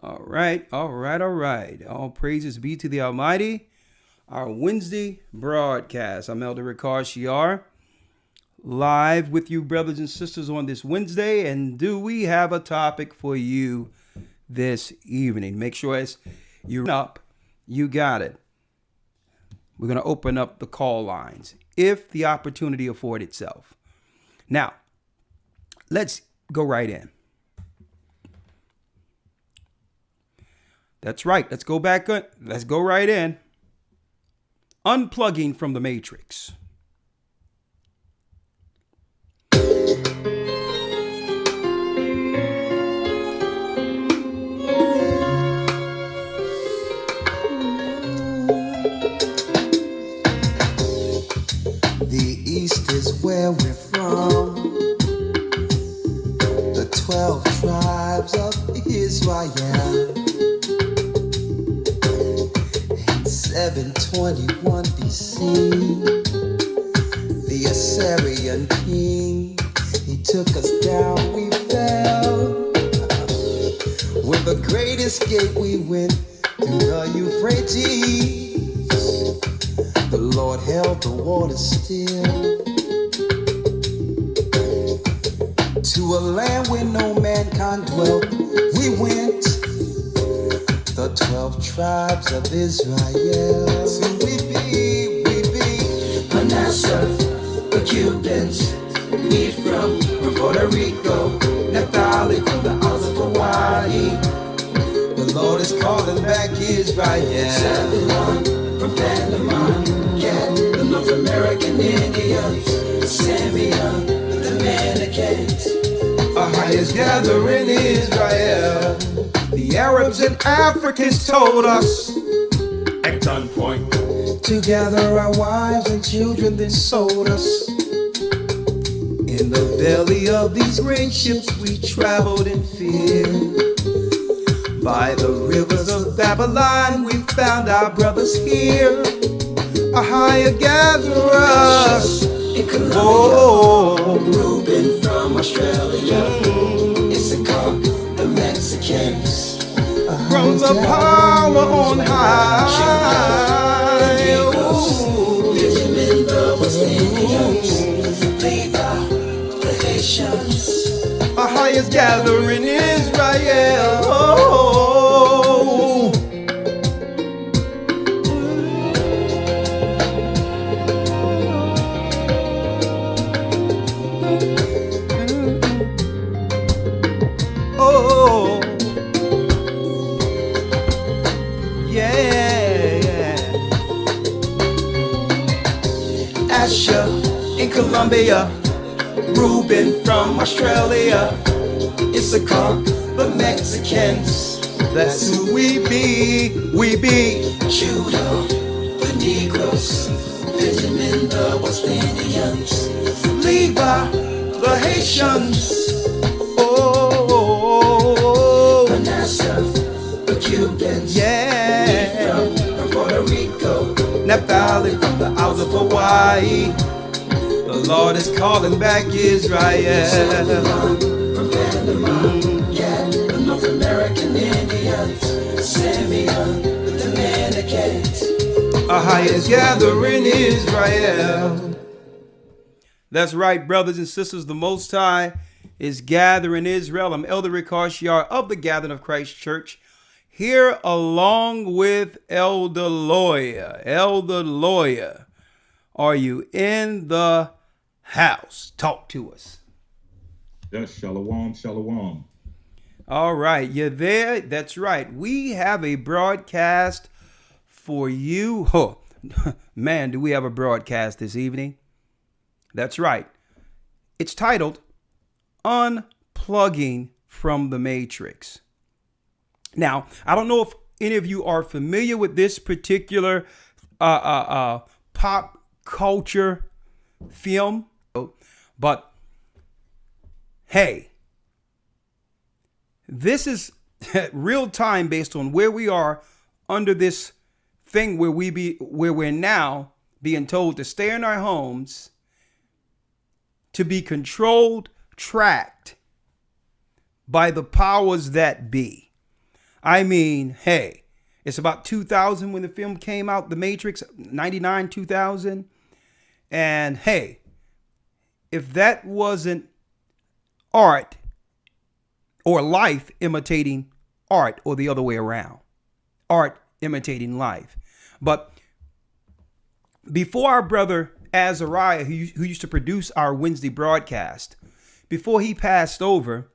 All right, all right, all right. All praises be to the Almighty. Our Wednesday broadcast. I'm Elder Ricard Shiar, live with you, brothers and sisters, on this Wednesday. And do we have a topic for you this evening? Make sure as you're up, you got it. We're going to open up the call lines if the opportunity afford itself. Now, let's go right in. That's right. Let's go back. Let's go right in. Unplugging from the Matrix. The East is where we're from. The 12 tribes of Israel. 721 BC, the Assyrian king, he took us down, we fell. With the great escape we went through the Euphrates. The Lord held the water still. To a land where no mankind dwelt, we went. The 12 tribes of Israel. So we be Manasseh, the Cubans, Ephraim from Puerto Rico, Naphtali from the Isles of Hawaii. The Lord is calling back Israel. Zebulon from Panama, Gad, the North American Indians, Simeon, the Dominicans. Our highest gathering Israel. The Arabs and Africans told us at gunpoint to gather our wives and children, then sold us. In the belly of these great ships we traveled in fear. By the rivers of Babylon we found our brothers here. A higher gatherer in Colombia, Reuben from Australia, Issachar, the Mexicans. From the power on high, Benjamin the West Indians, Levi the Haitians. Our highest gathering Israel. Oh. Asher in Colombia, Reuben from Australia, Issachar, the Mexicans. That's who we be. Judah, the Negroes, Benjamin, the West Indians, Levi, the Haitians. Oh, Manasseh, the Cubans, Ephraim from Puerto Rico, Naphtali from the Isles of Hawaii. The Lord is calling back Israel. Zebulon from Panama, Gad, the North American Indians, Simeon, the Dominicans. Our highest gathering Israel. That's right, brothers and sisters. The Most High is gathering Israel. I'm Elder Ricard Shiar of the Gathering of Christ Church, here along with Elder Lawyer. Elder Lawyer, are you in the house? Talk to us. Yes, shalom, shalom. All right, you're there. That's right. We have a broadcast for you. Oh, man, do we have a broadcast this evening? That's right. It's titled Unplugging from the Matrix. Now, I don't know if any of you are familiar with this particular pop culture film, but hey, this is real time based on where we are under this thing where we're now being told to stay in our homes, to be controlled, tracked by the powers that be. I mean, hey, it's about 2000 when the film came out, The Matrix, 99, 2000. And hey, if that wasn't art or life imitating art, or the other way around, art imitating life. But before our brother Azariah, who used to produce our Wednesday broadcast, before he passed over,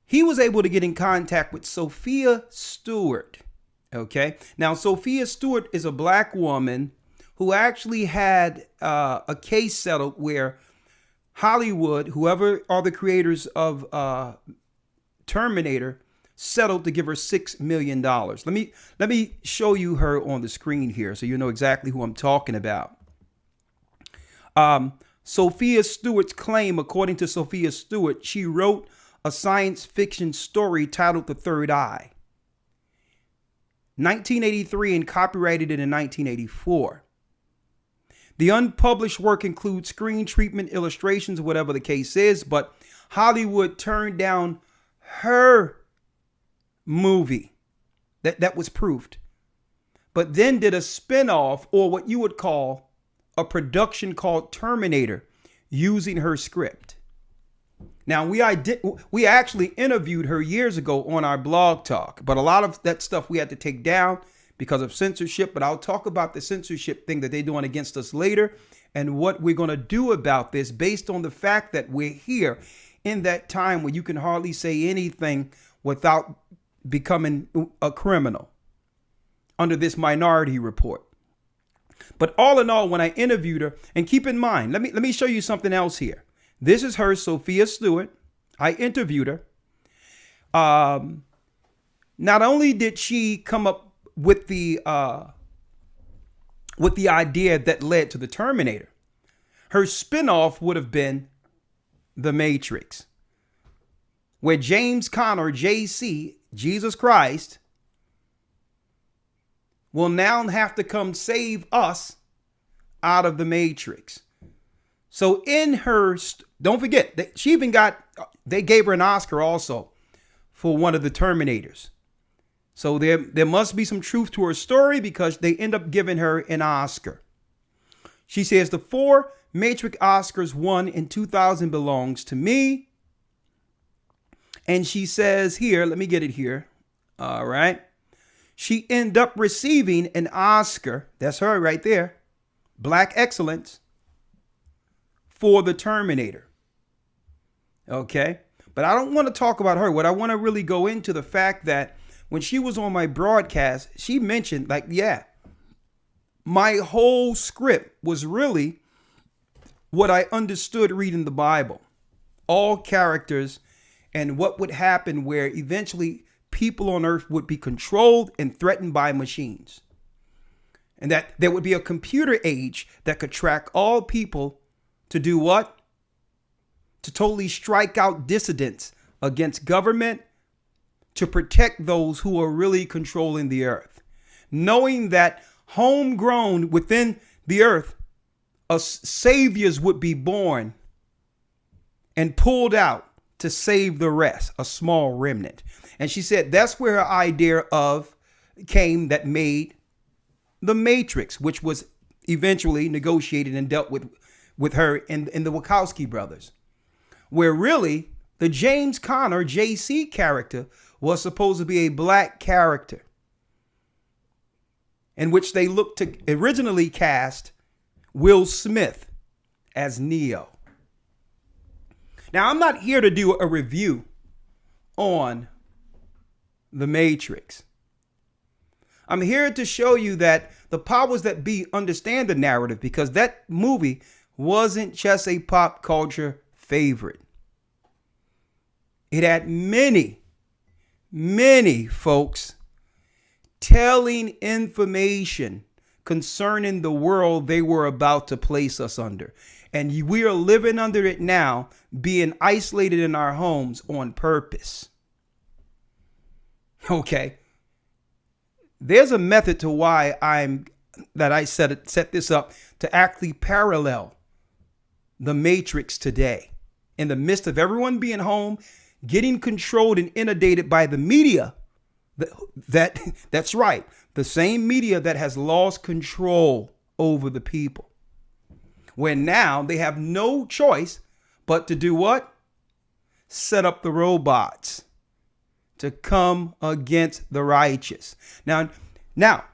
he was able to get in contact with Sophia Stewart. Okay. Now, Sophia Stewart is a black woman who actually had a case settled where Hollywood, whoever are the creators of Terminator, settled to give her $6 million. Let me show you her on the screen here so you know exactly who I'm talking about. Sophia Stewart's claim, according to Sophia Stewart, she wrote a science fiction story titled The Third Eye, 1983, and copyrighted it in 1984. The unpublished work includes screen treatment, illustrations, whatever the case is, but Hollywood turned down her movie that was proofed, but then did a spinoff, or what you would call a production called Terminator, using her script. Now, we actually interviewed her years ago on our blog talk, but a lot of that stuff we had to take down because of censorship. But I'll talk about the censorship thing that they're doing against us later and what we're going to do about this, based on the fact that we're here in that time where you can hardly say anything without becoming a criminal under this Minority Report. But all in all, when I interviewed her, and keep in mind, let me show you something else here. This is her, Sophia Stewart. I interviewed her. Not only did she come up with the idea that led to the Terminator, her spinoff would have been The Matrix, where James Conner, JC, Jesus Christ, will now have to come save us out of the Matrix. So in her, don't forget that she even they gave her an Oscar also for one of the Terminators. So there must be some truth to her story, because they end up giving her an Oscar. She says the 4 Matrix Oscars won in 2000 belongs to me. And she says here, let me get it here. All right. She ended up receiving an Oscar. That's her right there. Black Excellence for the Terminator. Okay. But I don't want to talk about her. What I want to really go into the fact that when she was on my broadcast, she mentioned, like, yeah, my whole script was really what I understood reading the Bible. All characters and what would happen where eventually people on earth would be controlled and threatened by machines. And that there would be a computer age that could track all people to do what? To totally strike out dissidents against government, to protect those who are really controlling the earth. Knowing that homegrown within the earth, saviors would be born and pulled out to save the rest, a small remnant. And she said that's where her idea of came that made The Matrix, which was eventually negotiated and dealt with her and the Wachowski brothers, where really the James Conner, JC character was supposed to be a black character, in which they looked to originally cast Will Smith as Neo. Now, I'm not here to do a review on The Matrix. I'm here to show you that the powers that be understand the narrative, because that movie wasn't just a pop culture favorite. It had many folks telling information concerning the world they were about to place us under. And we are living under it now, being isolated in our homes on purpose. Okay. There's a method to why I set this up to actually parallel The Matrix today. In the midst of everyone being home, getting controlled and inundated by the media That's right. The same media that has lost control over the people. Where now they have no choice but to do what? Set up the robots to come against the righteous. Now,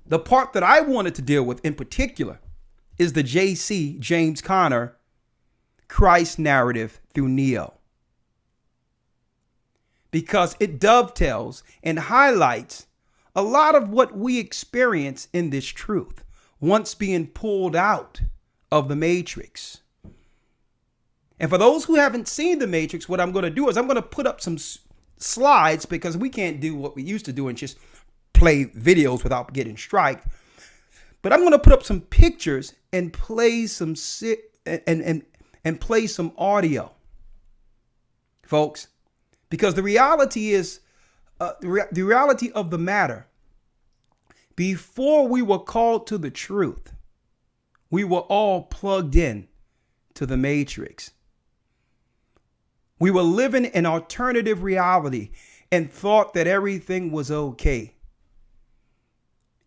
the part that I wanted to deal with in particular is the James Conner Christ narrative through Neo. Because it dovetails and highlights a lot of what we experience in this truth once being pulled out of the Matrix. And for those who haven't seen the Matrix, what I'm going to do is I'm going to put up some slides, because we can't do what we used to do and just play videos without getting striked. But I'm going to put up some pictures and play some and play some audio, folks, because the reality is the reality of the matter. Before we were called to the truth, we were all plugged in to the Matrix. We were living an alternative reality and thought that everything was okay.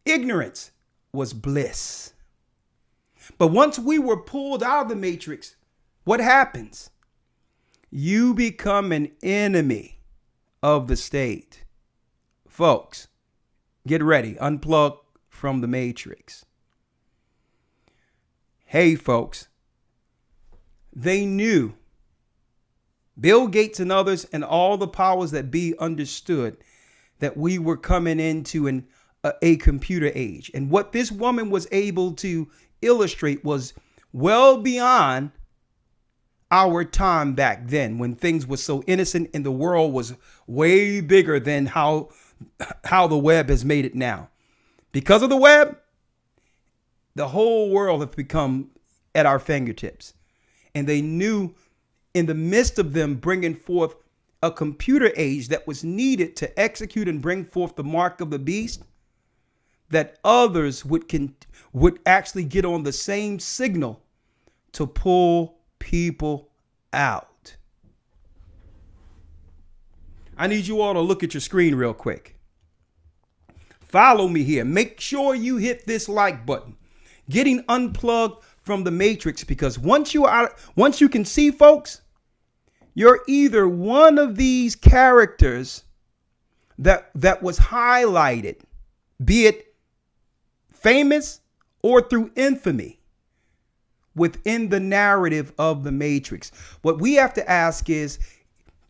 Ignorance was bliss. But once we were pulled out of the Matrix, what happens? You become an enemy of the state. Folks, get ready. Unplug from the Matrix. Hey, folks, they knew, Bill Gates and others and all the powers that be understood that we were coming into a computer age. And what this woman was able to illustrate was well beyond our time back then, when things were so innocent and the world was way bigger than how the web has made it now. Because of the web, the whole world has become at our fingertips. And they knew, in the midst of them bringing forth a computer age that was needed to execute and bring forth the mark of the beast, that others would actually get on the same signal to pull people out. I need you all to look at your screen real quick. Follow me here. Make sure you hit this like button. Getting unplugged from the Matrix, because once you can see, folks, you're either one of these characters that was highlighted, be it famous or through infamy, within the narrative of the Matrix. What we have to ask is,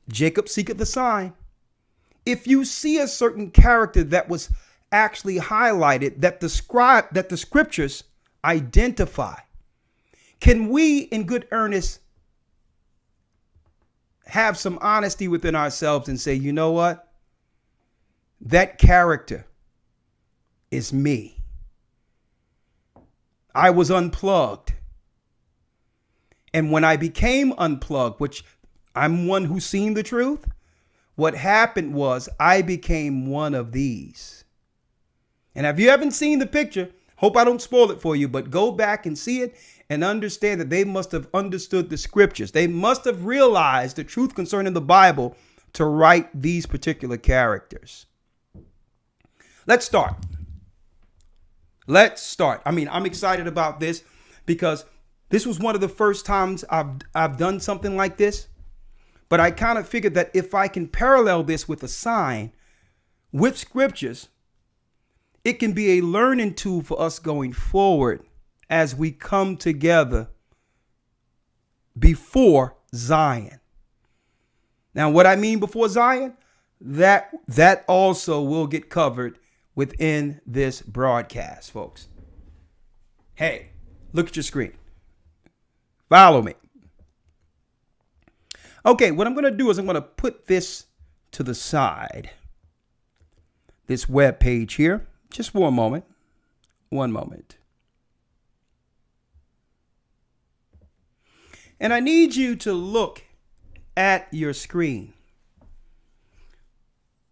Jacob seeketh the sign. If you see a certain character that was actually highlighted, that the scriptures identify, can we in good earnest have some honesty within ourselves and say, you know what? That character is me. I was unplugged. And when I became unplugged, which I'm one who's seen the truth, what happened was I became one of these. And if you haven't seen the picture, hope I don't spoil it for you, but go back and see it and understand that they must have understood the scriptures. They must have realized the truth concerning the Bible to write these particular characters. Let's start. I mean, I'm excited about this because this was one of the first times I've done something like this. But I kind of figured that if I can parallel this with a sign, with scriptures, it can be a learning tool for us going forward as we come together before Zion. Now, what I mean before Zion, that also will get covered within this broadcast, folks. Hey, look at your screen. Follow me. Okay, what I'm going to do is I'm going to put this to the side, this web page here, just for a moment. One moment. And I need you to look at your screen.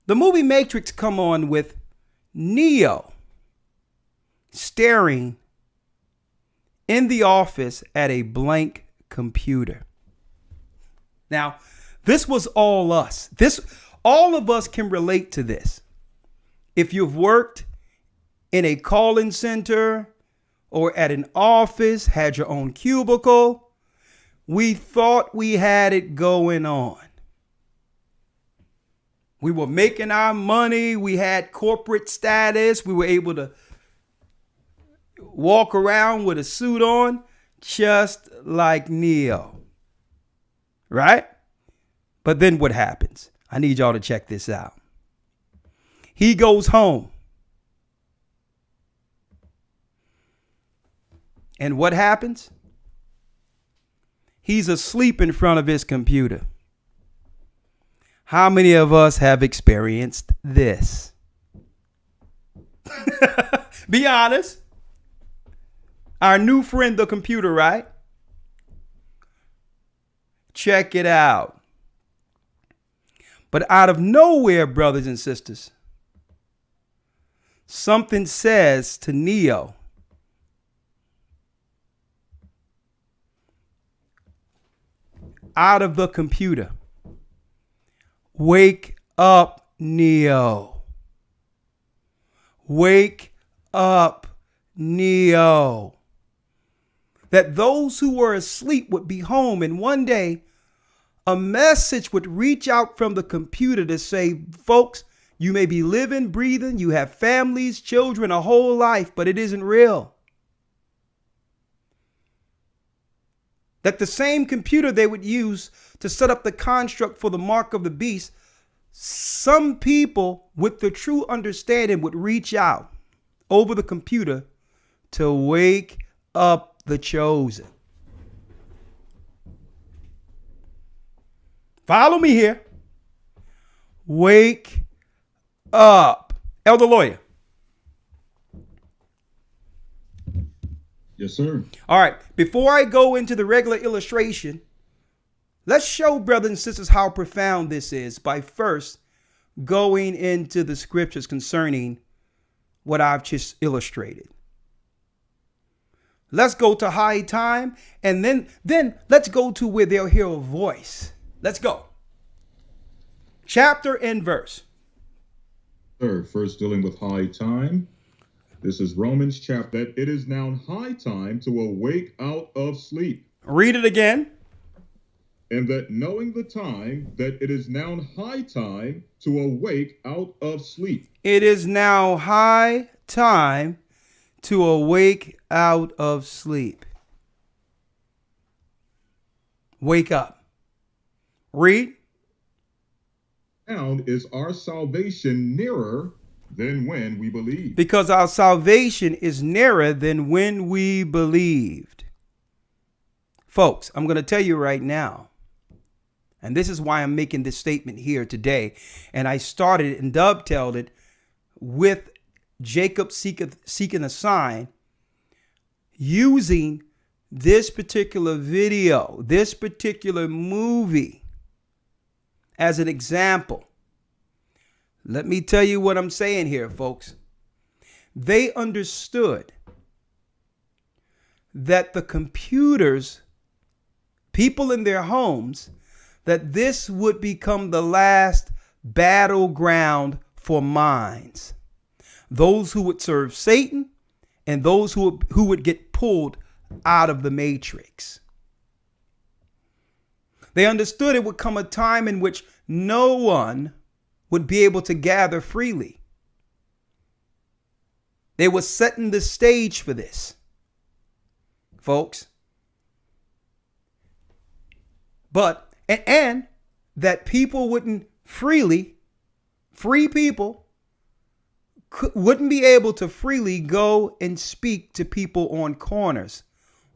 The movie Matrix come on with Neo staring in the office at a blank computer. Now, this was all us. All of us can relate to this. If you've worked in a calling center or at an office, had your own cubicle, we thought we had it going on. We were making our money. We had corporate status. We were able to walk around with a suit on, just like Neo. Right? But then what happens? I need y'all to check this out. He goes home. And what happens? He's asleep in front of his computer. How many of us have experienced this? Be honest. Our new friend, the computer, right? Check it out. But out of nowhere, brothers and sisters, something says to Neo, out of the computer, wake up, Neo. Wake up, Neo. That those who were asleep would be home, and one day a message would reach out from the computer to say, folks, you may be living, breathing, you have families, children, a whole life, but it isn't real. That the same computer they would use to set up the construct for the mark of the beast, some people with the true understanding would reach out over the computer to wake up the chosen. Follow me here. Wake up. Elder Lawyer. Yes, sir. All right. Before I go into the regular illustration, let's show brothers and sisters how profound this is by first going into the scriptures concerning what I've just illustrated. Let's go to high time, and then let's go to where they'll hear a voice. Let's go. Chapter and verse. Sir, first dealing with high time. This is Romans chapter. That it is now high time to awake out of sleep. Read it again. And that knowing the time, that it is now high time to awake out of sleep. It is now high time to awake out of sleep. Wake up. Read. Now is our salvation nearer than when we believed. Because our salvation is nearer than when we believed. Folks, I'm going to tell you right now, and this is why I'm making this statement here today, and I started it and dovetailed it with Jacob seeking a sign, using this particular video, this particular movie as an example. Let me tell you what I'm saying here, folks. They understood that the computers, people in their homes, that this would become the last battleground for minds. Those who would serve Satan and those who would get pulled out of the matrix. They understood it would come a time in which no one would be able to gather freely. They were setting the stage for this, folks. But, and that people wouldn't free people wouldn't be able to freely go and speak to people on corners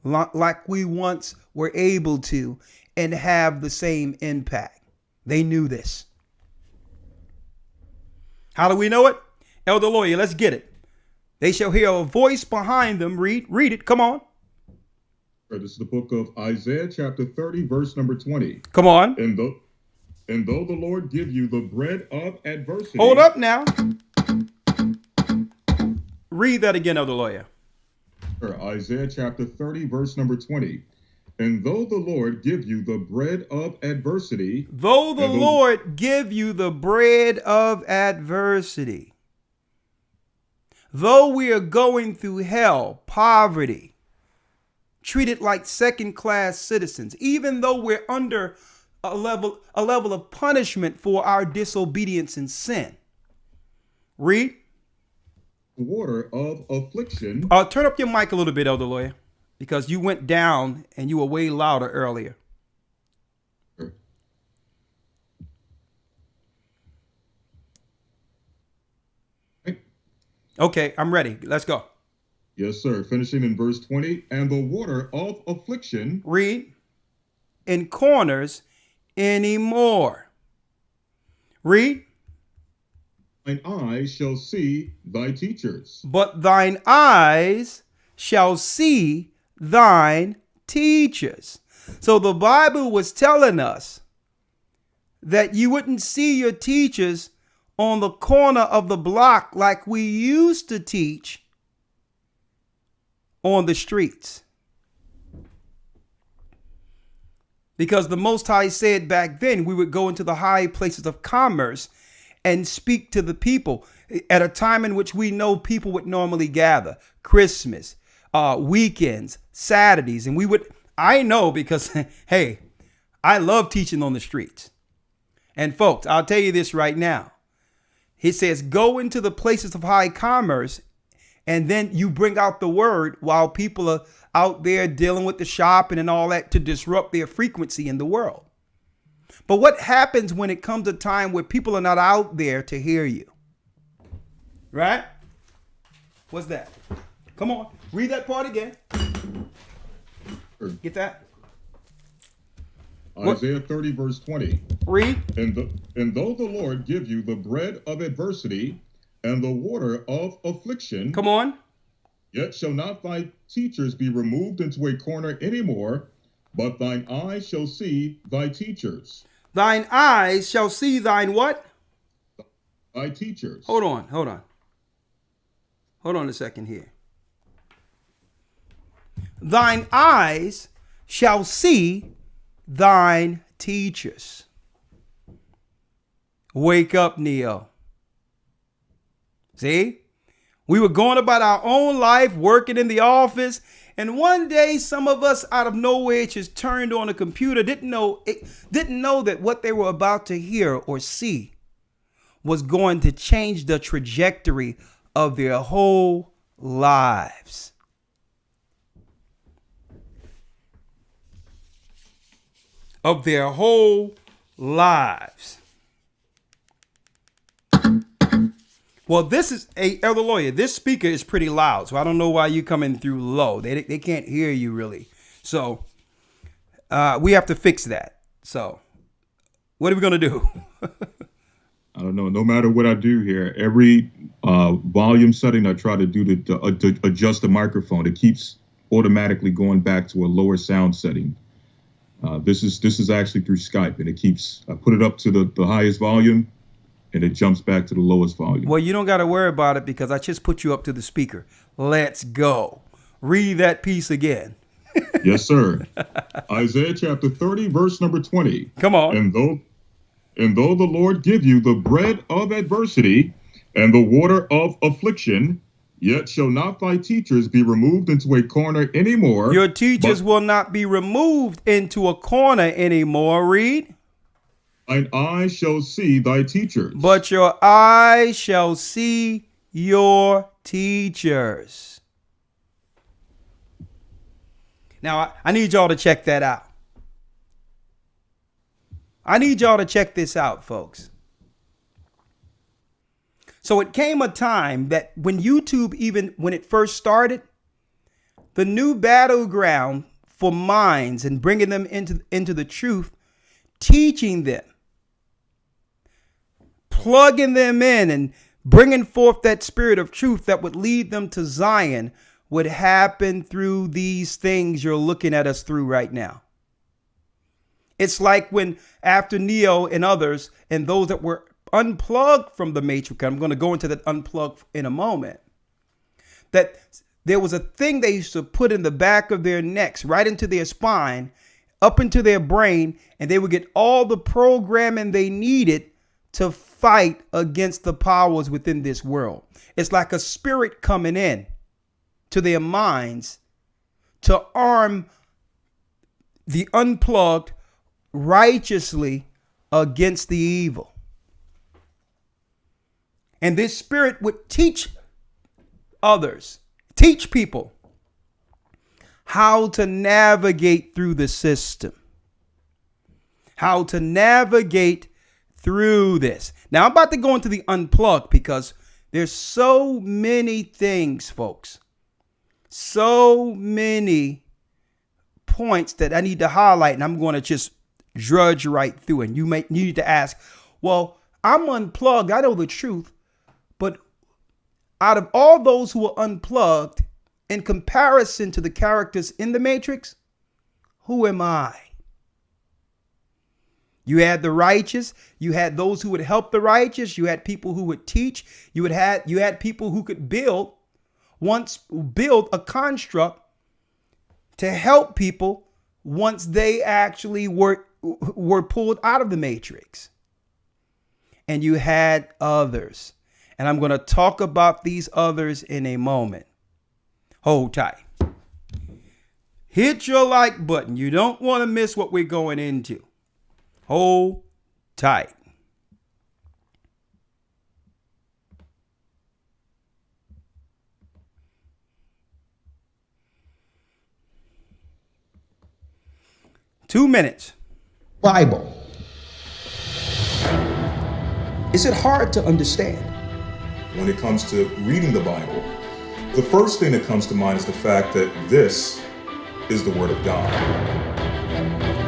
like we once were able to and have the same impact. They knew this. How do we know it? Elder Lawyer, let's get it. They shall hear a voice behind them. Read it. Come on. This is the book of Isaiah chapter 30, verse number 20. Come on. And though the Lord give you the bread of adversity. Hold up now. Read that again, Elder Lawyer. Isaiah chapter 30, verse number 20. And though the Lord give you the bread of adversity, Though the and Lord give you the bread of adversity, though we are going through hell, poverty, treated like second-class citizens, even though we're under a level of punishment for our disobedience and sin. Read. the water of affliction, Turn up your mic a little bit, Elder Lawyer, because you went down and you were way louder earlier. Okay, I'm ready. Let's go. Yes, sir. Finishing in verse 20. And the water of affliction. Read. In corners anymore. Read. Thine eyes shall see thy teachers. But thine eyes shall see thine teachers. So the Bible was telling us that you wouldn't see your teachers on the corner of the block like we used to teach on the streets. Because the Most High said back then we would go into the high places of commerce and speak to the people at a time in which we know people would normally gather. Christmas, weekends, Saturdays. And I know because, hey, I love teaching on the streets. And folks, I'll tell you this right now. He says, go into the places of high commerce, and then you bring out the word while people are out there dealing with the shopping and all that to disrupt their frequency in the world. But what happens when it comes a time where people are not out there to hear you? Right? What's that? Come on, read that part again. Get that? Isaiah 30, verse 20. Read. And though the Lord give you the bread of adversity and the water of affliction, Come on. yet shall not thy teachers be removed into a corner anymore, but thine eyes shall see thy teachers. Thine eyes shall see thine what? Thy teachers. Hold on. Hold on a second here. Thine eyes shall see thine teachers. Wake up, Neo. See? We were going about our own life, working in the office, and one day some of us out of nowhere just turned on a computer, didn't know that what they were about to hear or see was going to change the trajectory of their whole lives. Of their whole lives. Well, this is Elder Lawyer. This speaker is pretty loud, so I don't know why you coming through low. They can't hear you really. So we have to fix that. So what are we gonna do? I don't know. No matter what I do here, every volume setting I try to do to adjust the microphone, it keeps automatically going back to a lower sound setting. This is actually through Skype, and it keeps. I put it up to the highest volume, and it jumps back to the lowest volume. Well, you don't got to worry about it because I just put you up to the speaker. Let's go. Read that piece again. Yes, sir. Isaiah chapter 30, verse number 20. Come on. And though the Lord give you the bread of adversity and the water of affliction, yet shall not thy teachers be removed into a corner anymore. Your teachers will not be removed into a corner anymore. Read. Thine eyes shall see thy teachers. But your eyes shall see your teachers. Now, I need y'all to check that out. I need y'all to check this out, folks. So it came a time that when YouTube, even when it first started, the new battleground for minds and bringing them into the truth, teaching them, plugging them in and bringing forth that spirit of truth that would lead them to Zion would happen through these things you're looking at us through right now. It's like when after Neo and others and those that were unplugged from the matrix, I'm going to go into that unplug in a moment, that there was a thing they used to put in the back of their necks, right into their spine, up into their brain, and they would get all the programming they needed to fight against the powers within this world. It's like a spirit coming in to their minds to arm the unplugged righteously against the evil. And this spirit would teach others, teach people how to navigate through the system, how to navigate through this. Now I'm about to go into the unplugged because there's so many things, folks, so many points that I need to highlight, and I'm going to just drudge right through. And you may need to ask, well, I'm unplugged. I know the truth. But out of all those who are unplugged, in comparison to the characters in the Matrix, who am I? You had the righteous. You had those who would help the righteous. You had people who would teach. You had people who could build a construct to help people once they actually were pulled out of the Matrix. And you had others. And I'm going to talk about these others in a moment. Hold tight. Hit your like button. You don't want to miss what we're going into. Hold tight. Two minutes. Bible. Is it hard to understand? When it comes to reading the Bible, the first thing that comes to mind is the fact that this is the Word of God.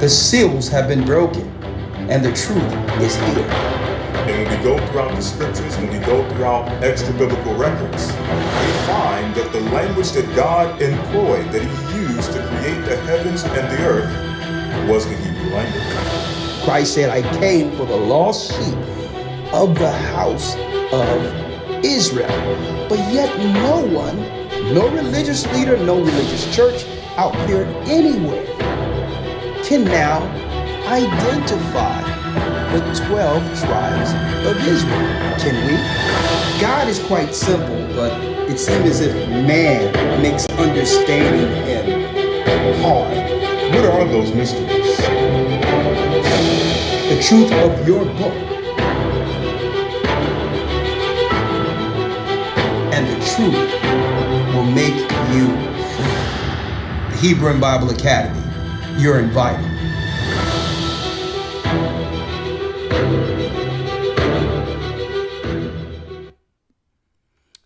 The seals have been broken, and the truth is here. And when we go throughout the scriptures, when we go throughout extra biblical records, we find that the language that God employed, that He used to create the heavens and the earth, was the Hebrew language. Christ said, I came for the lost sheep of the house of Israel. But yet no one, no religious leader, no religious church out there anywhere can now identify the 12 tribes of Israel. Can we? God is quite simple, but it seems as if man makes understanding Him hard. What are those mysteries? The truth of your book. And the truth will make you free. The Hebrew and Bible Academy. You're invited.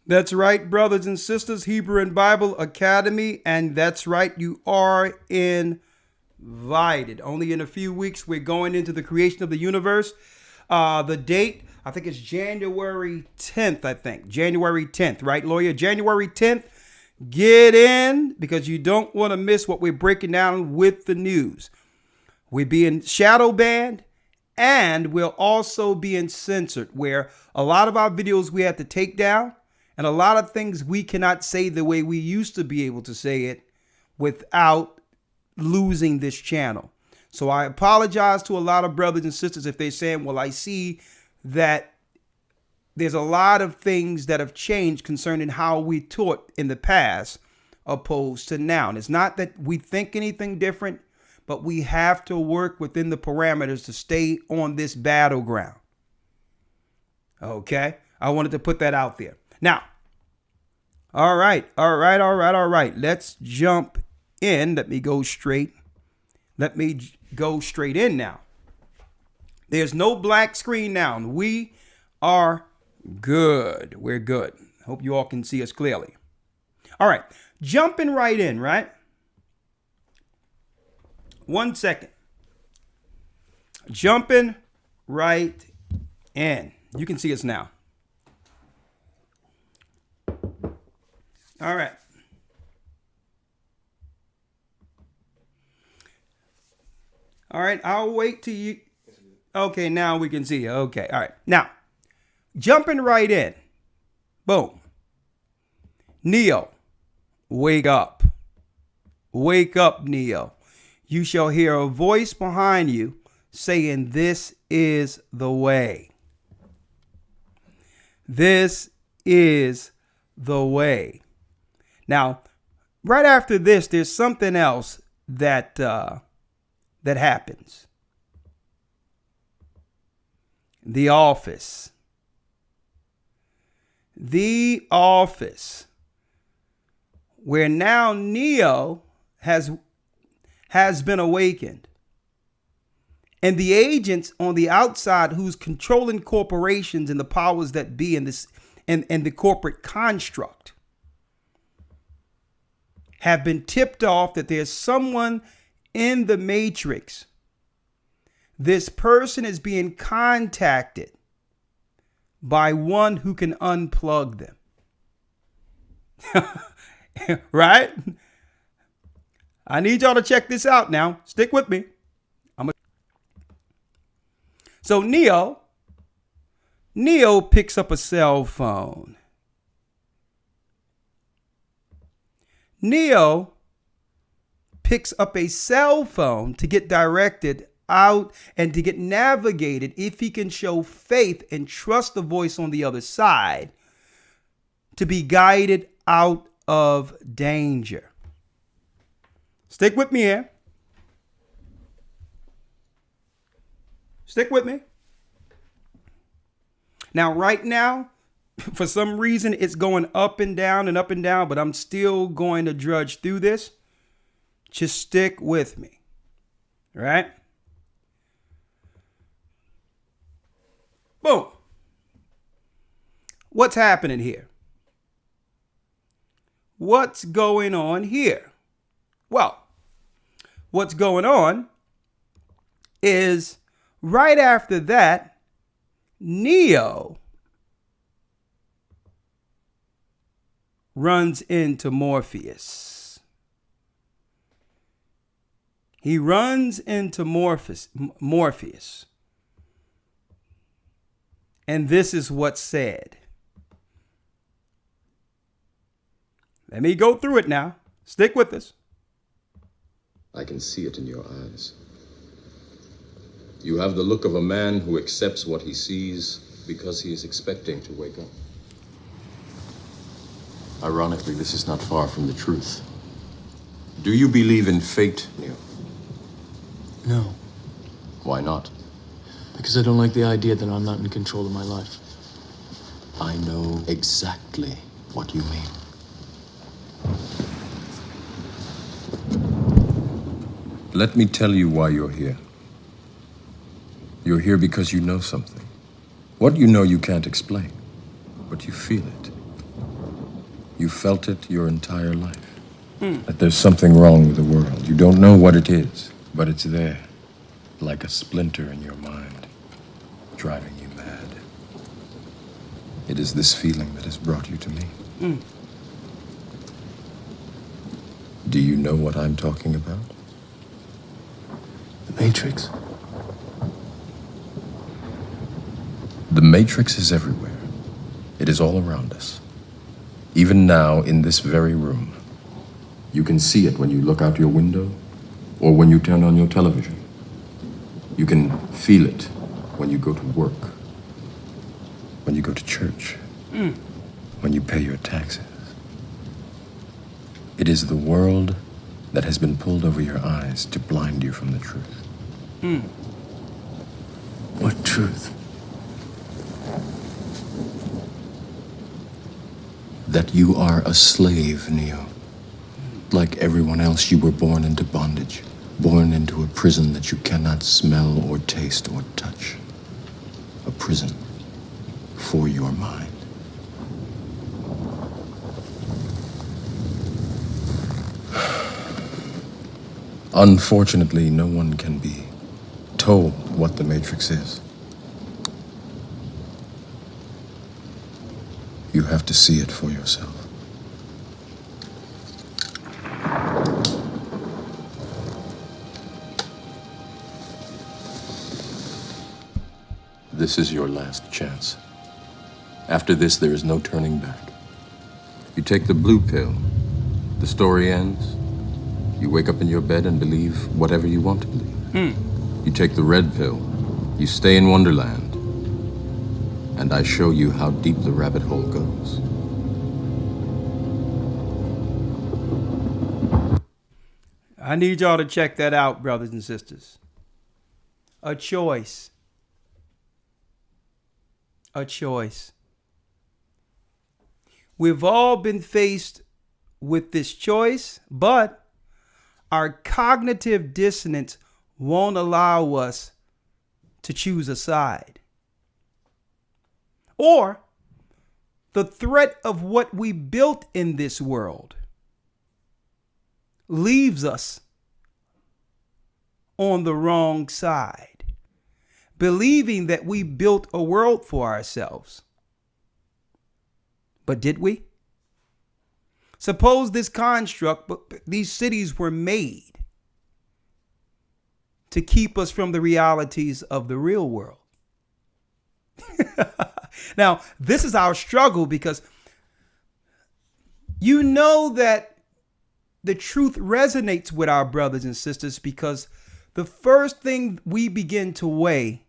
That's right, brothers and sisters, Hebrew and Bible Academy. And that's right, you are invited. Only in a few weeks, we're going into the creation of the universe. The date, I think it's January 10th, January 10th, right, lawyer? January 10th. Get in because you don't want to miss what we're breaking down with the news. We're being shadow banned and we're also being censored, where a lot of our videos we have to take down and a lot of things we cannot say the way we used to be able to say it without losing this channel. So I apologize to a lot of brothers and sisters if they're saying, well, I see that there's a lot of things that have changed concerning how we taught in the past opposed to now. And it's not that we think anything different, but we have to work within the parameters to stay on this battleground. Okay? I wanted to put that out there. Now, all right. Let's jump in. Let me go straight in now. There's no black screen now. We are good. We're good. Hope you all can see us clearly. All right. Jumping right in, right? 1 second. Jumping right in. You can see us now. All right. All right. I'll wait till you. Okay. Now we can see you. Okay. All right. Now, jumping right in. Boom. Neo. Wake up. Wake up, Neo. You shall hear a voice behind you saying, this is the way. This is the way. Now, right after this, there's something else that happens. The Office. The Office. Where now Neo has been awakened. And the agents on the outside who's controlling corporations and the powers that be in this and the corporate construct have been tipped off that there's someone in the Matrix. This person is being contacted by one who can unplug them. Right? I need y'all to check this out now. Stick with me. So Neo picks up a cell phone. Neo picks up a cell phone to get directed out and to get navigated if he can show faith and trust the voice on the other side to be guided out of danger. Stick with me here. Stick with me. Now, right now, for some reason, it's going up and down, but I'm still going to drudge through this. Just stick with me. All right? Boom. What's happening here? What's going on here? Well, what's going on is right after that, Neo runs into Morpheus. He runs into Morpheus. And this is what's said. Let me go through it now. Stick with us. I can see it in your eyes. You have the look of a man who accepts what he sees because he is expecting to wake up. Ironically, this is not far from the truth. Do you believe in fate, Neo? No, Why not? because I don't like the idea that I'm not in control of my life. I know exactly what you mean. Let me tell you why you're here. You're here because you know something. What you know you can't explain, but you feel it. You felt it your entire life. That there's something wrong with the world. You don't know what it is, but it's there, like a splinter in your mind, driving you mad. It is this feeling that has brought you to me. Do you know what I'm talking about? The Matrix? The Matrix is everywhere. It is all around us. Even now, in this very room. You can see it when you look out your window or when you turn on your television. You can feel it when you go to work, when you go to church, when you pay your taxes. It is the world that has been pulled over your eyes to blind you from the truth. What truth? That you are a slave, Neo. Like everyone else, you were born into bondage, born into a prison that you cannot smell or taste or touch. A prison for your mind. Unfortunately, no one can be told what the Matrix is. You have to see it for yourself. This is your last chance. After this, there is no turning back. You take the blue pill, The story ends. You wake up in your bed and believe whatever you want to believe. You take the red pill. You stay in Wonderland. And I show you how deep the rabbit hole goes. I need y'all to check that out, brothers and sisters. A choice. A choice. We've all been faced with this choice, but our cognitive dissonance won't allow us to choose a side. Or the threat of what we built in this world leaves us on the wrong side, believing that we built a world for ourselves. But did we? Suppose this construct, these cities were made to keep us from the realities of the real world. Now, this is our struggle, because you know that the truth resonates with our brothers and sisters, because the first thing we begin to weigh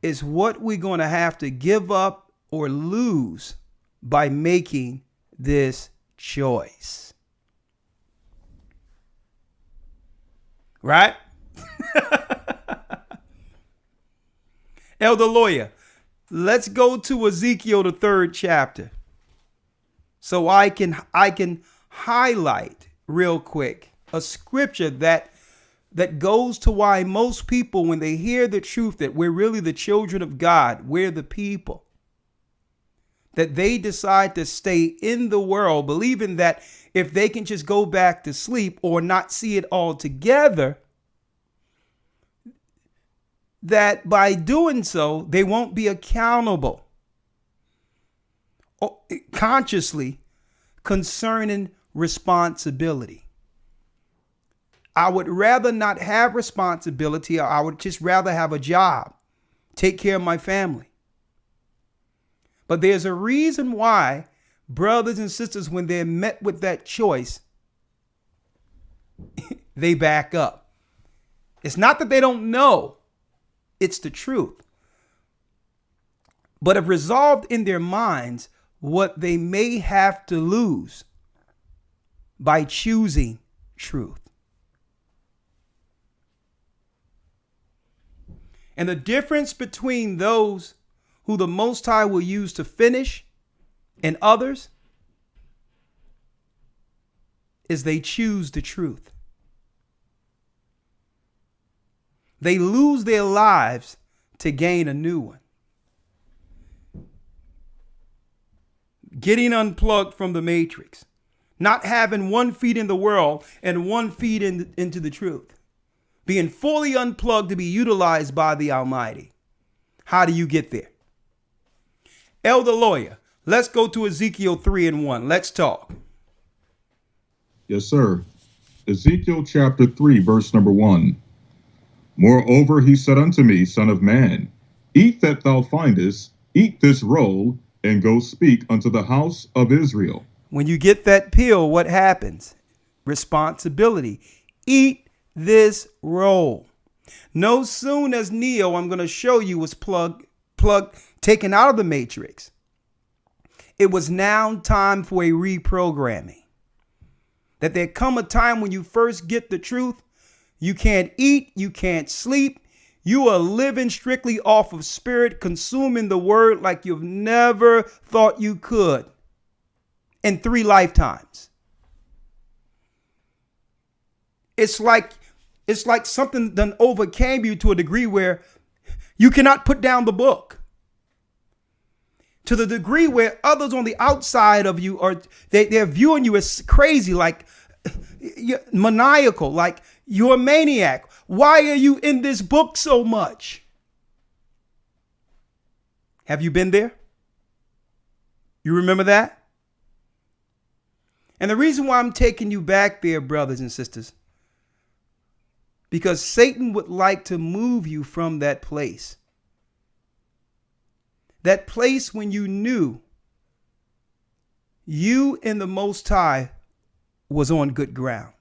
is what we're going to have to give up or lose by making this choice. Right? Elder Lawyer, let's go to Ezekiel, the 3rd chapter, so I can highlight real quick a scripture that goes to why most people, when they hear the truth that we're really the children of God, we're the people, that they decide to stay in the world, believing that if they can just go back to sleep or not see it altogether, that by doing so, they won't be accountable consciously concerning responsibility. I would rather not have responsibility. I would just rather have a job, take care of my family. But there's a reason why brothers and sisters, when they're met with that choice, they back up. It's not that they don't know. It's the truth. But have resolved in their minds what they may have to lose by choosing truth. And the difference between those who the Most High will use to finish and others is they choose the truth. They lose their lives to gain a new one. Getting unplugged from the matrix. Not having 1 feet in the world and 1 feet into the truth. Being fully unplugged to be utilized by the Almighty. How do you get there? Elder Lawyer, let's go to Ezekiel 3:1. Let's talk. Yes, sir. Ezekiel chapter 3, verse number 1. Moreover, he said unto me, Son of man, eat that thou findest, eat this roll, and go speak unto the house of Israel. When you get that pill, what happens? Responsibility. Eat this roll. No soon as Neo, I'm going to show you, was taken out of the matrix, it was now time for a reprogramming. That there come a time when you first get the truth, you can't eat, you can't sleep. You are living strictly off of spirit, consuming the word like you've never thought you could in 3 lifetimes. It's like something done overcame you to a degree where you cannot put down the book. To the degree where others on the outside of you they're viewing you as crazy, like maniacal, like you're a maniac. Why are you in this book so much? Have you been there? You remember that? And the reason why I'm taking you back there, brothers and sisters, because Satan would like to move you from that place. That place when you knew you and the Most High was on good ground.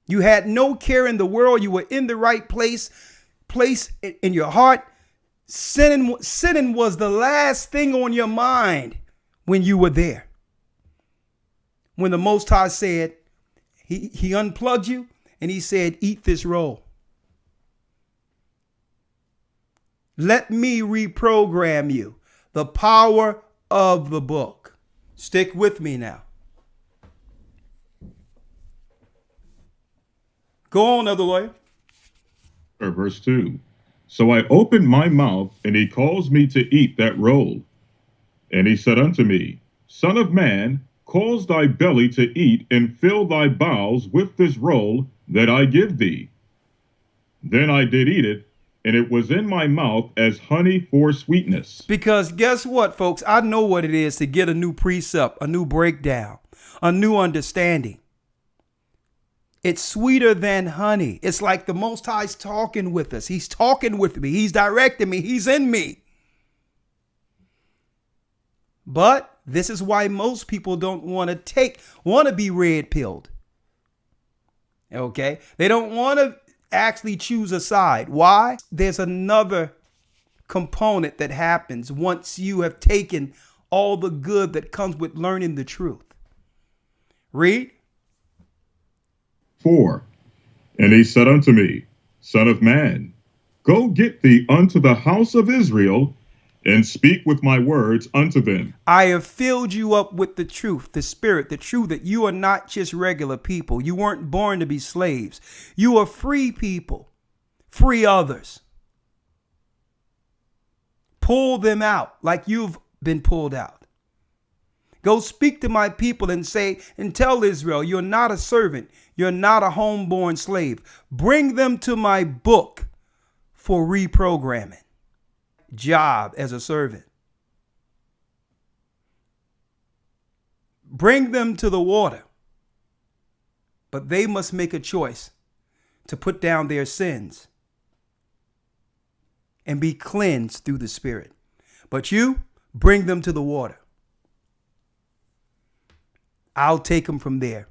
You had no care in the world. You were in the right place in your heart. Sinning was the last thing on your mind when you were there. When the Most High said, he unplugged you and he said, eat this roll. Let me reprogram you. The power of the book. Stick with me now. Go on, other lawyer. Verse 2. So I opened my mouth, and he caused me to eat that roll. And he said unto me, Son of man, cause thy belly to eat, and fill thy bowels with this roll that I give thee. Then I did eat it, and it was in my mouth as honey for sweetness. Because guess what, folks? I know what it is to get a new precept, a new breakdown, a new understanding. It's sweeter than honey. It's like the Most High's talking with us. He's talking with me. He's directing me. He's in me. But this is why most people don't want to be red pilled. Okay? They don't want to actually choose a side. Why? There's another component that happens once you have taken all the good that comes with learning the truth. Read. 4. And he said unto me, Son of man, go get thee unto the house of Israel, and speak with my words unto them. I have filled you up with the truth, the spirit, the truth that you are not just regular people. You weren't born to be slaves. You are free people. Free others. Pull them out like you've been pulled out. Go speak to my people and say, and tell Israel, you're not a servant. You're not a homeborn slave. Bring them to my book for reprogramming. Job as a servant. Bring them to the water. But they must make a choice to put down their sins and be cleansed through the Spirit. But you bring them to the water. I'll take them from there.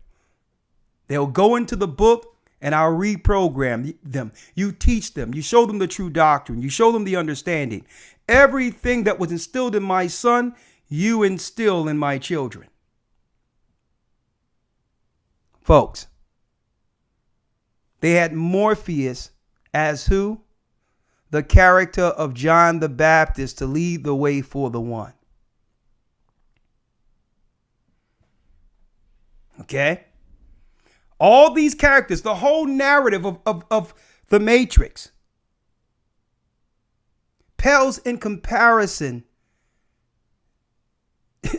They'll go into the book and I'll reprogram them. You teach them. You show them the true doctrine. You show them the understanding. Everything that was instilled in my son, you instill in my children. Folks, they had Morpheus as who? The character of John the Baptist to lead the way for the one. Okay? All these characters, the whole narrative of the Matrix pales in comparison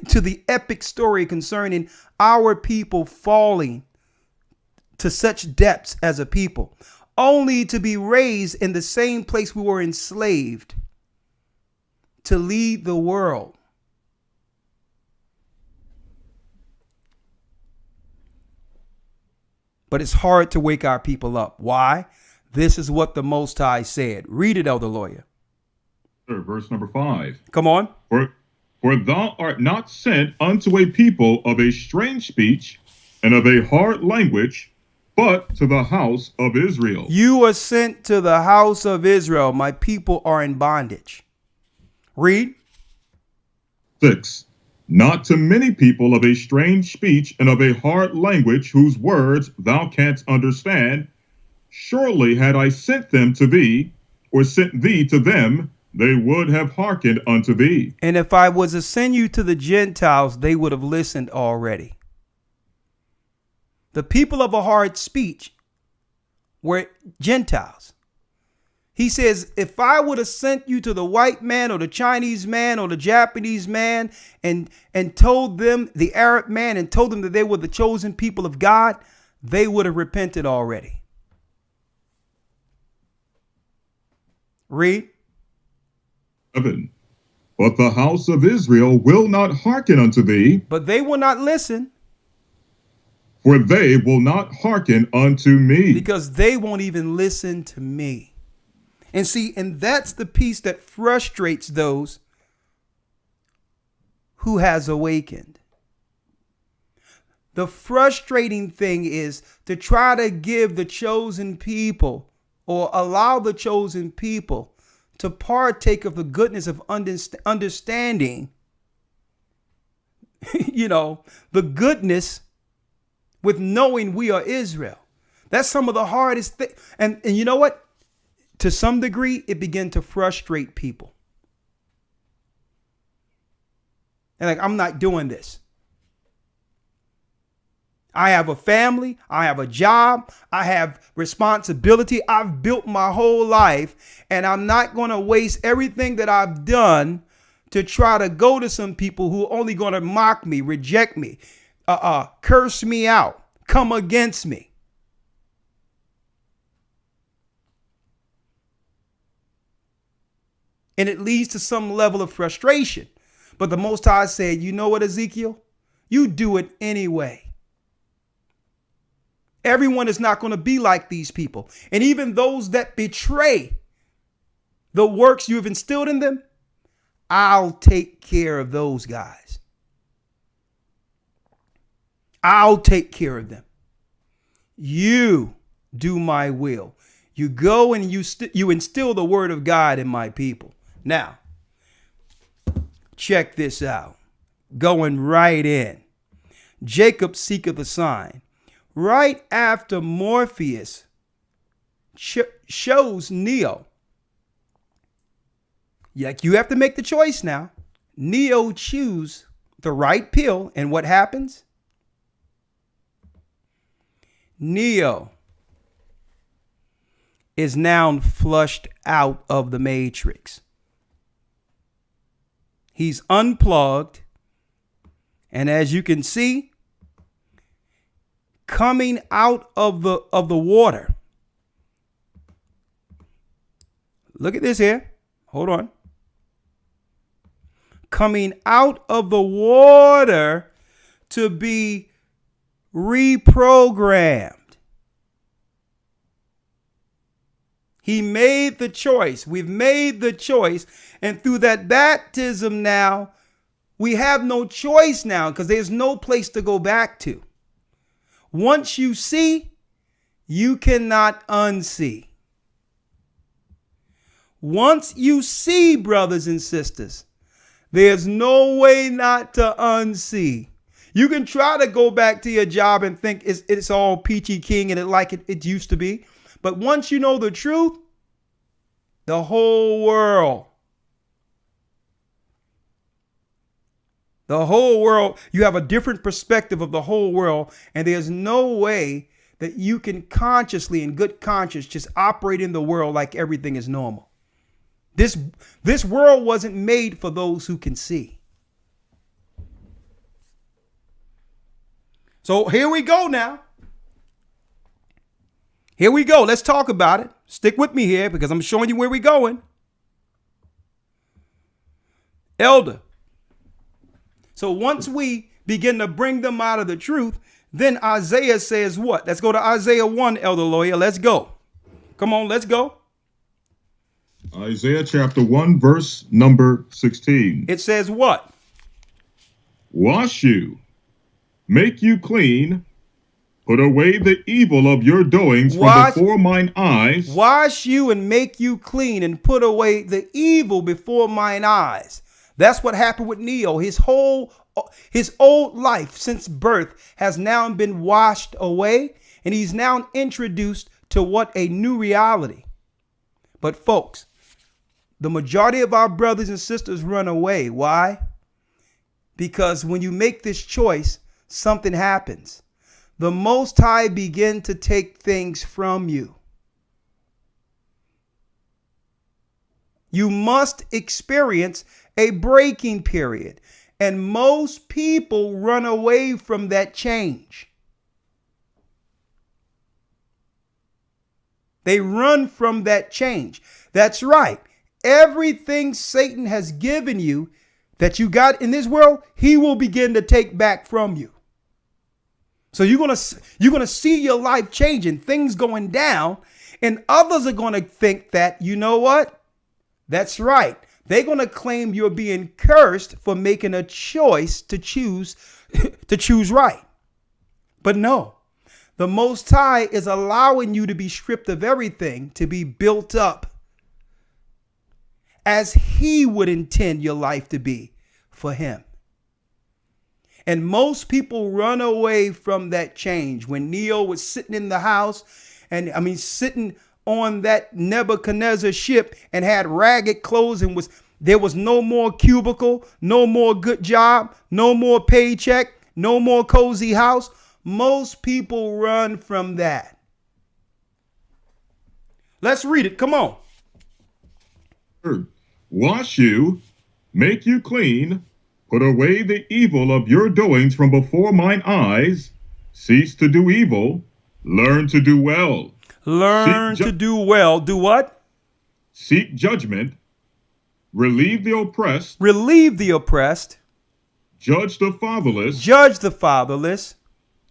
to the epic story concerning our people falling to such depths as a people, only to be raised in the same place we were enslaved to lead the world. But it's hard to wake our people up. Why? This is what the Most High said. Read it, Elder Lawyer. Verse number 5. Come on. For thou art not sent unto a people of a strange speech and of a hard language, but to the house of Israel. You are sent to the house of Israel. My people are in bondage. Read. 6. Not to many people of a strange speech and of a hard language whose words thou canst understand. Surely had I sent them to thee, or sent thee to them, they would have hearkened unto thee. And if I was to send you to the Gentiles, they would have listened already. The people of a hard speech were Gentiles. He says, if I would have sent you to the white man or the Chinese man or the Japanese man and told them, the Arab man, and told them that they were the chosen people of God, they would have repented already. Read. 7. But the house of Israel will not hearken unto thee. But they will not listen. For they will not hearken unto me. Because they won't even listen to me. And see, and that's the piece that frustrates those who has awakened. The frustrating thing is to try to give the chosen people or allow the chosen people to partake of the goodness of understanding, the goodness with knowing we are Israel. That's some of the hardest thing. And you know what? To some degree, it began to frustrate people. And like, I'm not doing this. I have a family. I have a job. I have responsibility. I've built my whole life, and I'm not going to waste everything that I've done to try to go to some people who are only going to mock me, reject me, curse me out, come against me. And it leads to some level of frustration. But the Most High said, you know what, Ezekiel? You do it anyway. Everyone is not going to be like these people. And even those that betray the works you have instilled in them, I'll take care of those guys. I'll take care of them. You do my will. You go and you instill the word of God in my people. Now, check this out. Going right in. Jacob seeketh a sign. Right after Morpheus shows Neo. You have to make the choice now. Neo choose the right pill, and what happens? Neo is now flushed out of the matrix. He's unplugged, and as you can see, coming out of the water. Look at this here. Hold on. Coming out of the water to be reprogrammed. He made the choice. We've made the choice. And through that baptism now, we have no choice now because there's no place to go back to. Once you see, you cannot unsee. Once you see, brothers and sisters, there's no way not to unsee. You can try to go back to your job and think it's all peachy keen and it used to be. But once you know the truth, the whole world, you have a different perspective of the whole world, and there's no way that you can consciously, in good conscience, just operate in the world like everything is normal. This world wasn't made for those who can see. So here we go now. Here we go. Let's talk about it. Stick with me here because I'm showing you where we're going. Elder. So once we begin to bring them out of the truth, then Isaiah says what? Let's go to Isaiah 1, Elder Lawyer. Let's go. Come on, let's go. Isaiah chapter 1, verse number 16. It says what? Wash you, make you clean, put away the evil of your doings from before mine eyes. Wash you and make you clean and put away the evil before mine eyes. That's what happened with Neo. His old life since birth has now been washed away, and he's now introduced to what a new reality. But folks, the majority of our brothers and sisters run away. Why? Because when you make this choice, something happens. The Most High begin to take things from you. You must experience a breaking period. And most people run away from that change. They run from that change. That's right. Everything Satan has given you that you got in this world, he will begin to take back from you. So you're going to see your life changing, things going down, and others are going to think that, you know what? That's right. They're going to claim you're being cursed for making a choice to choose right. But no, the Most High is allowing you to be stripped of everything, to be built up as he would intend your life to be for him. And most people run away from that change. When Neo was sitting in the house, sitting on that Nebuchadnezzar ship and had ragged clothes, and there was no more cubicle, no more good job, no more paycheck, no more cozy house. Most people run from that. Let's read it. Come on. Wash you, make you clean, put away the evil of your doings from before mine eyes, cease to do evil, learn to do well. Learn to do well. Do what? Seek judgment, relieve the oppressed, relieve the oppressed, judge the fatherless, judge the fatherless,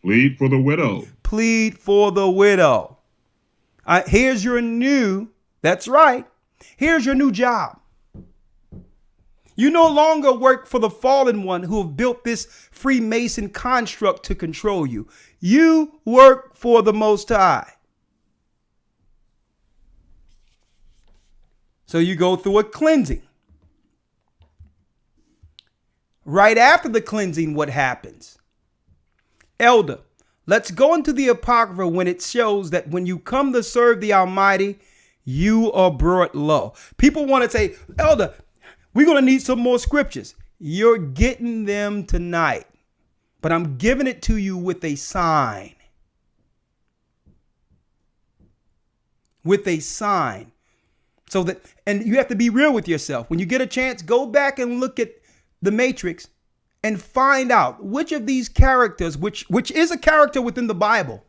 plead for the widow. Plead for the widow. Here's your new, that's right. Here's your new job. You no longer work for the fallen one who have built this Freemason construct to control you. You work for the Most High. So you go through a cleansing. Right after the cleansing, what happens? Elder, let's go into the Apocrypha when it shows that when you come to serve the Almighty, you are brought low. People want to say, Elder, we're going to need some more scriptures. You're getting them tonight, but I'm giving it to you with a sign. With a sign. So that, and you have to be real with yourself. When you get a chance, go back and look at the Matrix and find out which of these characters, which is a character within the Bible,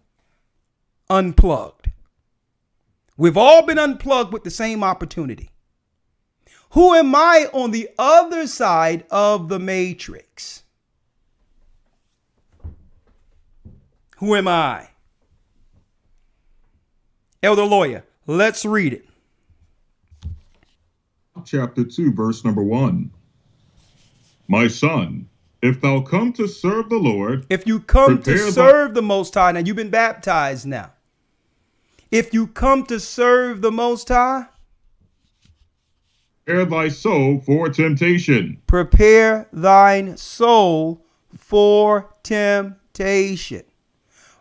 unplugged. We've all been unplugged with the same opportunity. Who am I on the other side of the Matrix? Who am I? Elder Lawyer, let's read it. Chapter 2, verse number 1. My son, if thou come to serve the Lord, if you come to serve the Most High, now you've been baptized now. If you come to serve the Most High, prepare thy soul for temptation. Prepare thine soul for temptation.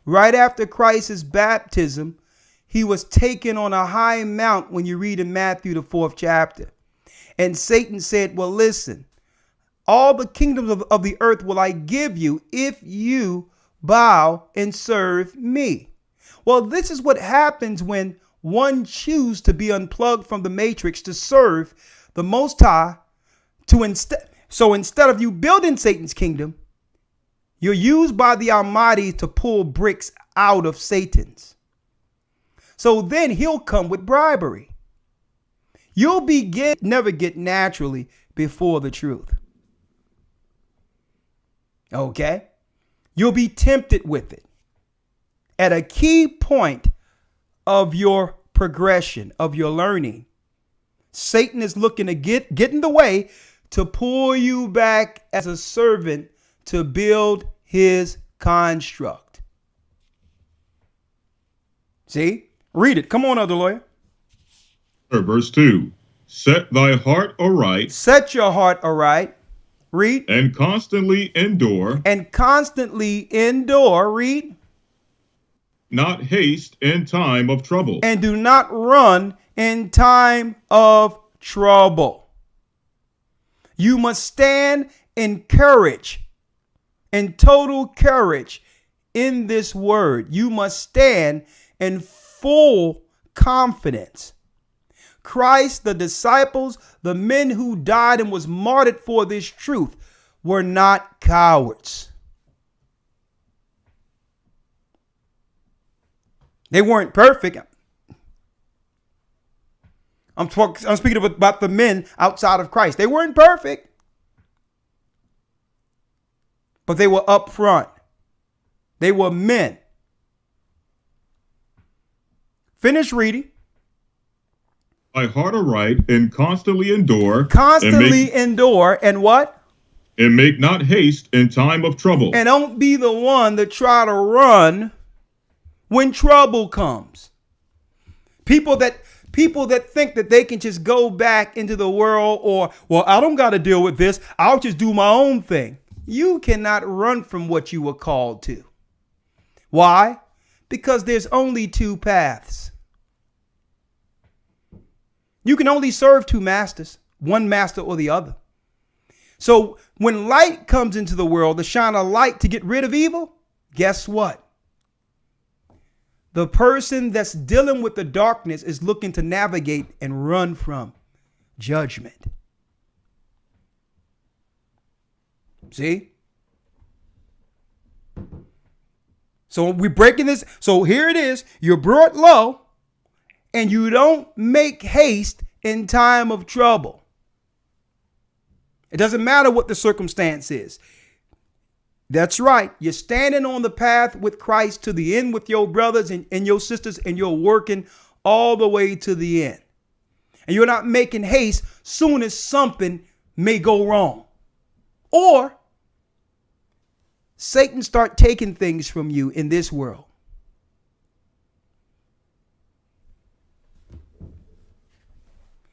Right after Christ's baptism, he was taken on a high mount when you read in Matthew, the 4th chapter. And Satan said, well, listen, all the kingdoms of the earth will I give you if you bow and serve me. Well, this is what happens when one chooses to be unplugged from the matrix to serve the Most High. So instead of you building Satan's kingdom, you're used by the Almighty to pull bricks out of Satan's. So then he'll come with bribery. You'll never get naturally before the truth. Okay? You'll be tempted with it at a key point of your progression, of your learning. Satan is looking to get in the way to pull you back as a servant to build his construct. See? Read it. Come on, Elder Lawyer. Verse 2. Set thy heart aright. Set your heart aright. Read. And constantly endure. And constantly endure. Read. Not haste in time of trouble. And do not run in time of trouble. You must stand in courage, in total courage in this word. You must stand in full confidence. Christ, the disciples, the men who died and was martyred for this truth were not cowards. They weren't perfect. I'm speaking about the men outside of Christ. They weren't perfect, but they were up front. They were men. Finish reading. Thy heart aright and constantly endure. Constantly endure and what? And make not haste in time of trouble. And don't be the one that try to run when trouble comes. People that think that they can just go back into the world, or, well, I don't got to deal with this, I'll just do my own thing. You cannot run from what you were called to. Why? Because there's only two paths. You can only serve two masters, one master or the other. So when light comes into the world to shine a light to get rid of evil, guess what? The person that's dealing with the darkness is looking to navigate and run from judgment. See? So we're breaking this. So here it is. You're brought low and you don't make haste in time of trouble. It doesn't matter what the circumstance is. That's right. You're standing on the path with Christ to the end with your brothers and your sisters, and you're working all the way to the end. And you're not making haste soon as something may go wrong. Or Satan start taking things from you in this world.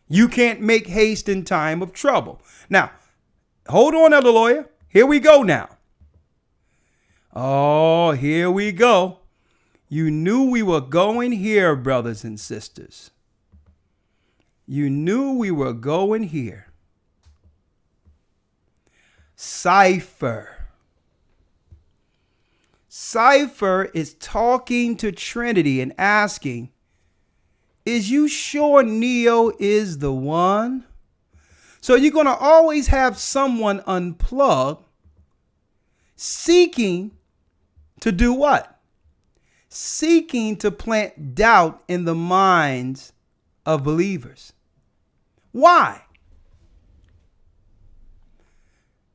You can't make haste in time of trouble. Now, hold on, Elder Lawyer. Here we go now. Oh, here we go. You knew we were going here, brothers and sisters. You knew we were going here. Cypher. Cypher is talking to Trinity and asking, is you sure Neo is the one? So you're going to always have someone unplug seeking to do what? Seeking to plant doubt in the minds of believers. Why?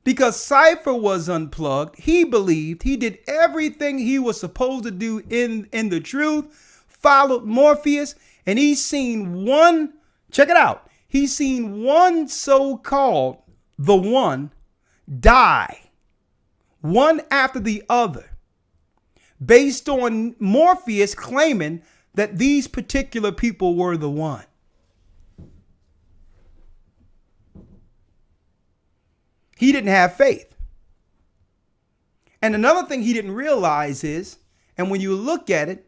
Because Cypher was unplugged. He believed he did everything he was supposed to do in the truth, followed Morpheus, and he's seen one, check it out, he's seen one so-called the one die, one after the other, based on Morpheus claiming that these particular people were the one. He didn't have faith. And another thing he didn't realize is, and when you look at it,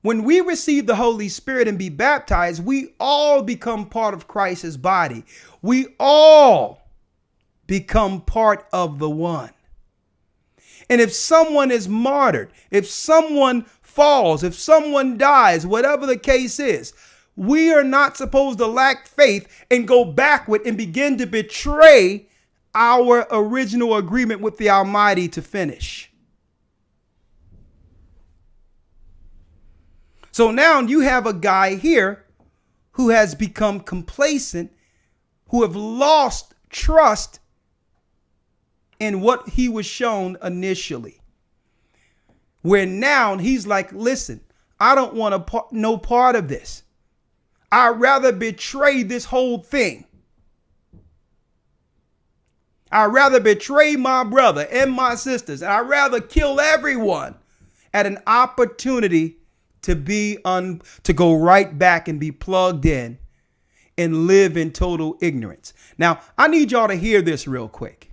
when we receive the Holy Spirit and be baptized, we all become part of Christ's body. We all become part of the one. And if someone is martyred, if someone falls, if someone dies, whatever the case is, we are not supposed to lack faith and go backward and begin to betray our original agreement with the Almighty to finish. So now you have a guy here who has become complacent, who have lost trust in what he was shown initially. Where now he's like, listen, I don't want no part of this. I'd rather betray this whole thing. I'd rather betray my brother and my sisters. I'd rather kill everyone at an opportunity to to go right back and be plugged in and live in total ignorance. Now, I need y'all to hear this real quick.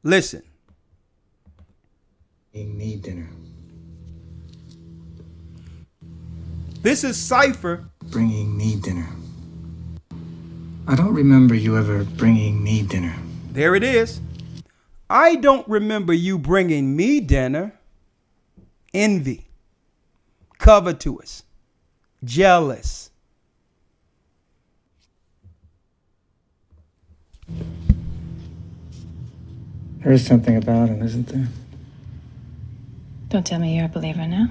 Listen. Bring me dinner. This is Cypher. Bringing me dinner. I don't remember you ever bringing me dinner. There it is. I don't remember you bringing me dinner. Envy, covetous, jealous. There's something about him, isn't there? Don't tell me you're a believer now.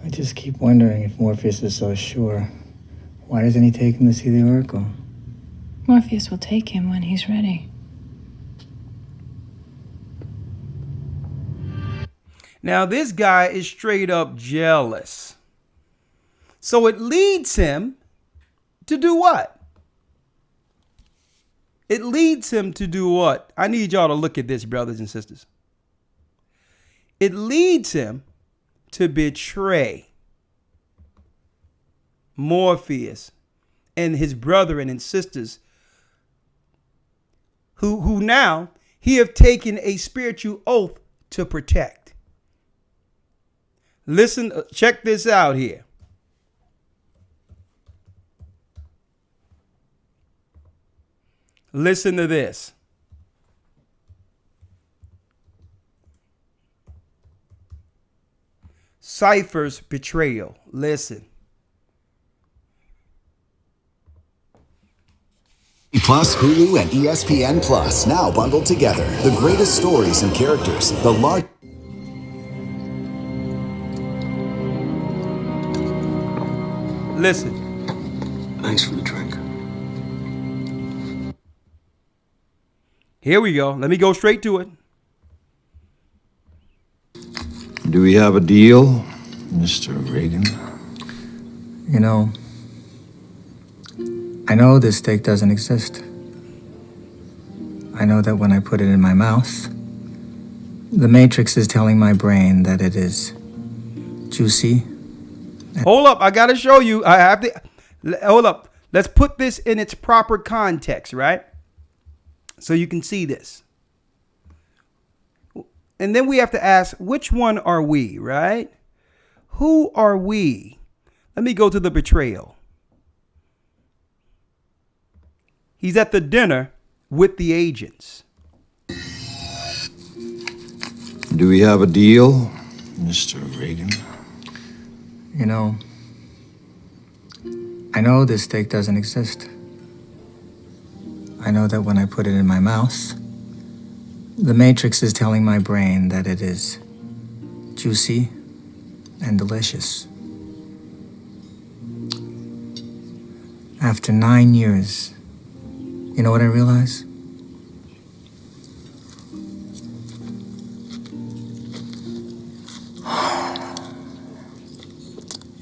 I just keep wondering if Morpheus is so sure. Why doesn't he take him to see the Oracle? Morpheus will take him when he's ready. Now, this guy is straight up jealous. So it leads him to do what? It leads him to do what? I need y'all to look at this, brothers and sisters. It leads him to betray Morpheus and his brethren and sisters who now he have taken a spiritual oath to protect. Listen, check this out here. Listen to this. Cypher's betrayal. Listen. Plus, Hulu and ESPN Plus, now bundled together. The greatest stories and characters, the large... Listen. Thanks for the drink. Here we go. Let me go straight to it. Do we have a deal, Mr. Reagan? You know, I know this steak doesn't exist. I know that when I put it in my mouth, the Matrix is telling my brain that it is juicy. Hold up. I got to show you. I have to. Hold up. Let's put this in its proper context, right? So you can see this. And then we have to ask, which one are we, right? Who are we? Let me go to the betrayal. He's at the dinner with the agents. Do we have a deal, Mr. Reagan? You know, I know this steak doesn't exist. I know that when I put it in my mouth, the Matrix is telling my brain that it is juicy and delicious. After 9 years, you know what I realize?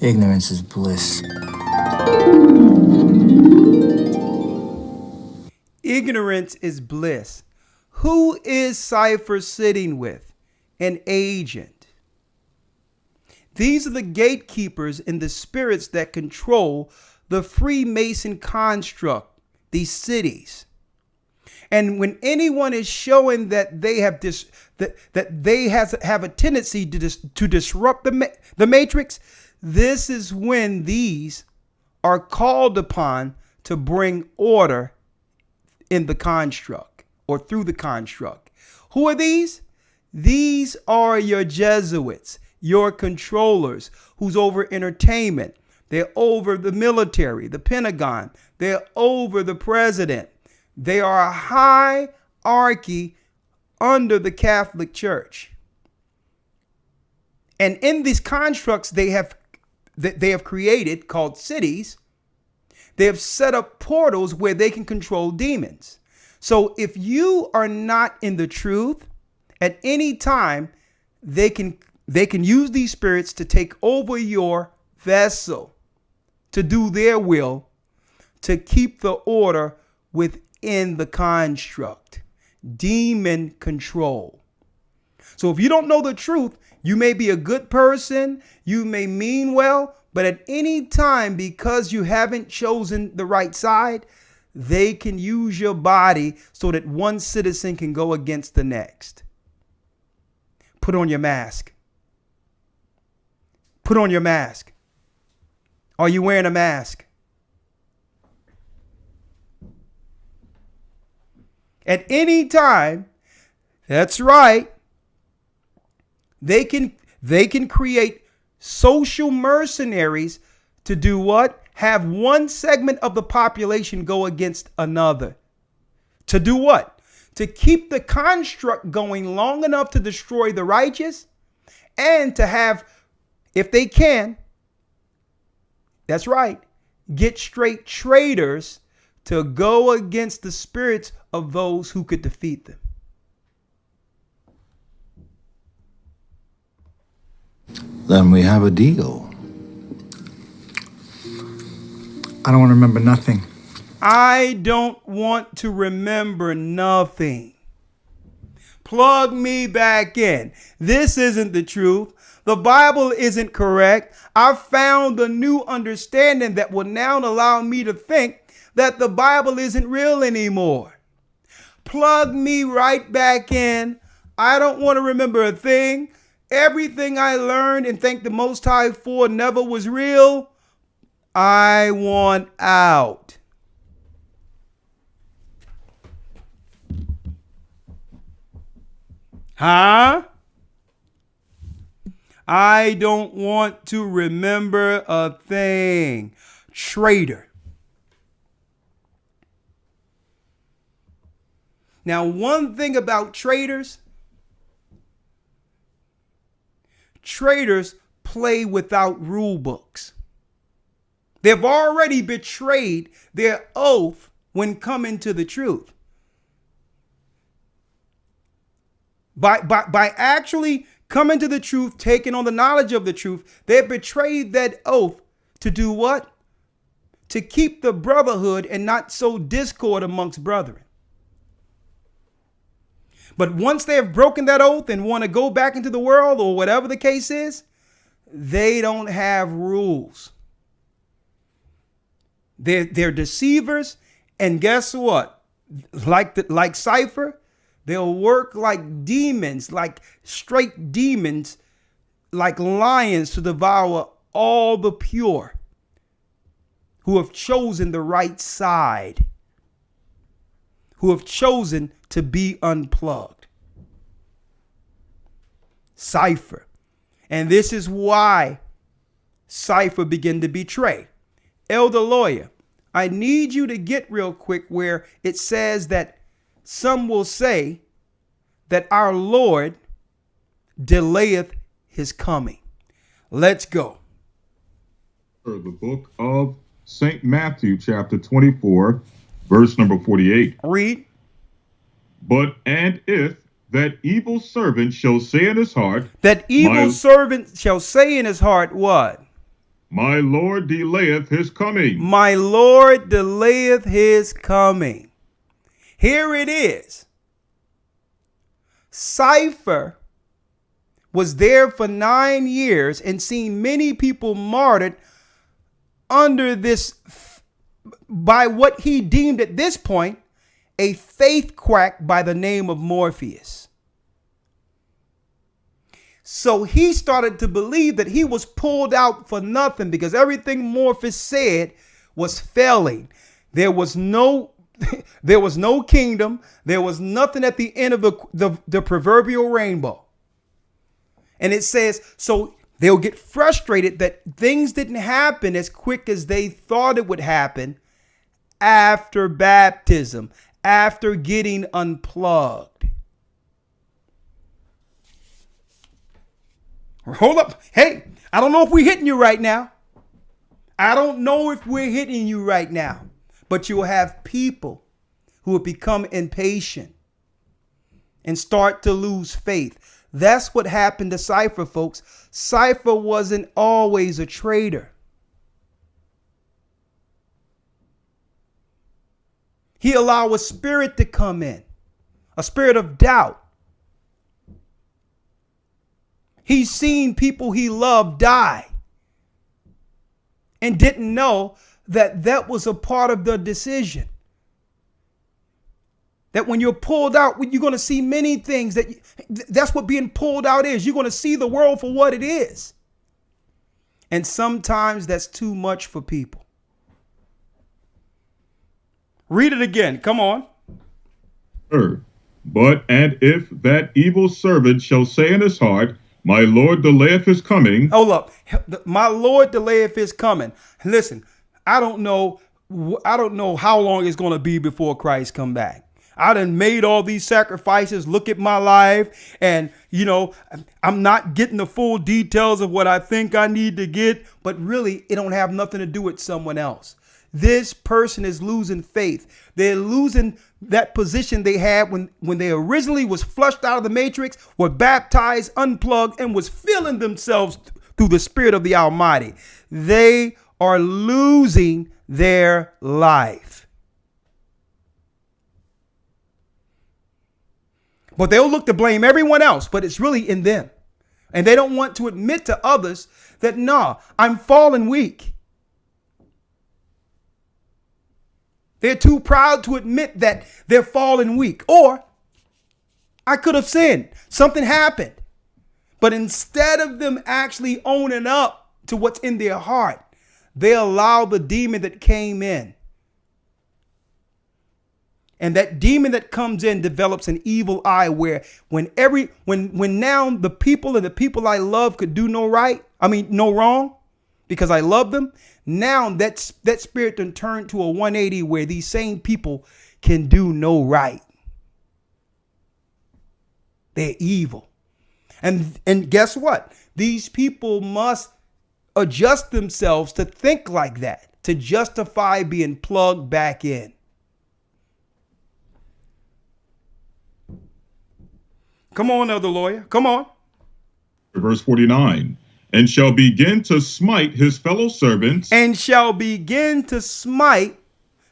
Ignorance is bliss. Ignorance is bliss. Who is Cypher sitting with? An agent. These are the gatekeepers and the spirits that control the Freemason construct, these cities. And when anyone is showing that they have have a tendency to disrupt the matrix, this is when these are called upon to bring order in the construct or through the construct. Who are these? These are your Jesuits, your controllers who's over entertainment. They're over the military, the Pentagon. They're over the president. They are a hierarchy under the Catholic Church. And in these constructs they have created, called cities, they have set up portals where they can control demons. So if you are not in the truth, at any time, they can use these spirits to take over your vessel, to do their will, to keep the order within the construct. Demon control. So if you don't know the truth, you may be a good person, you may mean well, but at any time, because you haven't chosen the right side, they can use your body so that one citizen can go against the next. Put on your mask. Put on your mask. Are you wearing a mask? At any time, that's right, they can create social mercenaries to do what? Have one segment of the population go against another. To do what? To keep the construct going long enough to destroy the righteous, and to have, if they can, that's right, get straight traitors to go against the spirits of those who could defeat them. Then we have a deal. I don't want to remember nothing. I don't want to remember nothing. Plug me back in. This isn't the truth. The Bible isn't correct. I've found a new understanding that will now allow me to think that the Bible isn't real anymore. Plug me right back in. I don't want to remember a thing. Everything I learned and thank the Most High for never was real. I want out. Huh? I don't want to remember a thing. Traitor. Now, one thing about traitors play without rule books. They've already betrayed their oath when coming to the truth. By actually coming to the truth, taking on the knowledge of the truth, they betrayed that oath to do what? To keep the brotherhood and not sow discord amongst brethren. But once they have broken that oath and want to go back into the world or whatever the case is, they don't have rules. They're deceivers. And guess what? Like Cypher, they'll work like demons, like straight demons, like lions to devour all the pure who have chosen the right side, who have chosen to be unplugged. Cypher. And this is why Cypher began to betray. Elder Lawyer, I need you to get real quick where it says that some will say that our Lord delayeth his coming. Let's go. The book of St. Matthew, chapter 24, verse number 48. Read. But and if that evil servant shall say in his heart, that evil servant shall say in his heart, what? My Lord delayeth his coming. My Lord delayeth his coming. Here it is. Cypher was there for 9 years and seen many people martyred under this, by what he deemed at this point, a faith quack by the name of Morpheus. So he started to believe that he was pulled out for nothing because everything Morpheus said was failing. There was no kingdom. There was nothing at the end of the proverbial rainbow. And it says, so they'll get frustrated that things didn't happen as quick as they thought it would happen after baptism, after getting unplugged. Hold up. Hey, I don't know if we're hitting you right now. I don't know if we're hitting you right now. But you'll have people who will become impatient and start to lose faith. That's what happened to Cypher, folks. Cypher wasn't always a traitor. He allowed a spirit to come in, a spirit of doubt. He's seen people he loved die and didn't know that that was a part of the decision. That when you're pulled out, you're going to see many things. That's what being pulled out is. You're going to see the world for what it is. And sometimes that's too much for people. Read it again. Come on. But and if that evil servant shall say in his heart, my Lord delayeth his coming. Hold up. My Lord delayeth his coming. Listen, I don't know how long it's going to be before Christ come back. I done made all these sacrifices. Look at my life. And, I'm not getting the full details of what I think I need to get. But really, it don't have nothing to do with someone else. This person is losing faith. They're losing that position they had when they originally was flushed out of the matrix, were baptized, unplugged, and was feeling themselves through the Spirit of the Almighty. They are losing their life. But they'll look to blame everyone else, but it's really in them. And they don't want to admit to others that, nah, I'm fallen weak. They're too proud to admit that they're fallen weak. Or I could have sinned. Something happened. But instead of them actually owning up to what's in their heart, they allow the demon that came in. And that demon that comes in develops an evil eye where when now the people and the people I love could do no wrong because I love them. Now that spirit then turned to a 180 where these same people can do no right. They're evil. And guess what? These people must adjust themselves to think like that, to justify being plugged back in. Come on, elder lawyer. Come on. Verse 49. And shall begin to smite his fellow servants. And shall begin to smite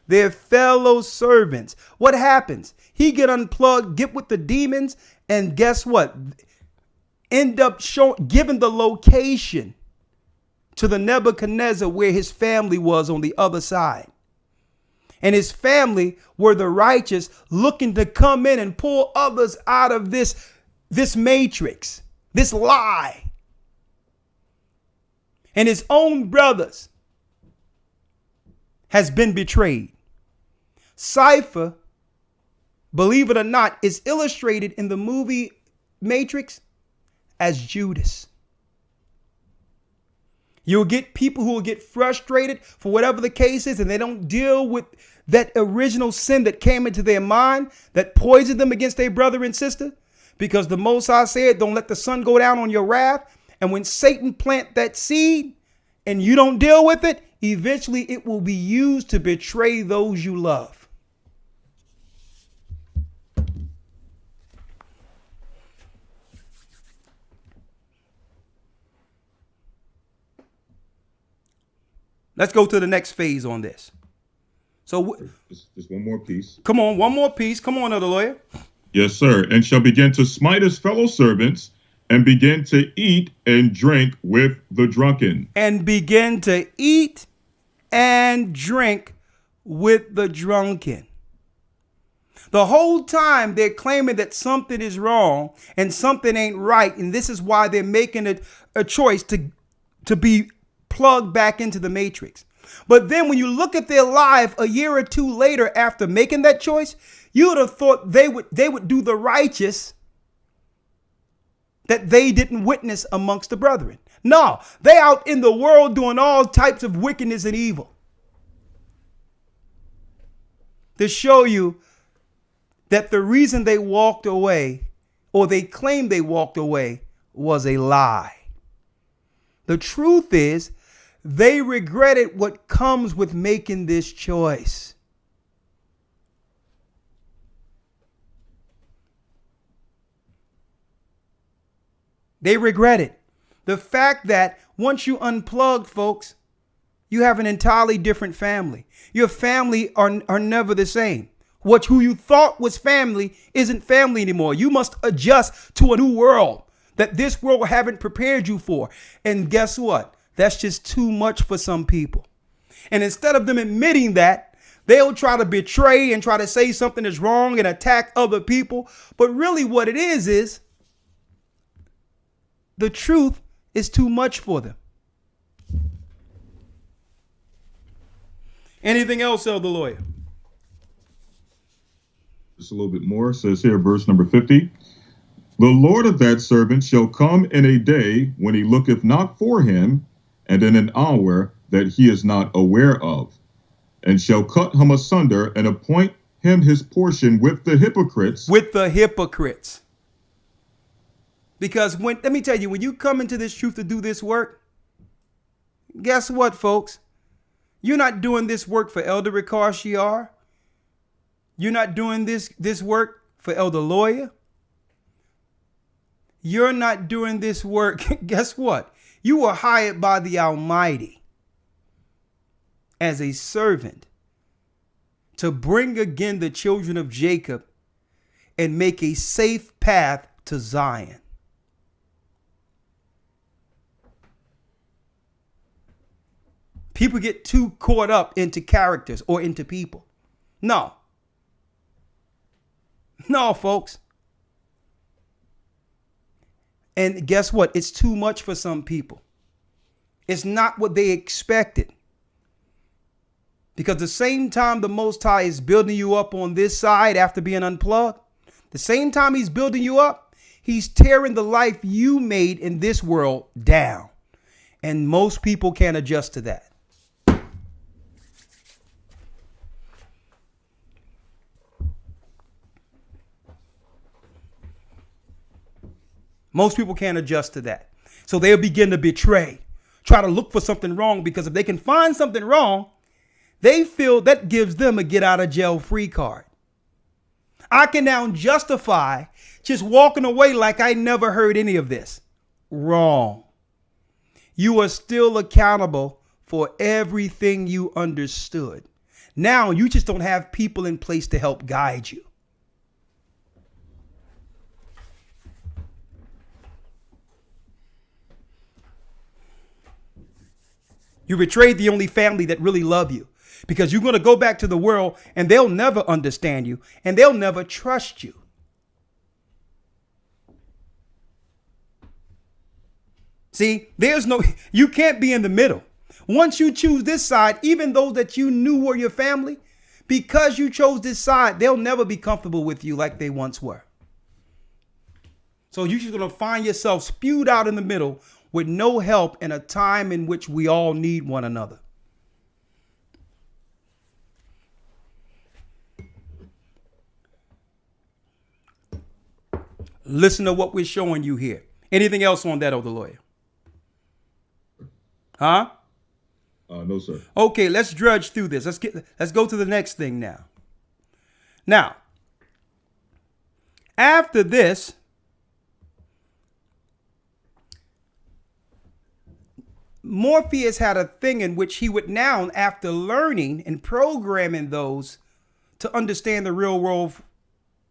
their fellow servants. What happens? He get unplugged, get with the demons, and guess what? End up giving the location to the Nebuchadnezzar where his family was on the other side. And his family were the righteous looking to come in and pull others out of this matrix, this lie. And his own brothers has been betrayed. Cypher, believe it or not, is illustrated in the movie Matrix as Judas. You'll get people who will get frustrated for whatever the case is, and they don't deal with that original sin that came into their mind that poisoned them against their brother and sister. Because the Most High said, don't let the sun go down on your wrath. And when Satan plant that seed and you don't deal with it, eventually it will be used to betray those you love. Let's go to the next phase on this. So just one more piece. Come on, one more piece. Come on, other lawyer. Yes, sir. And shall begin to smite his fellow servants and begin to eat and drink with the drunken. And begin to eat and drink with the drunken. The whole time they're claiming that something is wrong and something ain't right. And this is why they're making a choice to be plugged back into the matrix. But then when you look at their life a year or two later after making that choice, you would have thought they would do the righteous that they didn't witness amongst the brethren. No, they out in the world doing all types of wickedness and evil. To show you that the reason they walked away, or they claimed they walked away, was a lie. The truth is, they regretted what comes with making this choice. They regret it. The fact that once you unplug, folks, you have an entirely different family. Your family are never the same. Who you thought was family isn't family anymore. You must adjust to a new world that this world haven't prepared you for. And guess what? That's just too much for some people. And instead of them admitting that, they'll try to betray and try to say something is wrong and attack other people. But really what it is the truth is too much for them. Anything else, Elder Lawyer? Just a little bit more. It says here, verse number 50. The Lord of that servant shall come in a day when he looketh not for him, and in an hour that he is not aware of, and shall cut him asunder and appoint him his portion with the hypocrites. With the hypocrites. Because let me tell you, when you come into this truth to do this work, guess what, folks? You're not doing this work for Elder Ricard Shiar. You're not doing this work for Elder Lawyer. You're not doing this work. Guess what? You were hired by the Almighty as a servant to bring again the children of Jacob and make a safe path to Zion. People get too caught up into characters or into people. No. No, folks. And guess what? It's too much for some people. It's not what they expected. Because the same time the Most High is building you up on this side after being unplugged, the same time he's building you up, he's tearing the life you made in this world down. And most people can't adjust to that. Most people can't adjust to that. So they'll begin to betray, try to look for something wrong, because if they can find something wrong, they feel that gives them a get out of jail free card. I can now justify just walking away like I never heard any of this. Wrong. You are still accountable for everything you understood. Now you just don't have people in place to help guide you. You betrayed the only family that really love you, because you're going to go back to the world and they'll never understand you and they'll never trust you. See, you can't be in the middle. Once you choose this side, even those that you knew were your family, because you chose this side, they'll never be comfortable with you like they once were. So you're just going to find yourself spewed out in the middle with no help in a time in which we all need one another. Listen to what we're showing you here. Anything else on that, Elder Lawyer? Huh? No, sir. Okay, let's drudge through this. Let's go to the next thing now. Now, after this, Morpheus had a thing in which he would now, after learning and programming those to understand the real world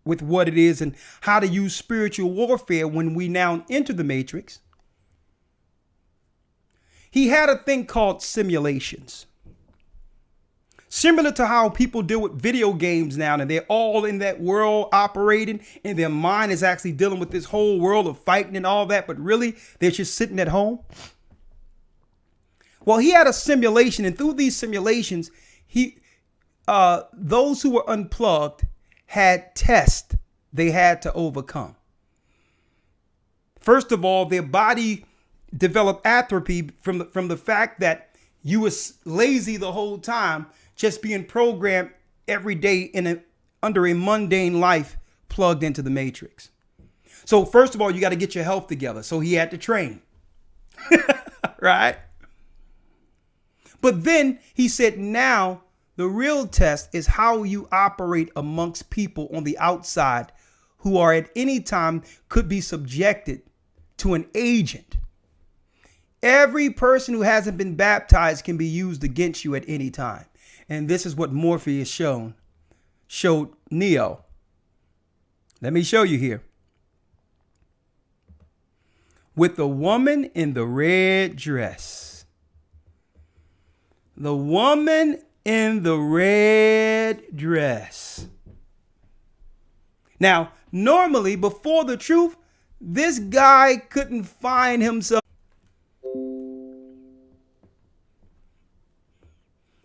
with what it is and how to use spiritual warfare when we now enter the Matrix, he had a thing called simulations. Similar to how people deal with video games now, and they're all in that world operating, and their mind is actually dealing with this whole world of fighting and all that, but really they're just sitting at home. Well, he had a simulation, and through these simulations, those who were unplugged had tests they had to overcome. First of all, their body developed atrophy from the fact that you was lazy the whole time, just being programmed every day under a mundane life plugged into the Matrix. So first of all, you got to get your health together. So he had to train, right? But then he said, now the real test is how you operate amongst people on the outside who are at any time could be subjected to an agent. Every person who hasn't been baptized can be used against you at any time. And this is what Morpheus showed Neo. Let me show you here. With the woman in the red dress. The woman in the red dress. Now, normally, before the truth, this guy couldn't find himself.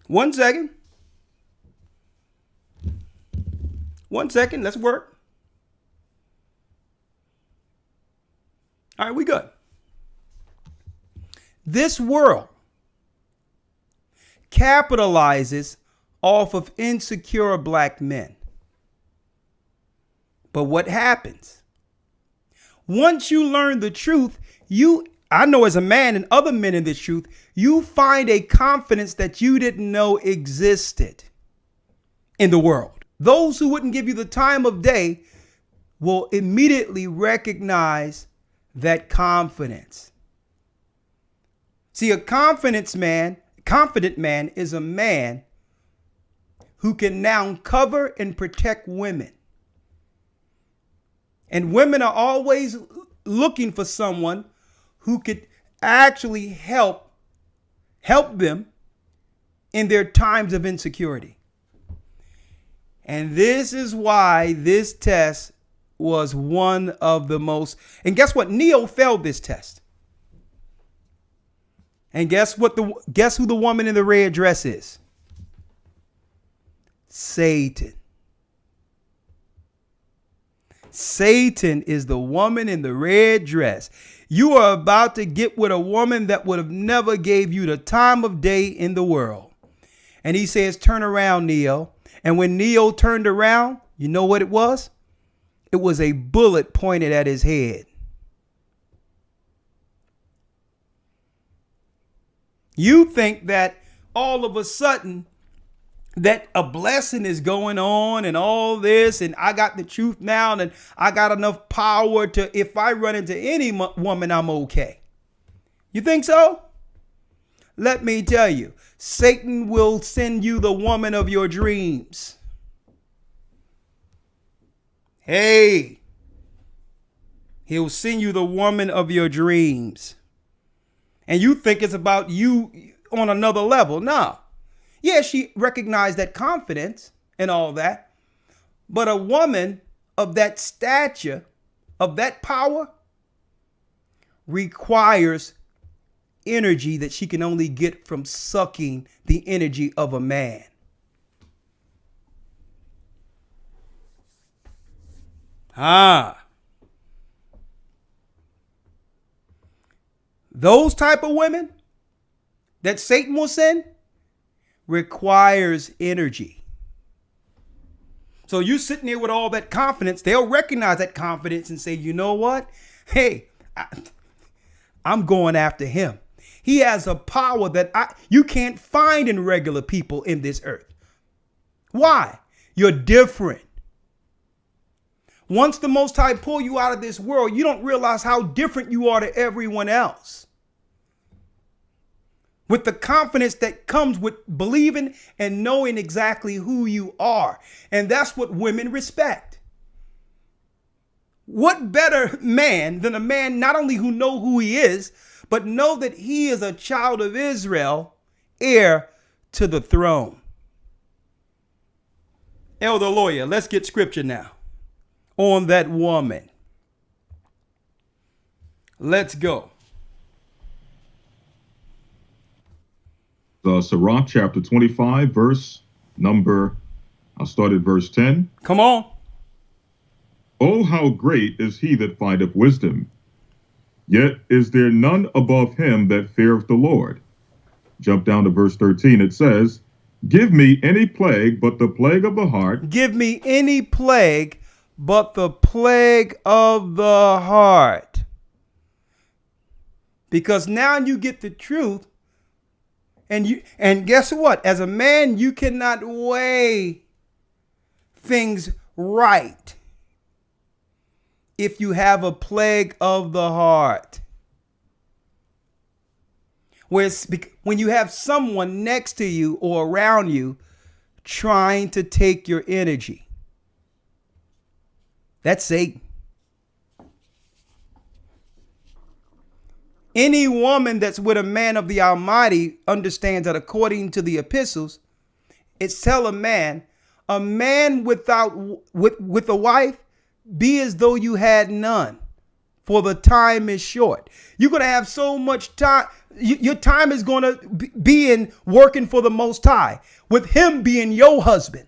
One second. Let's work. All right, we good. This world capitalizes off of insecure black men. But what happens? Once you learn the truth, I know as a man and other men in this truth, you find a confidence that you didn't know existed in the world. Those who wouldn't give you the time of day will immediately recognize that confidence. See, a confident man is a man who can now cover and protect women And women are always looking for someone who could actually help them in their times of insecurity. And this is why this test was one of the most, and guess what? Neo failed this test. And guess who the woman in the red dress is? Satan. Satan is the woman in the red dress. You are about to get with a woman that would have never gave you the time of day in the world. And he says, turn around, Neo. And when Neo turned around, you know what it was? It was a bullet pointed at his head. You think that all of a sudden that a blessing is going on and all this, and I got the truth now, and I got enough power to, if I run into any woman, I'm okay. You think so? Let me tell you, Satan will send you the woman of your dreams. Hey, he'll send you the woman of your dreams. And you think it's about you on another level. No. Yeah, she recognized that confidence and all that. But a woman of that stature, of that power, requires energy that she can only get from sucking the energy of a man. Those type of women that Satan will send requires energy. So you sitting there with all that confidence, they'll recognize that confidence and say, you know what? Hey, I'm going after him. He has a power that you can't find in regular people in this earth. Why? You're different. Once the Most High pull you out of this world, you don't realize how different you are to everyone else. With the confidence that comes with believing and knowing exactly who you are. And that's what women respect. What better man than a man not only who know who he is, but know that he is a child of Israel, heir to the throne. Elder Lawyer, let's get scripture now on that woman. Let's go. Sirach chapter 25, verse number, I'll start at verse 10. Come on. Oh, how great is he that findeth wisdom! Yet is there none above him that feareth the Lord. Jump down to verse 13. It says, give me any plague but the plague of the heart. Give me any plague but the plague of the heart. Because now you get the truth. And guess what? As a man, you cannot weigh things right if you have a plague of the heart. When you have someone next to you or around you trying to take your energy. That's Satan. Any woman that's with a man of the Almighty understands that according to the epistles, it's tell a man with a wife, be as though you had none, for the time is short. You're going to have so much time. Your time is going to be in working for the Most High, with him being your husband.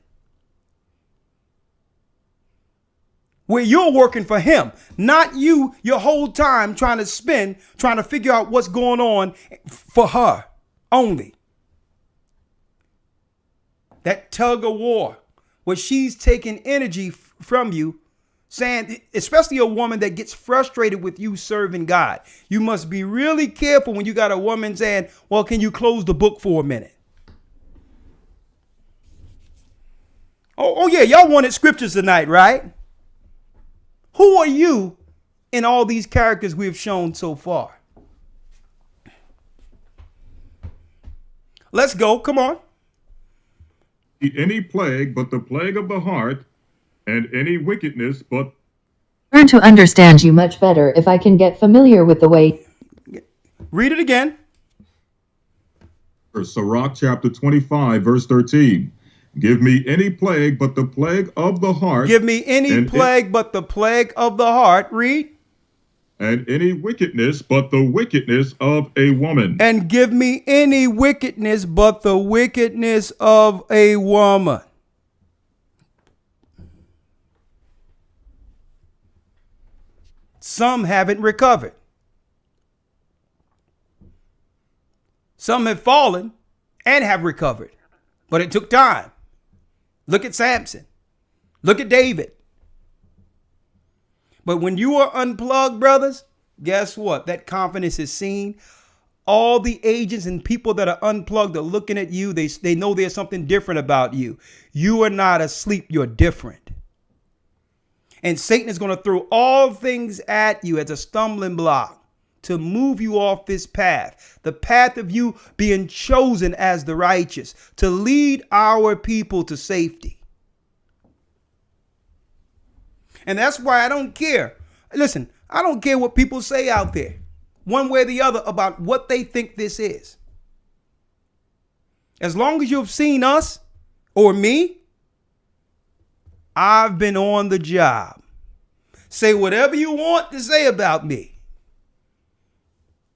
Where you're working for him, not you your whole time trying to figure out what's going on for her only. That tug of war where she's taking energy from you, saying, especially a woman that gets frustrated with you serving God. You must be really careful when you got a woman saying, well, can you close the book for a minute? Oh yeah, y'all wanted scriptures tonight, right? Who are you in all these characters we've shown so far? Let's go. Come on. Any plague but the plague of the heart, and any wickedness but learn to understand you much better if I can get familiar with the way. Read it again. Sirach chapter 25, verse 13. Give me any plague but the plague of the heart. Give me any plague but the plague of the heart. Read. And any wickedness but the wickedness of a woman. And give me any wickedness but the wickedness of a woman. Some haven't recovered. Some have fallen and have recovered, but it took time. Look at Samson. Look at David. But when you are unplugged, brothers, guess what? That confidence is seen. All the agents and people that are unplugged are looking at you. They know there's something different about you. You are not asleep. You're different. And Satan is going to throw all things at you as a stumbling block to move you off this path, the path of you being chosen as the righteous, to lead our people to safety. And that's why I don't care. Listen, I don't care what people say out there, one way or the other, about what they think this is. As long as you've seen us or me, I've been on the job. Say whatever you want to say about me,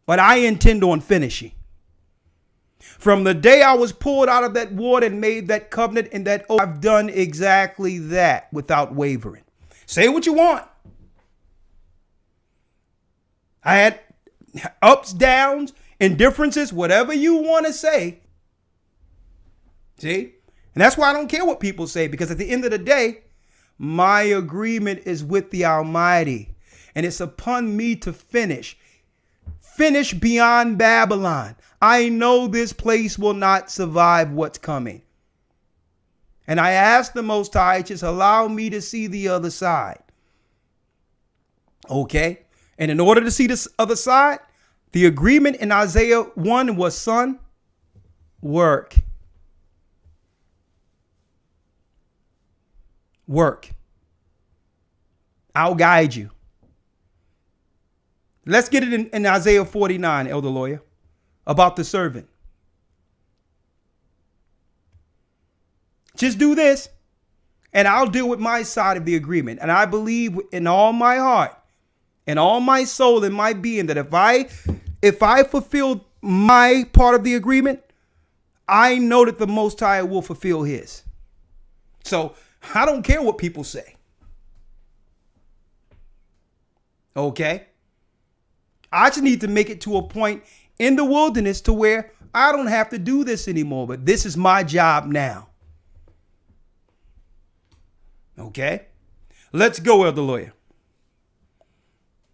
but I intend on finishing. From the day I was pulled out of that water and made that covenant and that oath, I've done exactly that without wavering. Say what you want. I had ups, downs, indifferences, whatever you want to say. See? And that's why I don't care what people say, because at the end of the day, my agreement is with the Almighty, and it's upon me to finish. Finish beyond Babylon. I know this place will not survive what's coming. And I ask the Most High, just allow me to see the other side. Okay? And in order to see this other side, the agreement in Isaiah 1 was, son, work. Work. I'll guide you. Let's get it in Isaiah 49, Elder Lawyer, about the servant. Just do this, and I'll deal with my side of the agreement. And I believe in all my heart, and all my soul, and my being, that if I fulfill my part of the agreement, I know that the Most High will fulfill his. So I don't care what people say. Okay? I just need to make it to a point in the wilderness to where I don't have to do this anymore, but this is my job now. Okay? Let's go, Elder Lawyer.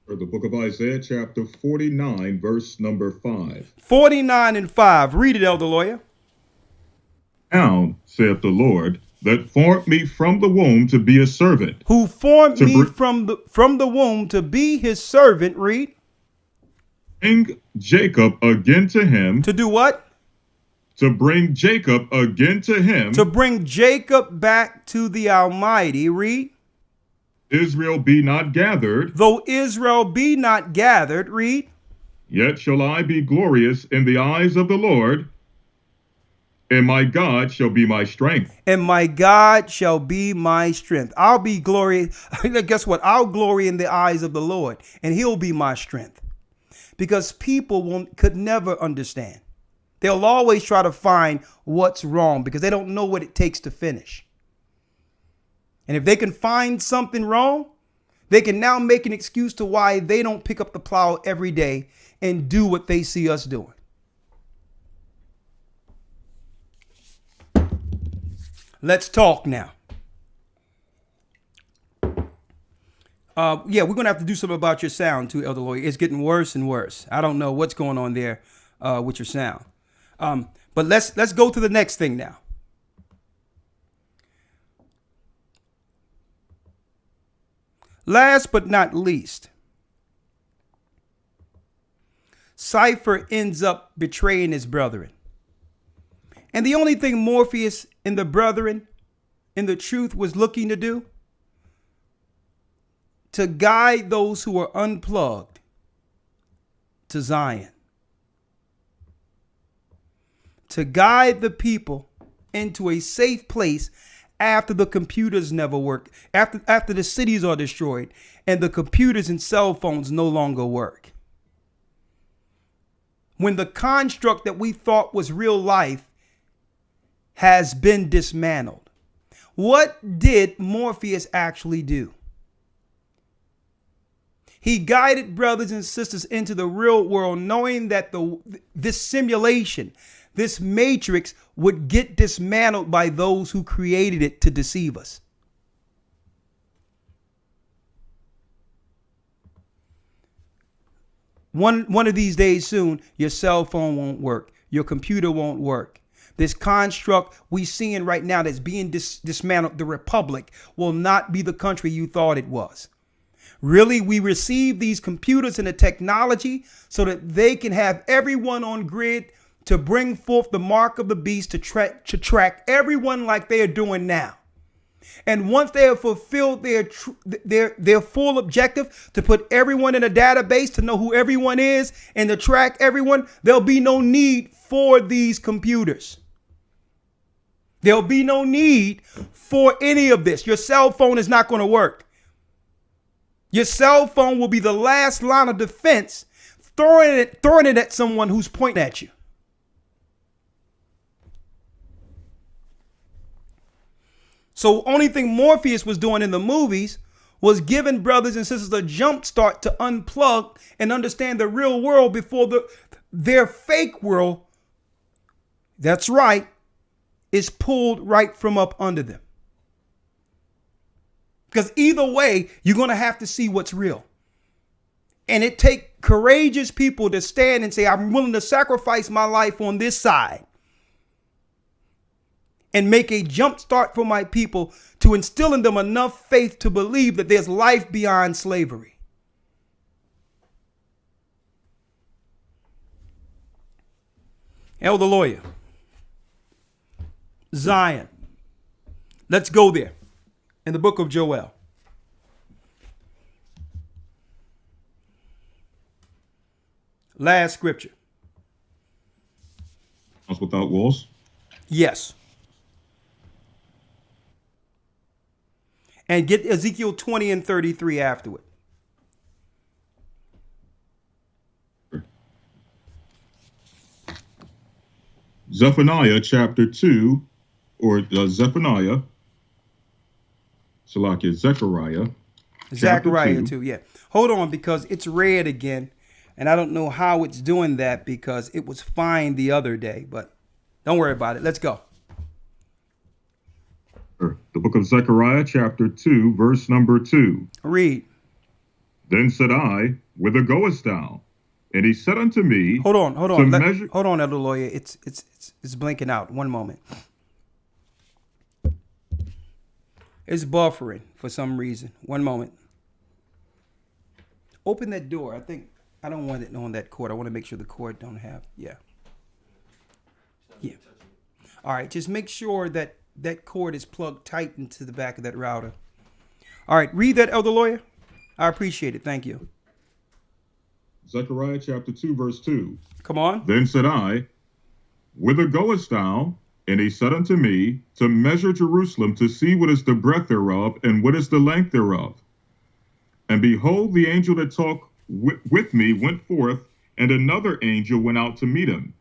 The book of Isaiah, chapter 49, verse number 5. 49 and 5. Read it, Elder Lawyer. Now, saith the Lord, that formed me from the womb to be a servant. Who formed me from the womb to be his servant. Read. Bring Jacob again to him. To do what? To bring Jacob again to him. To bring Jacob back to the Almighty. Read. Israel be not gathered. Though Israel be not gathered. Read. Yet shall I be glorious in the eyes of the Lord, and my God shall be my strength. And my God shall be my strength. I'll be glorious. Guess what? I'll glory in the eyes of the Lord, and he'll be my strength. Because people could never understand. They'll always try to find what's wrong because they don't know what it takes to finish. And if they can find something wrong, they can now make an excuse to why they don't pick up the plow every day and do what they see us doing. Let's talk now. Yeah, we're going to have to do something about your sound too, Elder Lawyer. It's getting worse and worse. I don't know what's going on there with your sound. But let's go to the next thing now. Last but not least, Cypher ends up betraying his brethren. And the only thing Morpheus and the brethren in the truth was looking to do, to guide those who are unplugged to Zion, to guide the people into a safe place after the computers never work, after the cities are destroyed and the computers and cell phones no longer work. When the construct that we thought was real life has been dismantled. What did Morpheus actually do? He guided brothers and sisters into the real world, knowing that this simulation, this matrix, would get dismantled by those who created it to deceive us. One of these days soon, your cell phone won't work. Your computer won't work. This construct we seeing right now that's being dismantled, the republic, will not be the country you thought it was. Really, we receive these computers and the technology so that they can have everyone on grid to bring forth the mark of the beast to track everyone like they are doing now. And once they have fulfilled their full objective to put everyone in a database to know who everyone is and to track everyone, there'll be no need for these computers. There'll be no need for any of this. Your cell phone is not going to work. Your cell phone will be the last line of defense, throwing it at someone who's pointing at you. So only thing Morpheus was doing in the movies was giving brothers and sisters a jump start to unplug and understand the real world before their fake world, that's right, is pulled right from up under them. Because either way, you're going to have to see what's real. And it takes courageous people to stand and say, I'm willing to sacrifice my life on this side and make a jump start for my people to instill in them enough faith to believe that there's life beyond slavery. Elder Lawyer, Zion. Let's go there in the book of Joel. Last scripture. House without walls? Yes. And get Ezekiel 20 and 33 afterward. Zephaniah chapter 2, or Zephaniah, Salakia, Zechariah 2, yeah. Hold on, because it's red again, and I don't know how it's doing that because it was fine the other day, but don't worry about it. Let's go. The book of Zechariah chapter 2, verse number 2. Read. Then said I, whither goest thou? And he said unto me, Hold on. Hold on, Elder Lawyer. It's blinking out. One moment. It's buffering for some reason. One moment. Open that door. I don't want it on that cord. I want to make sure the cord don't have. Yeah. All right. Just make sure that cord is plugged tight into the back of that router. All right. Read that, Elder Lawyer. I appreciate it. Thank you. Zechariah chapter 2, verse 2. Come on. Then said I, whither goest thou? And he said unto me, to measure Jerusalem, to see what is the breadth thereof, and what is the length thereof. And behold, the angel that talked with me went forth, and another angel went out to meet him,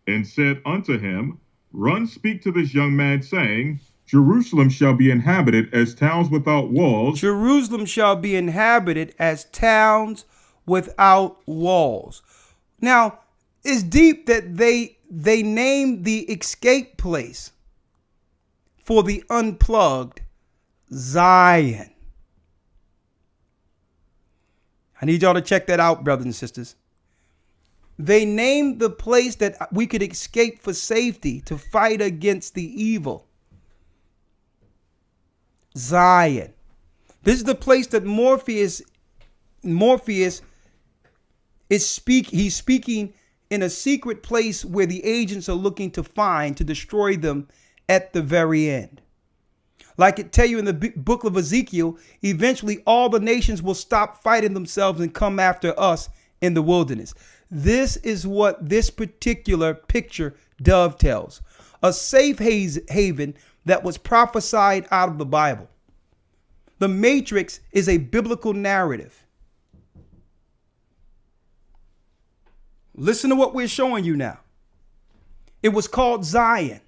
and said unto him, Run, speak to this young man, saying, Jerusalem shall be inhabited as towns without walls. Jerusalem shall be inhabited as towns without walls. Now, it's deep that they named the escape place for the unplugged Zion. I need y'all to check that out, brothers and sisters. They named the place that we could escape for safety to fight against the evil Zion. This is the place that Morpheus is he's speaking in a secret place where the agents are looking to find to destroy them at the very end. Like it tell you in the book of Ezekiel, eventually all the nations will stop fighting themselves and come after us in the wilderness. This is what this particular picture dovetails. A safe haven that was prophesied out of the Bible. The Matrix is a biblical narrative. Listen to what we're showing you now. It was called Zion.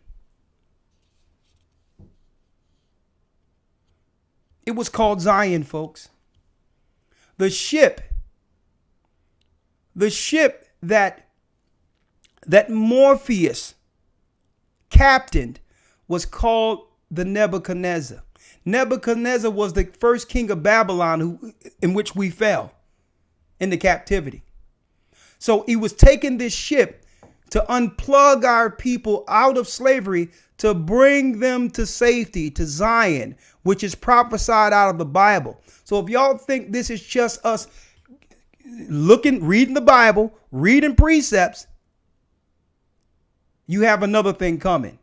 It was called Zion, folks. The ship that Morpheus captained was called the Nebuchadnezzar. Nebuchadnezzar was the first king of Babylon in which we fell into captivity. So he was taking this ship to unplug our people out of slavery to bring them to safety, to Zion, which is prophesied out of the Bible. So if y'all think this is just us reading the Bible, reading precepts, you have another thing coming.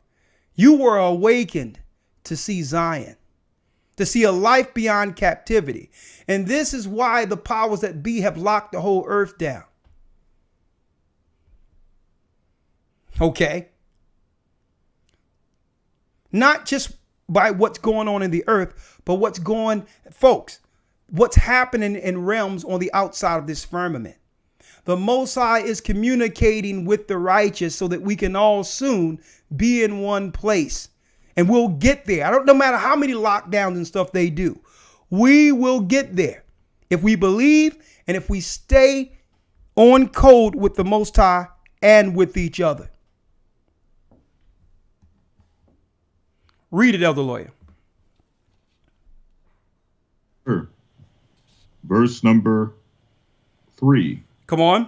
You were awakened to see Zion, to see a life beyond captivity. And this is why the powers that be have locked the whole earth down. Okay? Not just by what's going on in the earth, but what's happening in realms on the outside of this firmament. The Most High is communicating with the righteous so that we can all soon be in one place. And we'll get there. No matter how many lockdowns and stuff they do, we will get there if we believe and if we stay on code with the Most High and with each other. Read it, Elder Lawyer. Sure. Verse number 3. Come on.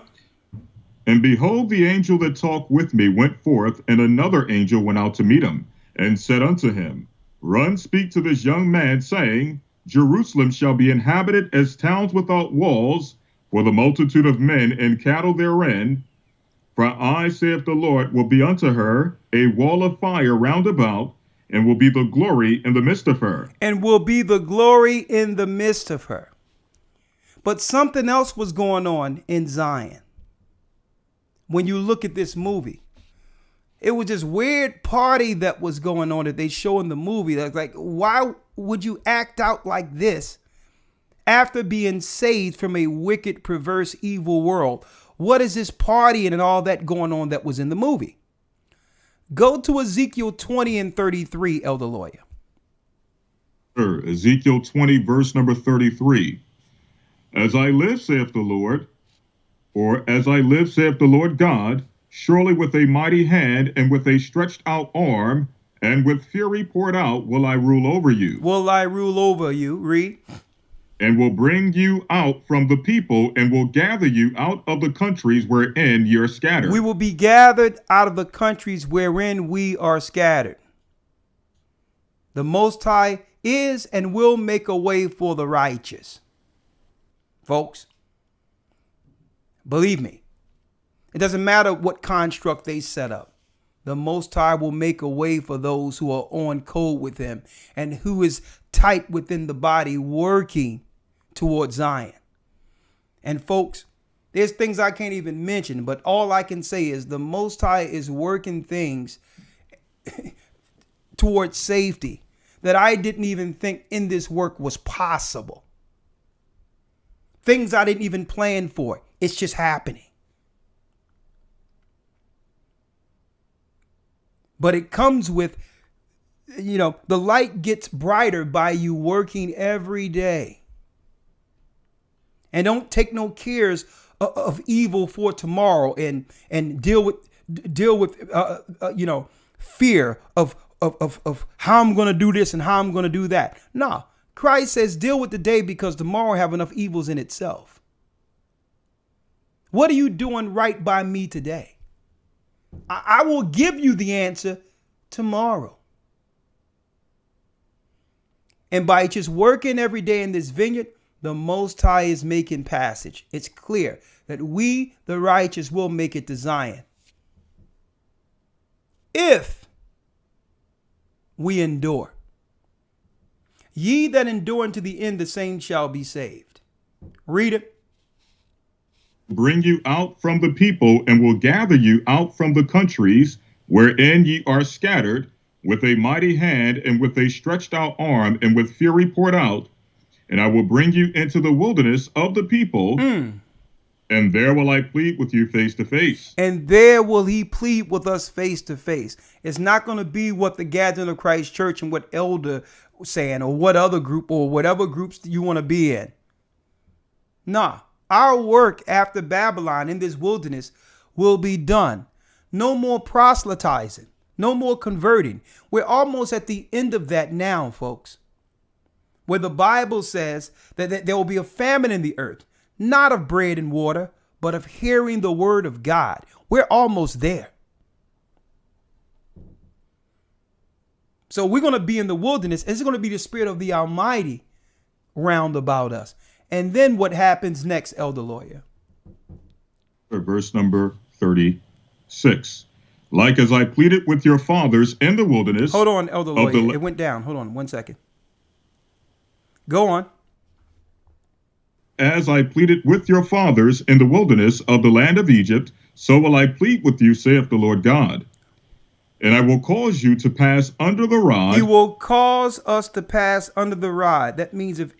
And behold, the angel that talked with me went forth, and another angel went out to meet him, and said unto him, Run, speak to this young man, saying, Jerusalem shall be inhabited as towns without walls, for the multitude of men and cattle therein. For I, saith the Lord, will be unto her a wall of fire round about, and will be the glory in the midst of her. And will be the glory in the midst of her. But something else was going on in Zion. When you look at this movie, it was this weird party that was going on that they show in the movie. That's like, why would you act out like this after being saved from a wicked, perverse, evil world? What is this partying and all that going on that was in the movie? Go to Ezekiel 20 and 33, Elder Lawyer. Sure. Ezekiel 20, verse number 33. As I live, saith the Lord, or as I live, saith the Lord God, surely with a mighty hand and with a stretched out arm and with fury poured out will I rule over you. Will I rule over you? Read. And will bring you out from the people and will gather you out of the countries wherein ye are scattered. We will be gathered out of the countries wherein we are scattered. The Most High is and will make a way for the righteous. Folks, believe me, it doesn't matter what construct they set up. The Most High will make a way for those who are on code with him and who is tight within the body working towards Zion. And folks, there's things I can't even mention, but all I can say is the Most High is working things towards safety that I didn't even think in this work was possible. Things I didn't even plan for. It's just happening. But it comes with, the light gets brighter by you working every day. And don't take no cares of evil for tomorrow and deal with fear of how I'm going to do this and how I'm going to do that. No, Christ says deal with the day because tomorrow have enough evils in itself. What are you doing right by me today? I will give you the answer tomorrow. And by just working every day in this vineyard, the Most High is making passage. It's clear that we, the righteous, will make it to Zion. If we endure. Ye that endure unto the end, the same shall be saved. Read it. Bring you out from the people, and will gather you out from the countries wherein ye are scattered, with a mighty hand, and with a stretched out arm, and with fury poured out. And I will bring you into the wilderness of the people, and there will I plead with you face to face. And there will he plead with us face to face. It's not going to be what the Gathering of Christ Church and what Elder saying, or what other group, or whatever groups you want to be in. Nah, our work after Babylon in this wilderness will be done. No more proselytizing, no more converting. We're almost at the end of that now, folks, where the Bible says that there will be a famine in the earth, not of bread and water, but of hearing the word of God. We're almost there. So we're going to be in the wilderness. It's going to be the Spirit of the Almighty round about us. And then what happens next, Elder Lawyer? Verse number 36. Like as I pleaded with your fathers in the wilderness. Hold on, Elder Lawyer. It went down. Hold on 1 second. Go on. As I pleaded with your fathers in the wilderness of the land of Egypt, so will I plead with you, saith the Lord God. And I will cause you to pass under the rod. He will cause us to pass under the rod. That means if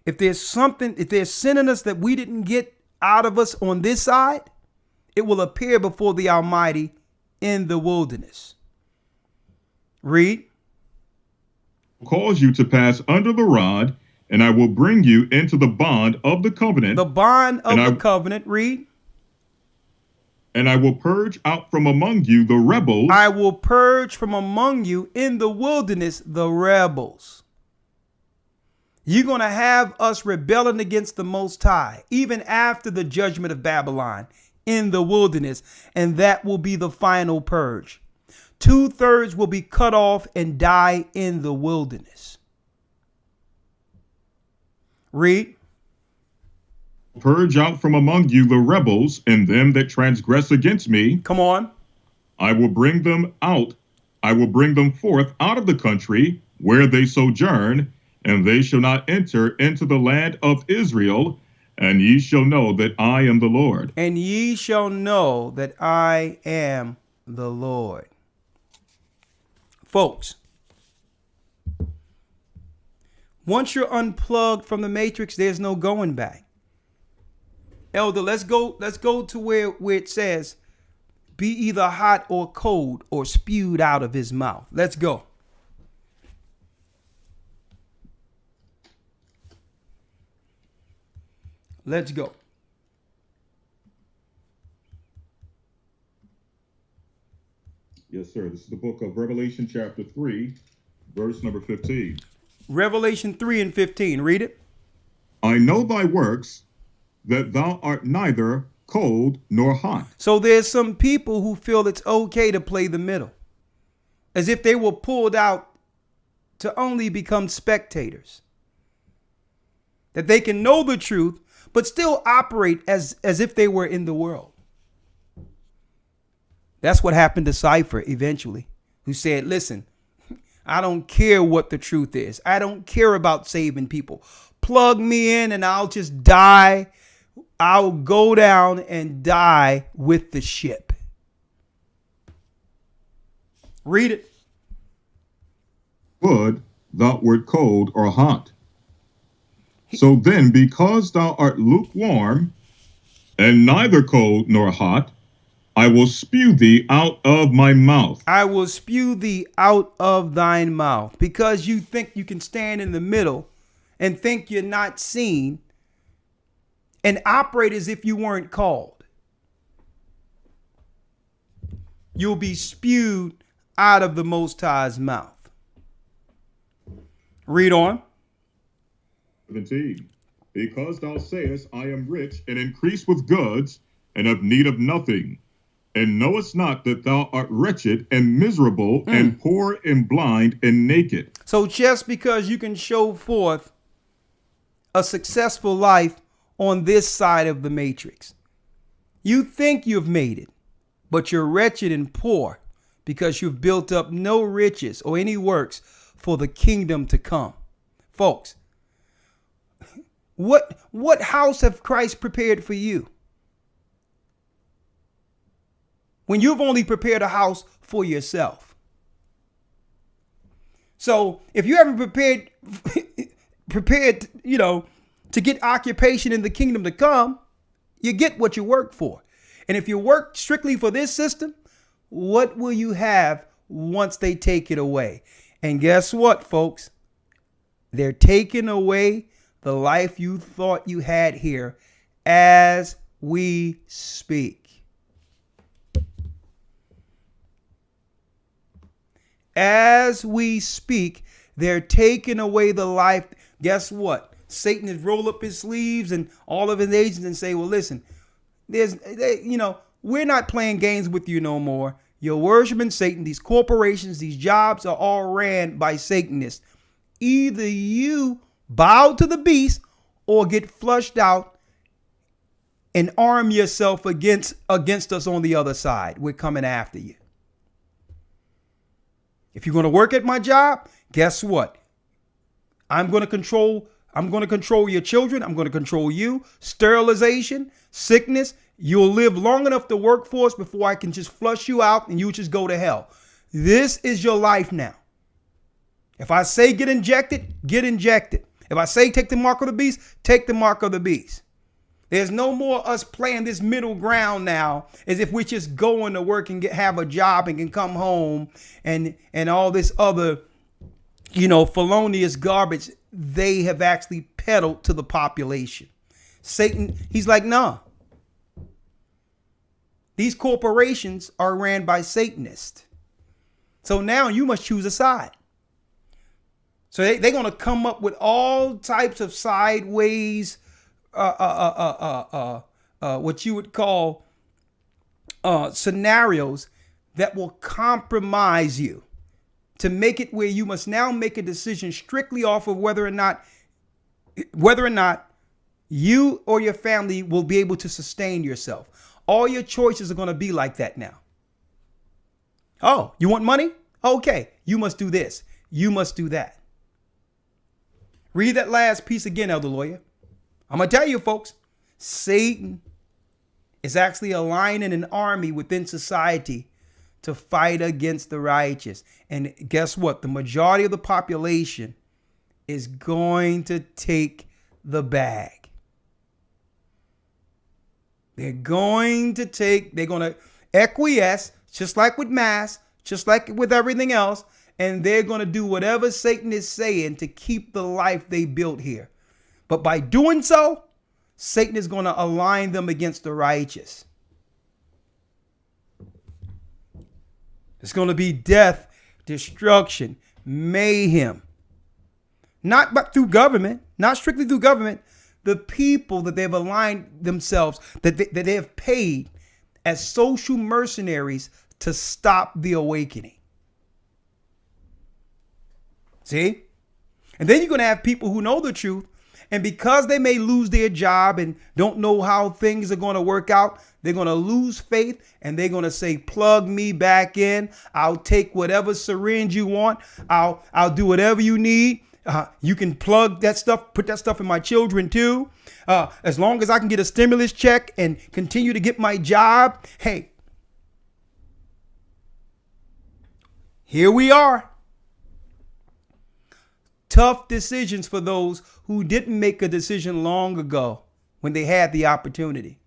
there's something, if there's sin in us that we didn't get out of us on this side, it will appear before the Almighty in the wilderness. Read. Cause you to pass under the rod, and I will bring you into the bond of the covenant. The bond of the covenant. Read. And I will purge out from among you the rebels. I will purge from among you in the wilderness the rebels. You're going to have us rebelling against the Most High, even after the judgment of Babylon in the wilderness. And that will be the final purge. 2/3 will be cut off and die in the wilderness. Read. Purge out from among you the rebels and them that transgress against me. Come on. I will bring them out. I will bring them forth out of the country where they sojourn, and they shall not enter into the land of Israel, and ye shall know that I am the Lord. And ye shall know that I am the Lord. Folks, once you're unplugged from the matrix, there's no going back. Elder, let's go to where it says, be either hot or cold or spewed out of his mouth. Let's go. Let's go. Yes, sir. This is the book of Revelation chapter 3, verse number 15. Revelation 3 and 15. Read it. I know thy works, that thou art neither cold nor hot. So there's some people who feel it's okay to play the middle, as if they were pulled out to only become spectators. That they can know the truth, but still operate as if they were in the world. That's what happened to Cypher eventually, who said, listen, I don't care what the truth is. I don't care about saving people. Plug me in and I'll just die. I'll go down and die with the ship. Read it. Would thou wert cold or hot. So then, because thou art lukewarm, and neither cold nor hot, I will spew thee out of my mouth. I will spew thee out of thine mouth. Because you think you can stand in the middle and think you're not seen and operate as if you weren't called. You'll be spewed out of the Most High's mouth. Read on. 17. Because thou sayest, I am rich and increase with goods, and have need of nothing, and knowest not that thou art wretched and miserable, and poor and blind and naked. So just because you can show forth a successful life on this side of the matrix, you think you've made it, but you're wretched and poor because you've built up no riches or any works for the kingdom to come, Folks, what house have Christ prepared for you? When you've only prepared a house for yourself. So if you haven't prepared, to get occupation in the kingdom to come, you get what you work for. And if you work strictly for this system, what will you have once they take it away? And guess what, folks? They're taking away the life you thought you had here as we speak. As we speak, they're taking away the life. Guess what? Satan has rolled up his sleeves and all of his agents and say, well, listen, we're not playing games with you no more. You're worshiping Satan. These corporations, these jobs are all ran by Satanists. Either you bow to the beast or get flushed out and arm yourself against us on the other side. We're coming after you. If you're going to work at my job, guess what? I'm going to control your children. I'm going to control you. Sterilization, sickness. You'll live long enough to work for us before I can just flush you out and you just go to hell. This is your life now. If I say get injected, get injected. If I say take the mark of the beast, take the mark of the beast. There's no more us playing this middle ground now as if we're just going to work and have a job and can come home and all this other, felonious garbage they have actually peddled to the population. Satan, he's like, no. These corporations are ran by Satanists. So now you must choose a side. So they're going to come up with all types of sideways, what you would call scenarios that will compromise you to make it where you must now make a decision strictly off of whether or not you or your family will be able to sustain yourself. All your choices are going to be like that now. Oh, you want money? Okay, you must do this. You must do that. Read that last piece again, Elder Lawyer. I'm going to tell you, folks, Satan is actually aligning an army within society to fight against the righteous. And guess what? The majority of the population is going to take the bag. They're going to acquiesce, just like with mass, just like with everything else. And they're going to do whatever Satan is saying to keep the life they built here. But by doing so, Satan is going to align them against the righteous. It's going to be death, destruction, mayhem. Not but through government, not strictly through government. The people that they've aligned themselves, that they have paid as social mercenaries to stop the awakening. See? And then you're going to have people who know the truth. And because they may lose their job and don't know how things are going to work out, they're going to lose faith and they're going to say, plug me back in. I'll take whatever syringe you want. I'll do whatever you need. You can plug that stuff, put that stuff in my children too. As long as I can get a stimulus check and continue to get my job. Hey, here we are. Tough decisions for those who didn't make a decision long ago when they had the opportunity,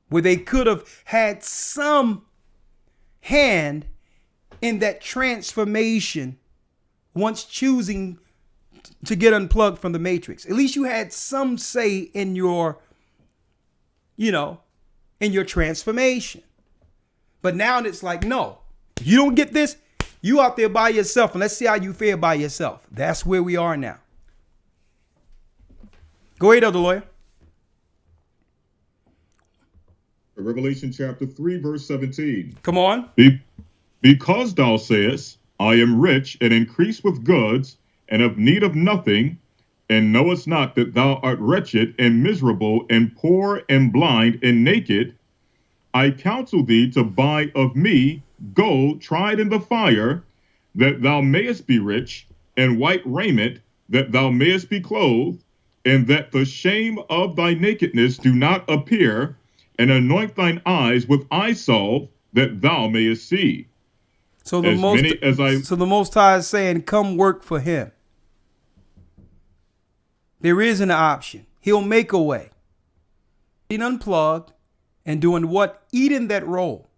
where they could have had some hand in that transformation once choosing to get unplugged from the matrix. At least you had some say in your, in your transformation. But now it's like, no, you don't get this. You out there by yourself, and let's see how you fare by yourself. That's where we are now. Go ahead, Elder Lawyer. Revelation chapter 3, verse 17. Come on. Because thou sayest, I am rich and increase with goods, and have need of nothing, and knowest not that thou art wretched and miserable and poor and blind and naked, I counsel thee to buy of me gold tried in the fire, that thou mayest be rich, and white raiment, that thou mayest be clothed, and that the shame of thy nakedness do not appear, and anoint thine eyes with eye salve, that thou mayest see. So the Most High is saying, come work for him. There is an option. He'll make a way. Being unplugged and doing what? Eating that role.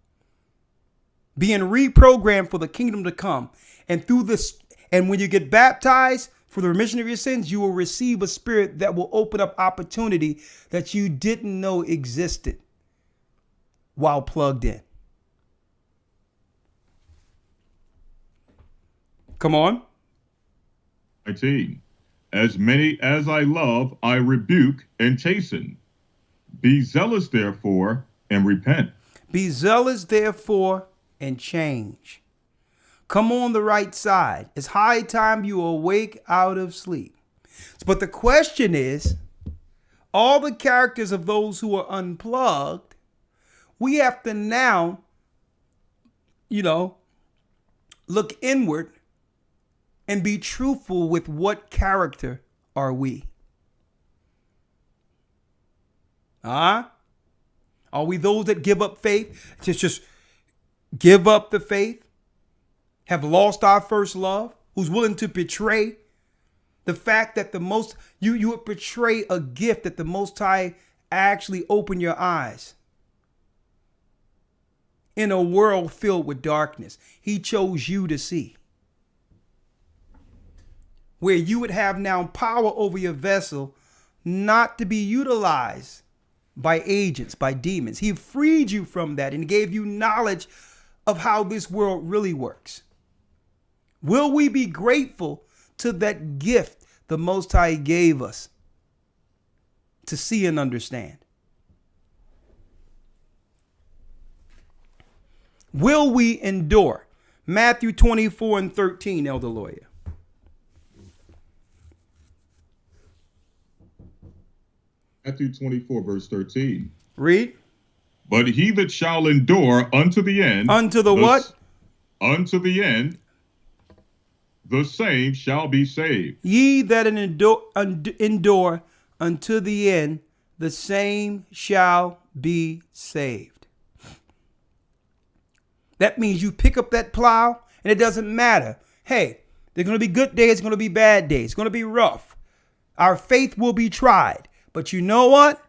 Being reprogrammed for the kingdom to come. And through this, and when you get baptized for the remission of your sins, you will receive a spirit that will open up opportunity that you didn't know existed while plugged in. Come on. 19. As many as I love, I rebuke and chasten. Be zealous, therefore, and repent. Be zealous, therefore, and change. Come on the right side. It's high time you awake out of sleep. But the question is, all the characters of those who are unplugged, we have to now, look inward and be truthful with what character are we? Are we those that give up faith? Just give up the faith? Have lost our first love? Who's willing to betray the fact that you would betray a gift that the Most High actually opened your eyes? In a world filled with darkness, he chose you to see. Where you would have now power over your vessel, not to be utilized by agents, by demons. He freed you from that and gave you knowledge of how this world really works. Will we be grateful to that gift the Most High gave us to see and understand? Will we endure? Matthew 24:13, Elder Lawyer. Matthew 24, verse 13. Read. But he that shall endure unto the end. Unto the what? Unto the end, the same shall be saved. Ye that endure unto the end, the same shall be saved. That means you pick up that plow and it doesn't matter. Hey, there's going to be good days, going to be bad days, it's going to be rough. Our faith will be tried. But you know what?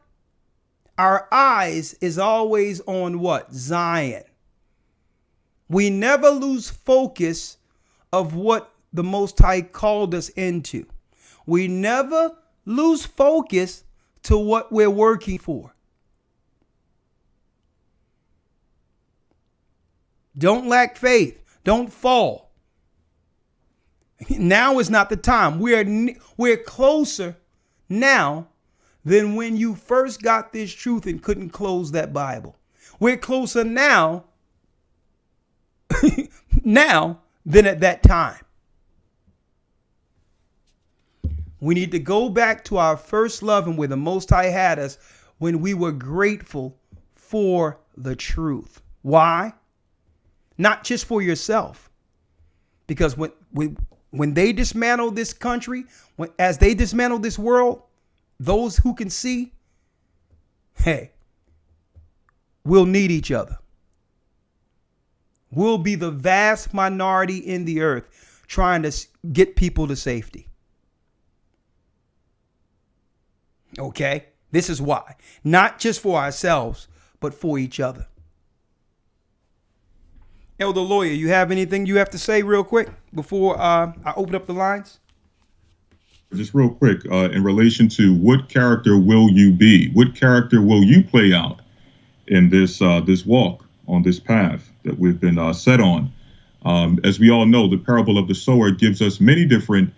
Our eyes is always on what? Zion. We never lose focus of what the Most High called us into. We never lose focus to what we're working for. Don't lack faith. Don't fall. Now is not the time. We're closer now than when you first got this truth and couldn't close that Bible. We're closer now, than at that time. We need to go back to our first love and where the Most High had us when we were grateful for the truth. Why? Not just for yourself. Because when they dismantle this country, as they dismantle this world, those who can see, hey, we'll need each other. We'll be the vast minority in the earth trying to get people to safety. Okay? This is why. Not just for ourselves, but for each other. Elder Lawyer, you have anything you have to say real quick before I open up the lines? Just real quick, in relation to what character will you be? What character will you play out in this walk on this path that we've been set on? As we all know, the parable of the sower gives us many different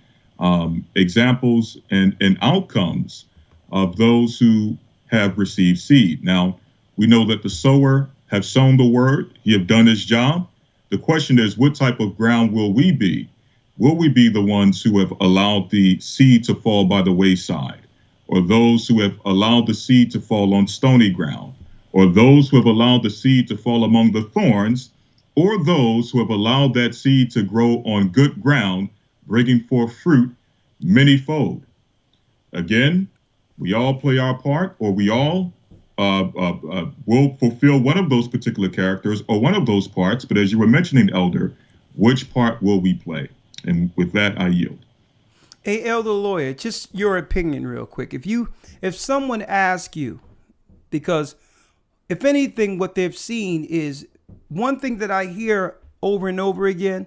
examples and outcomes of those who have received seed. Now, we know that the sower have sown the word. He have done his job. The question is, what type of ground will we be? Will we be the ones who have allowed the seed to fall by the wayside, or those who have allowed the seed to fall on stony ground, or those who have allowed the seed to fall among the thorns, or those who have allowed that seed to grow on good ground, bringing forth fruit manyfold. Again, we all play our part, or we all will fulfill one of those particular characters or one of those parts. But as you were mentioning, Elder, which part will we play? And with that, I yield. Hey, Elder Lawyer, just your opinion real quick. If someone asks you, because if anything, what they've seen is one thing that I hear over and over again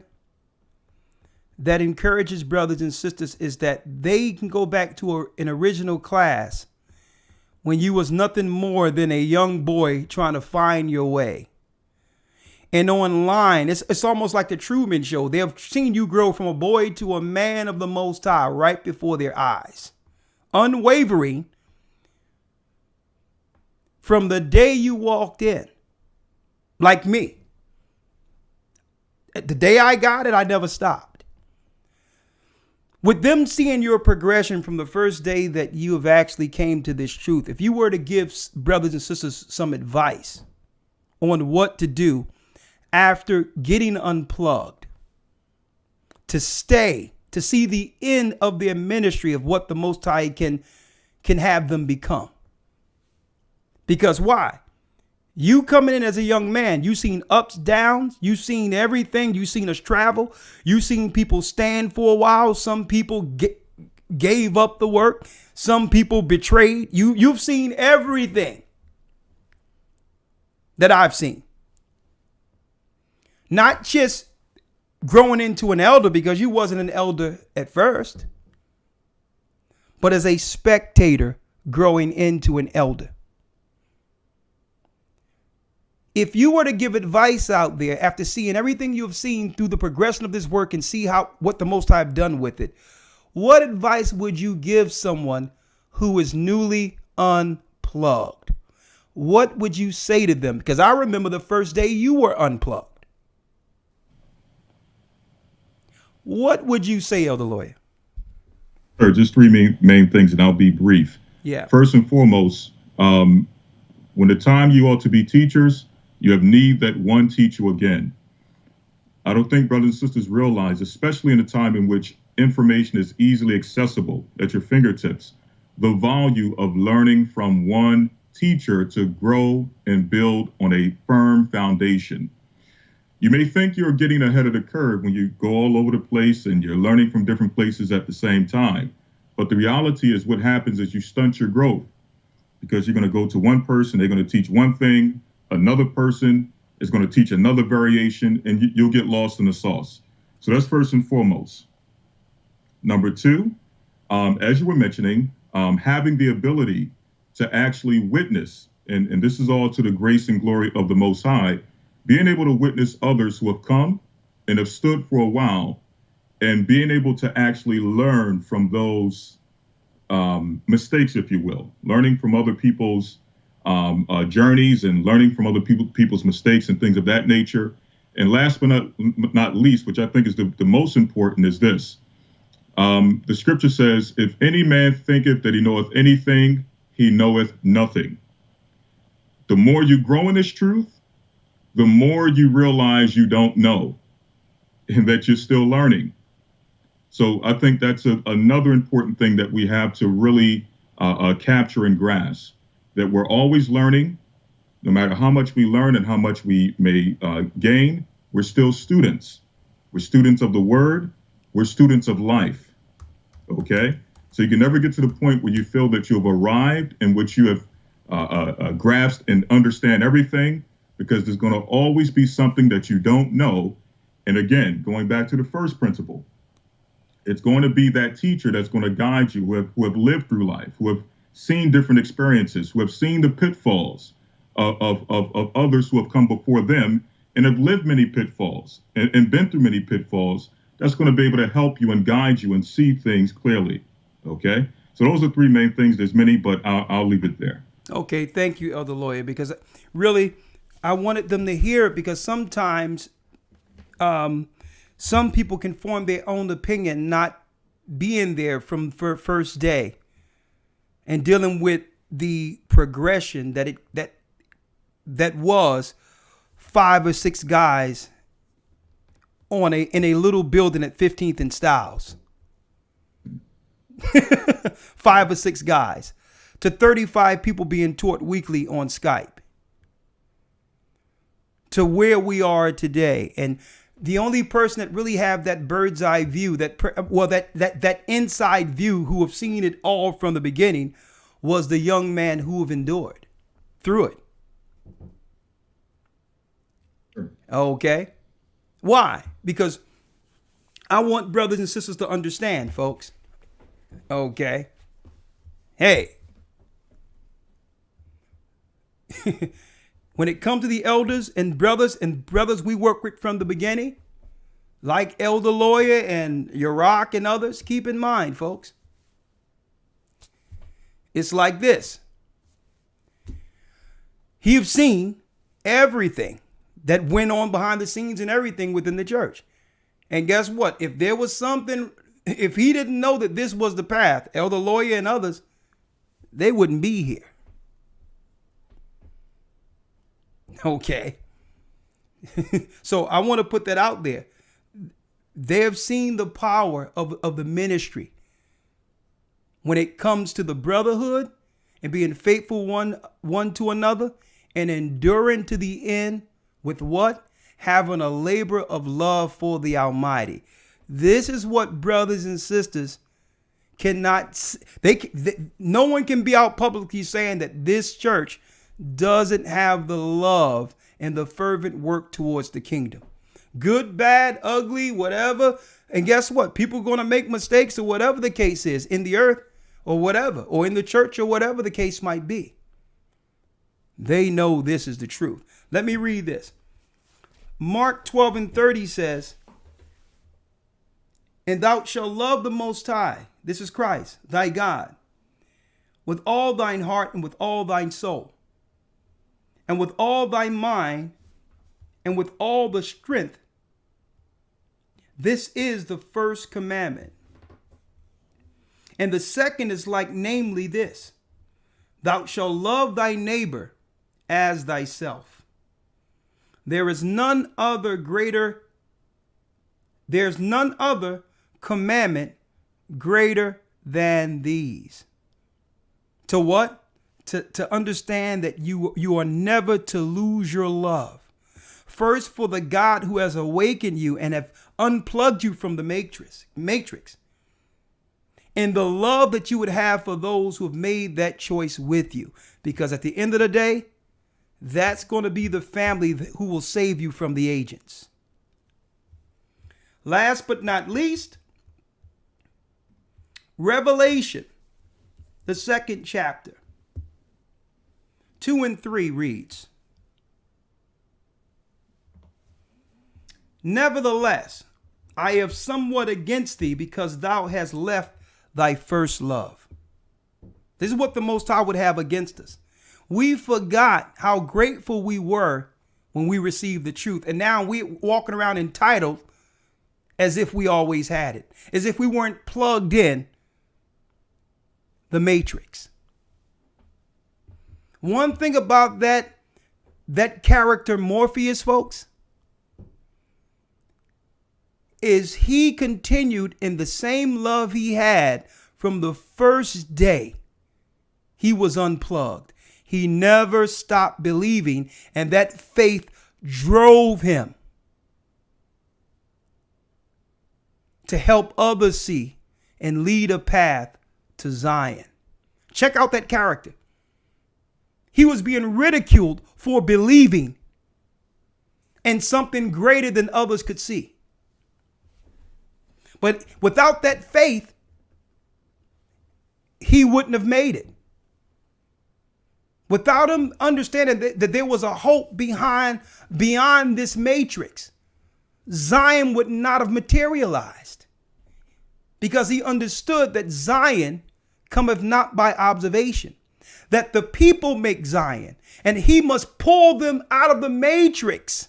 that encourages brothers and sisters is that they can go back to an original class when you was nothing more than a young boy trying to find your way. And online, it's almost like the Truman Show. They have seen you grow from a boy to a man of the Most High right before their eyes. Unwavering from the day you walked in. Like me. The day I got it, I never stopped. With them seeing your progression from the first day that you have actually came to this truth, if you were to give brothers and sisters some advice on what to do after getting unplugged, to stay, to see the end of their ministry of what the Most High can have them become. Because why? You coming in as a young man, you seen ups, downs, you seen everything. You seen us travel. You seen people stand for a while. Some people gave up the work. Some people betrayed. You've seen everything that I've seen. Not just growing into an elder because you wasn't an elder at first, but as a spectator growing into an elder. If you were to give advice out there after seeing everything you've seen through the progression of this work and see what the Most High have done with it, what advice would you give someone who is newly unplugged? What would you say to them? Because I remember the first day you were unplugged. What would you say, Elder Lawyer? Sure, just three main things, and I'll be brief. Yeah. First and foremost, when the time you ought to be teachers, you have need that one teach you again. I don't think brothers and sisters realize, especially in a time in which information is easily accessible at your fingertips, the value of learning from one teacher to grow and build on a firm foundation. You may think you're getting ahead of the curve when you go all over the place and you're learning from different places at the same time. But the reality is what happens is you stunt your growth because you're going to go to one person, they're going to teach one thing, another person is going to teach another variation, and you'll get lost in the sauce. So that's first and foremost. Number two, as you were mentioning, having the ability to actually witness, and this is all to the grace and glory of the Most High, being able to witness others who have come and have stood for a while, and being able to actually learn from those mistakes, if you will, learning from other people's journeys and learning from other people's mistakes and things of that nature. And last but not least, which I think is the most important, is this. The scripture says, if any man thinketh that he knoweth anything, he knoweth nothing. The more you grow in this truth, the more you realize you don't know and that you're still learning. So I think that's another important thing that we have to really capture and grasp, that we're always learning. No matter how much we learn and how much we may gain, we're still students. We're students of the word. We're students of life. Okay? So you can never get to the point where you feel that you've arrived in which you have grasped and understand everything, because there's going to always be something that you don't know. And again, going back to the first principle, it's going to be that teacher that's going to guide you, who have lived through life, who have seen different experiences, who have seen the pitfalls of others who have come before them and have lived many pitfalls and been through many pitfalls. That's going to be able to help you and guide you and see things clearly. Okay? So those are three main things. There's many, but I'll leave it there. Okay, thank you, Elder Lawyer, because really I wanted them to hear it, because sometimes some people can form their own opinion not being there from first day and dealing with the progression that was 5 or 6 guys in a little building at 15th and Styles. 5 or 6 guys, to 35 people being taught weekly on Skype, to where we are today. And the only person that really have that bird's eye view, that inside view, who have seen it all from the beginning, was the young man who have endured through it. Okay. Why? Because I want brothers and sisters to understand, folks. Okay. Hey. When it comes to the elders and brothers we work with from the beginning, like Elder Lawyer and Yarack and others, keep in mind, folks, it's like this. You've seen everything that went on behind the scenes and everything within the church. And guess what? If there was something, if he didn't know that this was the path, Elder Lawyer and others, they wouldn't be here. Okay. So I want to put that out there. They have seen the power of the ministry when it comes to the brotherhood and being faithful one to another and enduring to the end with what? Having a labor of love for the Almighty. This is what brothers and sisters cannot, no one can be out publicly saying that this church doesn't have the love and the fervent work towards the kingdom. Good, bad, ugly, whatever. And guess what? People are going to make mistakes or whatever the case is in the earth or whatever, or in the church or whatever the case might be. They know this is the truth. Let me read this. Mark 12:30 says, "And thou shalt love the Most High," this is Christ, "thy God, with all thine heart and with all thine soul, and with all thy mind, and with all the strength. This is the first commandment. And the second is like, namely this, thou shalt love thy neighbor as thyself. There's none other commandment greater than these." To what? To understand that you are never to lose your love. First, for the God who has awakened you and have unplugged you from the matrix. And the love that you would have for those who have made that choice with you. Because at the end of the day, that's going to be the family who will save you from the agents. Last but not least, Revelation, the 2nd chapter, 2 and 3 reads, "Nevertheless, I have somewhat against thee, because thou hast left thy first love." This is what the Most High would have against us. We forgot how grateful we were when we received the truth. And now we're walking around entitled as if we always had it, as if we weren't plugged in the matrix. One thing about that character Morpheus, folks, is he continued in the same love he had from the first day he was unplugged. He never stopped believing, and that faith drove him to help others see and lead a path to Zion. Check out that character. He was being ridiculed for believing in something greater than others could see. But without that faith, he wouldn't have made it. Without him understanding that there was a hope beyond this matrix, Zion would not have materialized. Because he understood that Zion cometh not by observation, that the people make Zion, and he must pull them out of the matrix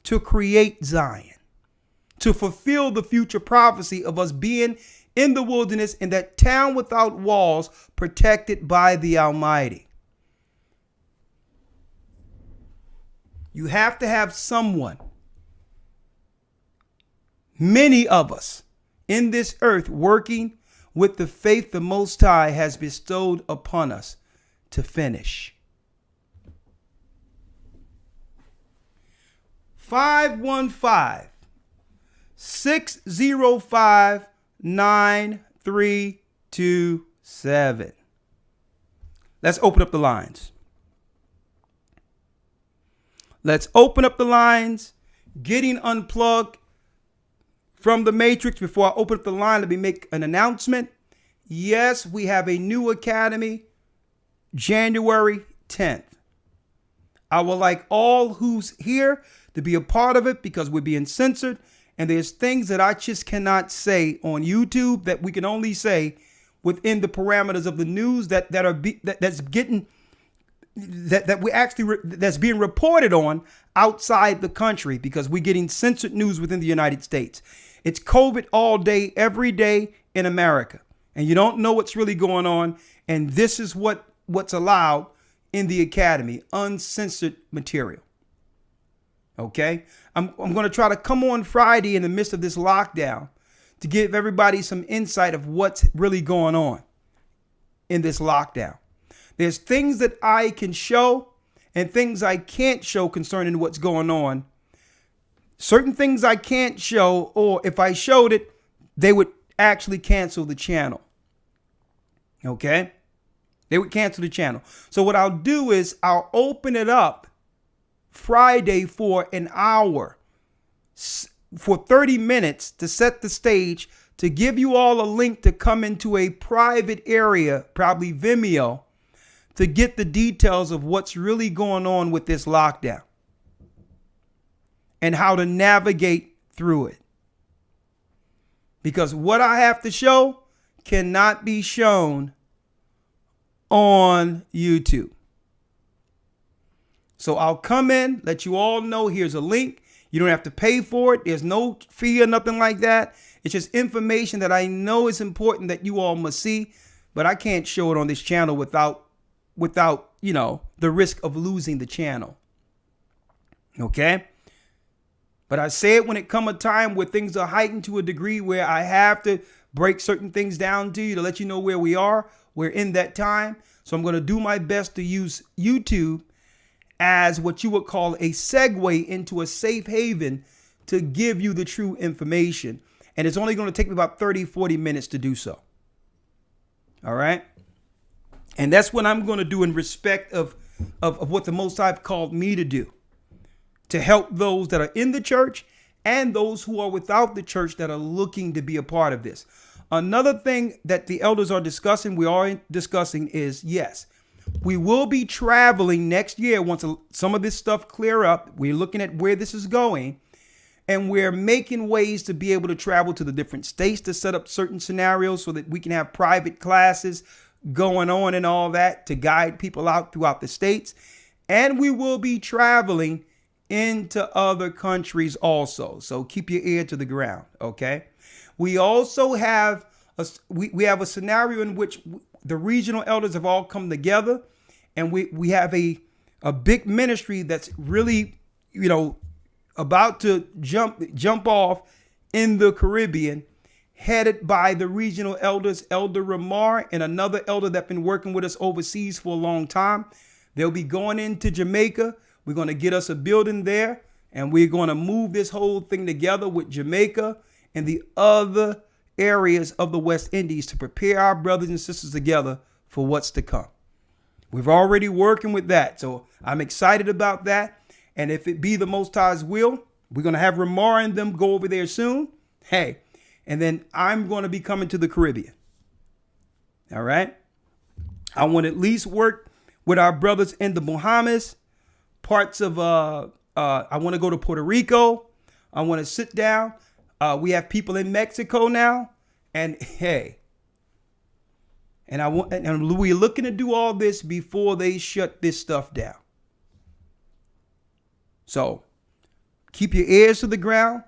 to create Zion, to fulfill the future prophecy of us being in the wilderness, in that town without walls, protected by the Almighty. You have to have someone, many of us in this earth, working with the faith the Most High has bestowed upon us to finish. 515-605-9327. Let's open up the lines. Let's open up the lines. Getting unplugged from the Matrix. Before I open up the line, let me make an announcement. Yes, we have a new academy, January 10th. I would like all who's here to be a part of it because we're being censored. And there's things that I just cannot say on YouTube that we can only say within the parameters of the news that's being reported on outside the country, because we're getting censored news within the United States. It's COVID all day, every day in America. And you don't know what's really going on. And this is what's allowed in the academy, uncensored material. Okay. I'm going to try to come on Friday in the midst of this lockdown to give everybody some insight of what's really going on in this lockdown. There's things that I can show and things I can't show concerning what's going on. Certain things I can't show, or if I showed it, they would actually cancel the channel. Okay? They would cancel the channel. So what I'll do is I'll open it up Friday for an hour, for 30 minutes to set the stage, to give you all a link to come into a private area, probably Vimeo, to get the details of what's really going on with this lockdown and how to navigate through it. Because what I have to show cannot be shown on YouTube. So I'll come in, let you all know, here's a link. You don't have to pay for it. There's no fee or nothing like that. It's just information that I know is important that you all must see, but I can't show it on this channel without, the risk of losing the channel. Okay? But I say it when it come a time where things are heightened to a degree where I have to break certain things down to you to let you know where we are. We're in that time. So I'm going to do my best to use YouTube as what you would call a segue into a safe haven to give you the true information. And it's only going to take me about 30, 40 minutes to do so. All right. And that's what I'm going to do in respect of what the Most High called me to do, to help those that are in the church and those who are without the church that are looking to be a part of this. Another thing that the elders are discussing, we are discussing, is yes, we will be traveling next year once some of this stuff clear up. We're looking at where this is going, and we're making ways to be able to travel to the different states to set up certain scenarios so that we can have private classes going on and all that to guide people out throughout the states. And we will be traveling into other countries also. So keep your ear to the ground. Okay. We also have we have a scenario in which the regional elders have all come together, and we have a big ministry that's really, about to jump off in the Caribbean, headed by the regional elders, Elder Ramar, and another elder that's been working with us overseas for a long time. They'll be going into Jamaica. We're going to get us a building there, and we're going to move this whole thing together with Jamaica and the other areas of the West Indies to prepare our brothers and sisters together for what's to come. We've already working with that, so I'm excited about that. And if it be the Most High's will, we're going to have Ramar and them go over there soon. Hey, and then I'm going to be coming to the Caribbean. All right. I want to at least work with our brothers in the Bahamas, parts of, I want to go to Puerto Rico. I want to sit down. We have people in Mexico now, and hey, and we're looking to do all this before they shut this stuff down. So keep your ears to the ground.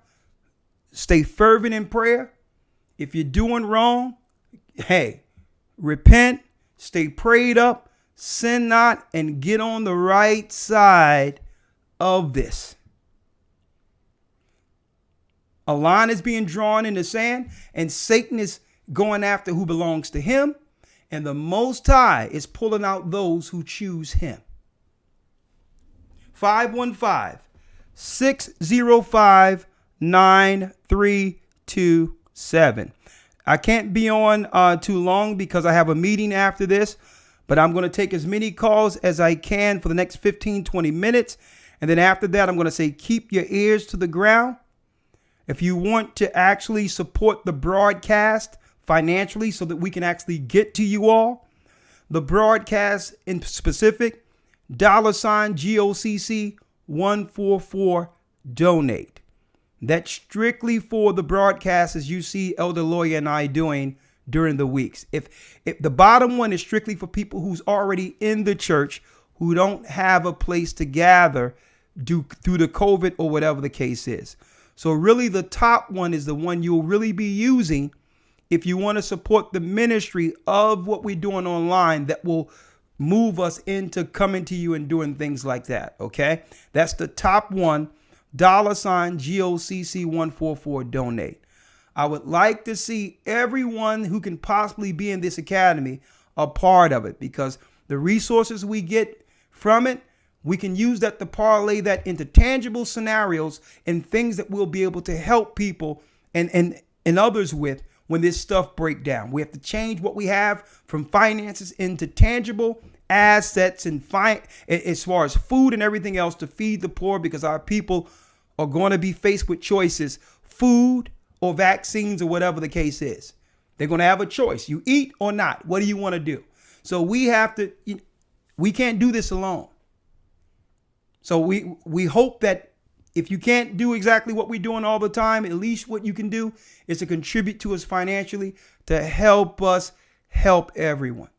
Stay fervent in prayer. If you're doing wrong, hey, repent, stay prayed up, sin not, and get on the right side of this. A line is being drawn in the sand, and Satan is going after who belongs to him, and the Most High is pulling out those who choose him. 515-605-9327. I can't be on too long because I have a meeting after this, but I'm going to take as many calls as I can for the next 15, 20 minutes. And then after that, I'm going to say, keep your ears to the ground. If you want to actually support the broadcast financially so that we can actually get to you all, the broadcast in specific, $GOCC 144 donate. That's strictly for the broadcast, as you see Elder Lawyer and I doing during the weeks. If the bottom one is strictly for people who's already in the church, who don't have a place to gather through the COVID or whatever the case is. So really the top one is the one you'll really be using if you want to support the ministry of what we're doing online that will move us into coming to you and doing things like that. Okay. That's the top one, $GOCC 144 donate. I would like to see everyone who can possibly be in this academy a part of it, because the resources we get from it, we can use that to parlay that into tangible scenarios and things that we'll be able to help people and others with when this stuff break down. We have to change what we have from finances into tangible assets and as far as food and everything else to feed the poor, because our people are going to be faced with choices, food or vaccines or whatever the case is. They're going to have a choice. You eat or not. What do you want to do? So we can't do this alone. So we hope that if you can't do exactly what we're doing all the time, at least what you can do is to contribute to us financially to help us help everyone.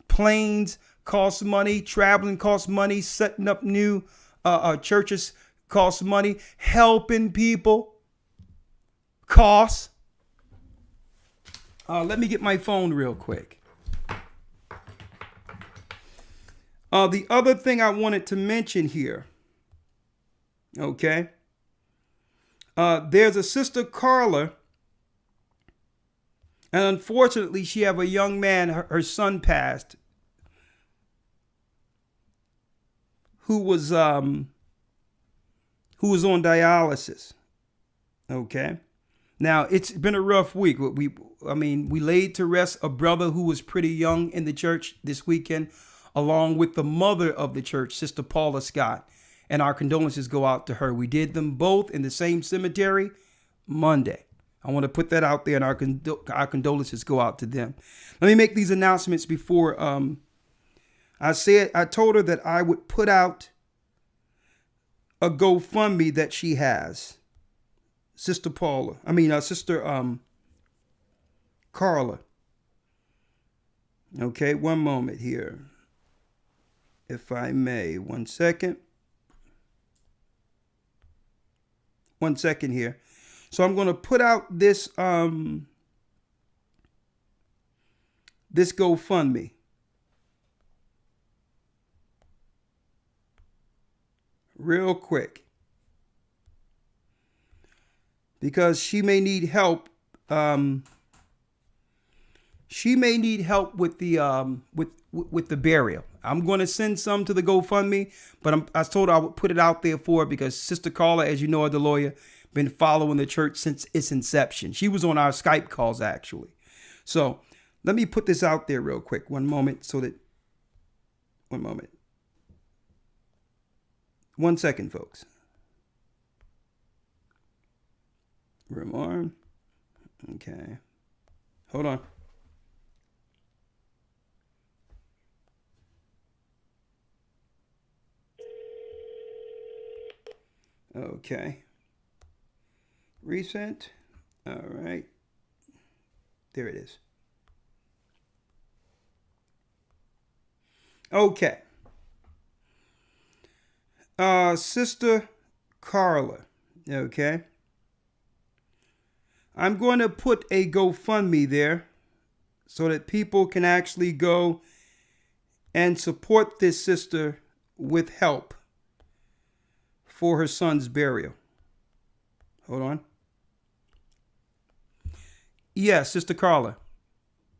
Planes cost money, traveling costs money, setting up new churches costs money, helping people costs. Let me get my phone real quick. The other thing I wanted to mention here, okay, there's a sister Carla, and unfortunately she have a young man, her son passed, who was on dialysis. Okay. Now it's been a rough week. We laid to rest a brother who was pretty young in the church this weekend, along with the mother of the church, Sister Paula Scott. And our condolences go out to her. We did them both in the same cemetery Monday. I want to put that out there, and our condolences go out to them. Let me make these announcements before I told her that I would put out a GoFundMe that she has. Sister Carla. Okay, one moment here. If I may, 1 second. 1 second here. So I'm going to put out this this GoFundMe. Real quick. Because she may need help. She may need help with the with the burial. I'm going to send some to the GoFundMe, but I told her I would put it out there for her because Sister Carla, as you know, the lawyer, been following the church since its inception. She was on our Skype calls, actually. So let me put this out there real quick. One moment. 1 second, folks. Room arm. Okay. Hold on. Okay. Resent. All right. There it is. Okay. Sister Carla. Okay. I'm going to put a GoFundMe there so that people can actually go and support this sister with help for her son's burial. Hold on. Yes, Sister Carla.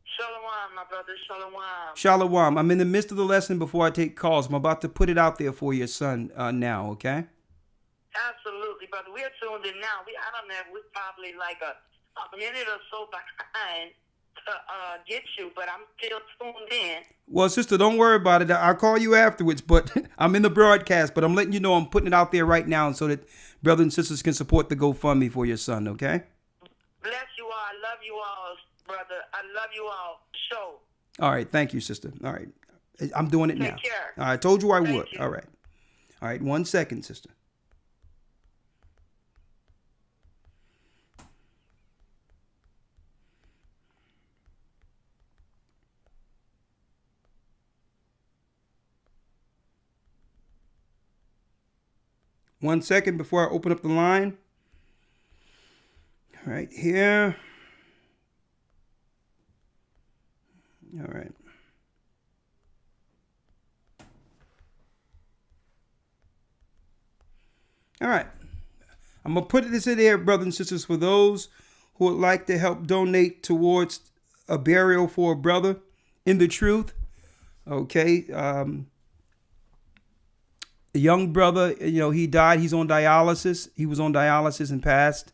Shalom, my brother. Shalom. Shalom. I'm in the midst of the lesson before I take calls. I'm about to put it out there for your son now, okay? Absolutely, brother. We're tuned in now. I don't know. We're probably like a minute or so behind to get you, but I'm still tuned in. Well, sister, don't worry about it. I'll call you afterwards, but I'm in the broadcast, but I'm letting you know I'm putting it out there right now so that brothers and sisters can support the GoFundMe for your son, okay? Bless you all. I love you all, brother. I love you all. Show. All right. Thank you, sister. All right. I'm doing it now. Take care. All right. I told you I would. You. All right. All right. 1 second, sister. One second before I open up the line. Right here. All right. All right. I'm going to put this in there, brothers and sisters, for those who would like to help donate towards a burial for a brother in the truth. Okay. A young brother, he died. He's on dialysis. He was on dialysis and passed.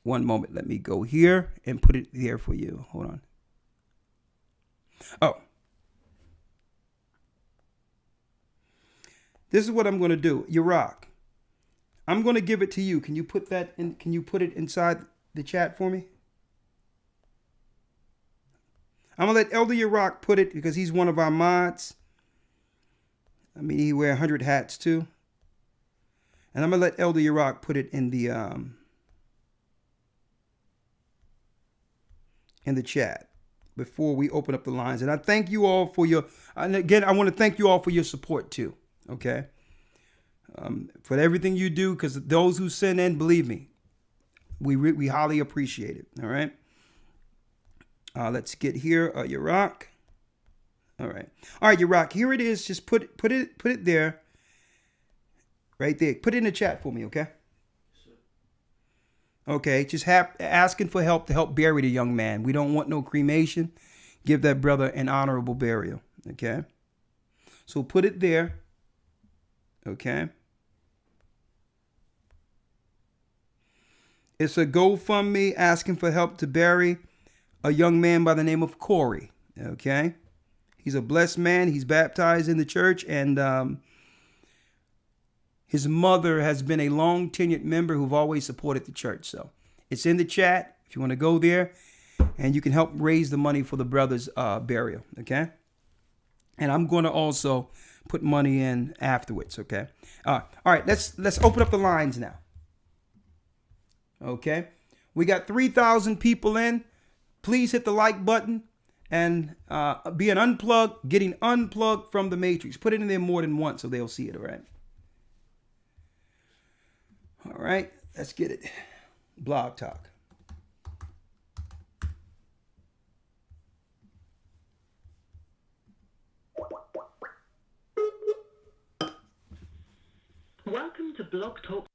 One moment. Let me go here and put it there for you. Hold on. Oh. This is what I'm going to do. Iraq. I'm going to give it to you. Can you put that in? Can you put it inside the chat for me? I'm going to let Elder Iraq put it because he's one of our mods. I mean, he wear 100 hats too. And I'm going to let Elder Iraq put it in the chat before we open up the lines. And I thank you all for and again, I want to thank you all for your support too. Okay. For everything you do, because those who send in, believe me, we highly appreciate it. All right. Let's get here, Iraq. All right. All right, Iraq. Here it is. Just put it there. Right there. Put it in the chat for me, okay? Okay. Just asking for help to help bury the young man. We don't want no cremation. Give that brother an honorable burial. Okay. So put it there. Okay. It's a GoFundMe asking for help to bury a young man by the name of Corey. Okay. He's a blessed man. He's baptized in the church, and his mother has been a long tenured member who've always supported the church. So it's in the chat if you want to go there, and you can help raise the money for the brother's burial. Okay. And I'm going to also put money in afterwards. Okay. All right. Let's open up the lines now. Okay. We got 3,000 people in. Please hit the like button and getting unplugged from the matrix. Put it in there more than once so they'll see it, all right? All right, let's get it. Blog Talk. Welcome to Blog Talk.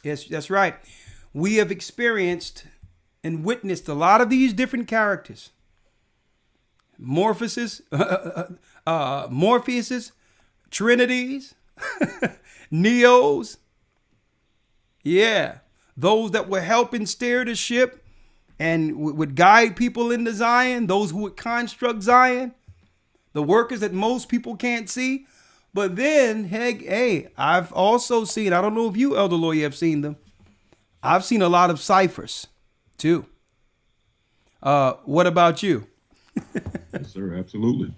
Yes, that's right. We have experienced and witnessed a lot of these different characters. Morpheuses, Trinities, Neos. Yeah, those that would help and steer the ship and would guide people into Zion, those who would construct Zion, the workers that most people can't see. But then, hey, I've also seen, I don't know if you, Elder Lawyer, have seen them. I've seen a lot of ciphers too. What about you? Yes, sir. Absolutely.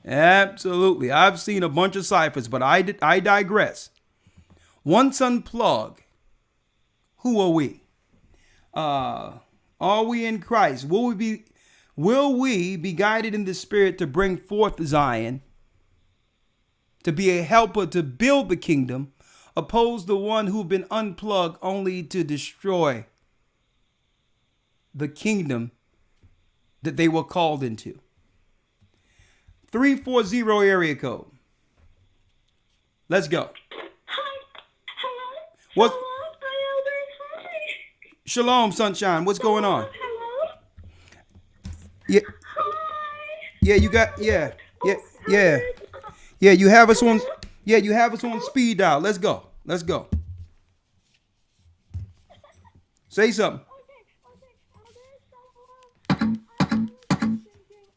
Absolutely. I've seen a bunch of ciphers, but I digress. Once unplug, who are we? Are we in Christ? Will we be guided in the Spirit to bring forth Zion, to be a helper to build the kingdom, opposed to one who've been unplugged only to destroy the kingdom that they were called into? 340 area code. Let's go. Hi. Hello. What? Hello. Hi, Elders. Hi. Shalom, sunshine. What's going on? Hello. Yeah. Hi. Yeah, you got. Yeah. You have us on. Yeah, you have us on speed dial. Let's go. Let's go. Say something.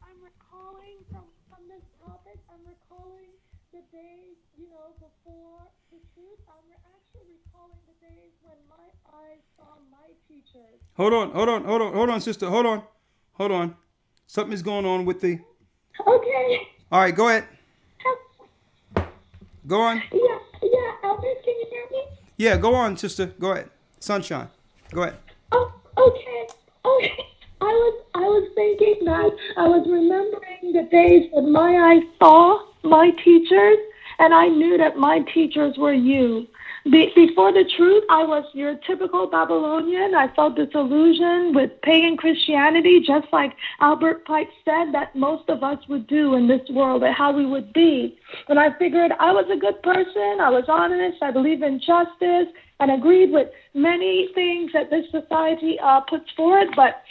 I'm recalling the days, before the truth. I'm actually recalling the days when my eyes saw my teachers. Hold on, sister. Hold on. Something is going on with the. Okay. All right, go ahead. Go on. Yeah, Albert, can you hear me? Yeah, go on, sister. Go ahead. Sunshine. Go ahead. Oh, okay. I was thinking that I was remembering the days when my eyes saw my teachers, and I knew that my teachers were you. Before the truth, I was your typical Babylonian. I felt disillusioned with pagan Christianity, just like Albert Pike said that most of us would do in this world, and how we would be. And I figured I was a good person. I was honest. I believed in justice and agreed with many things that this society puts forward. But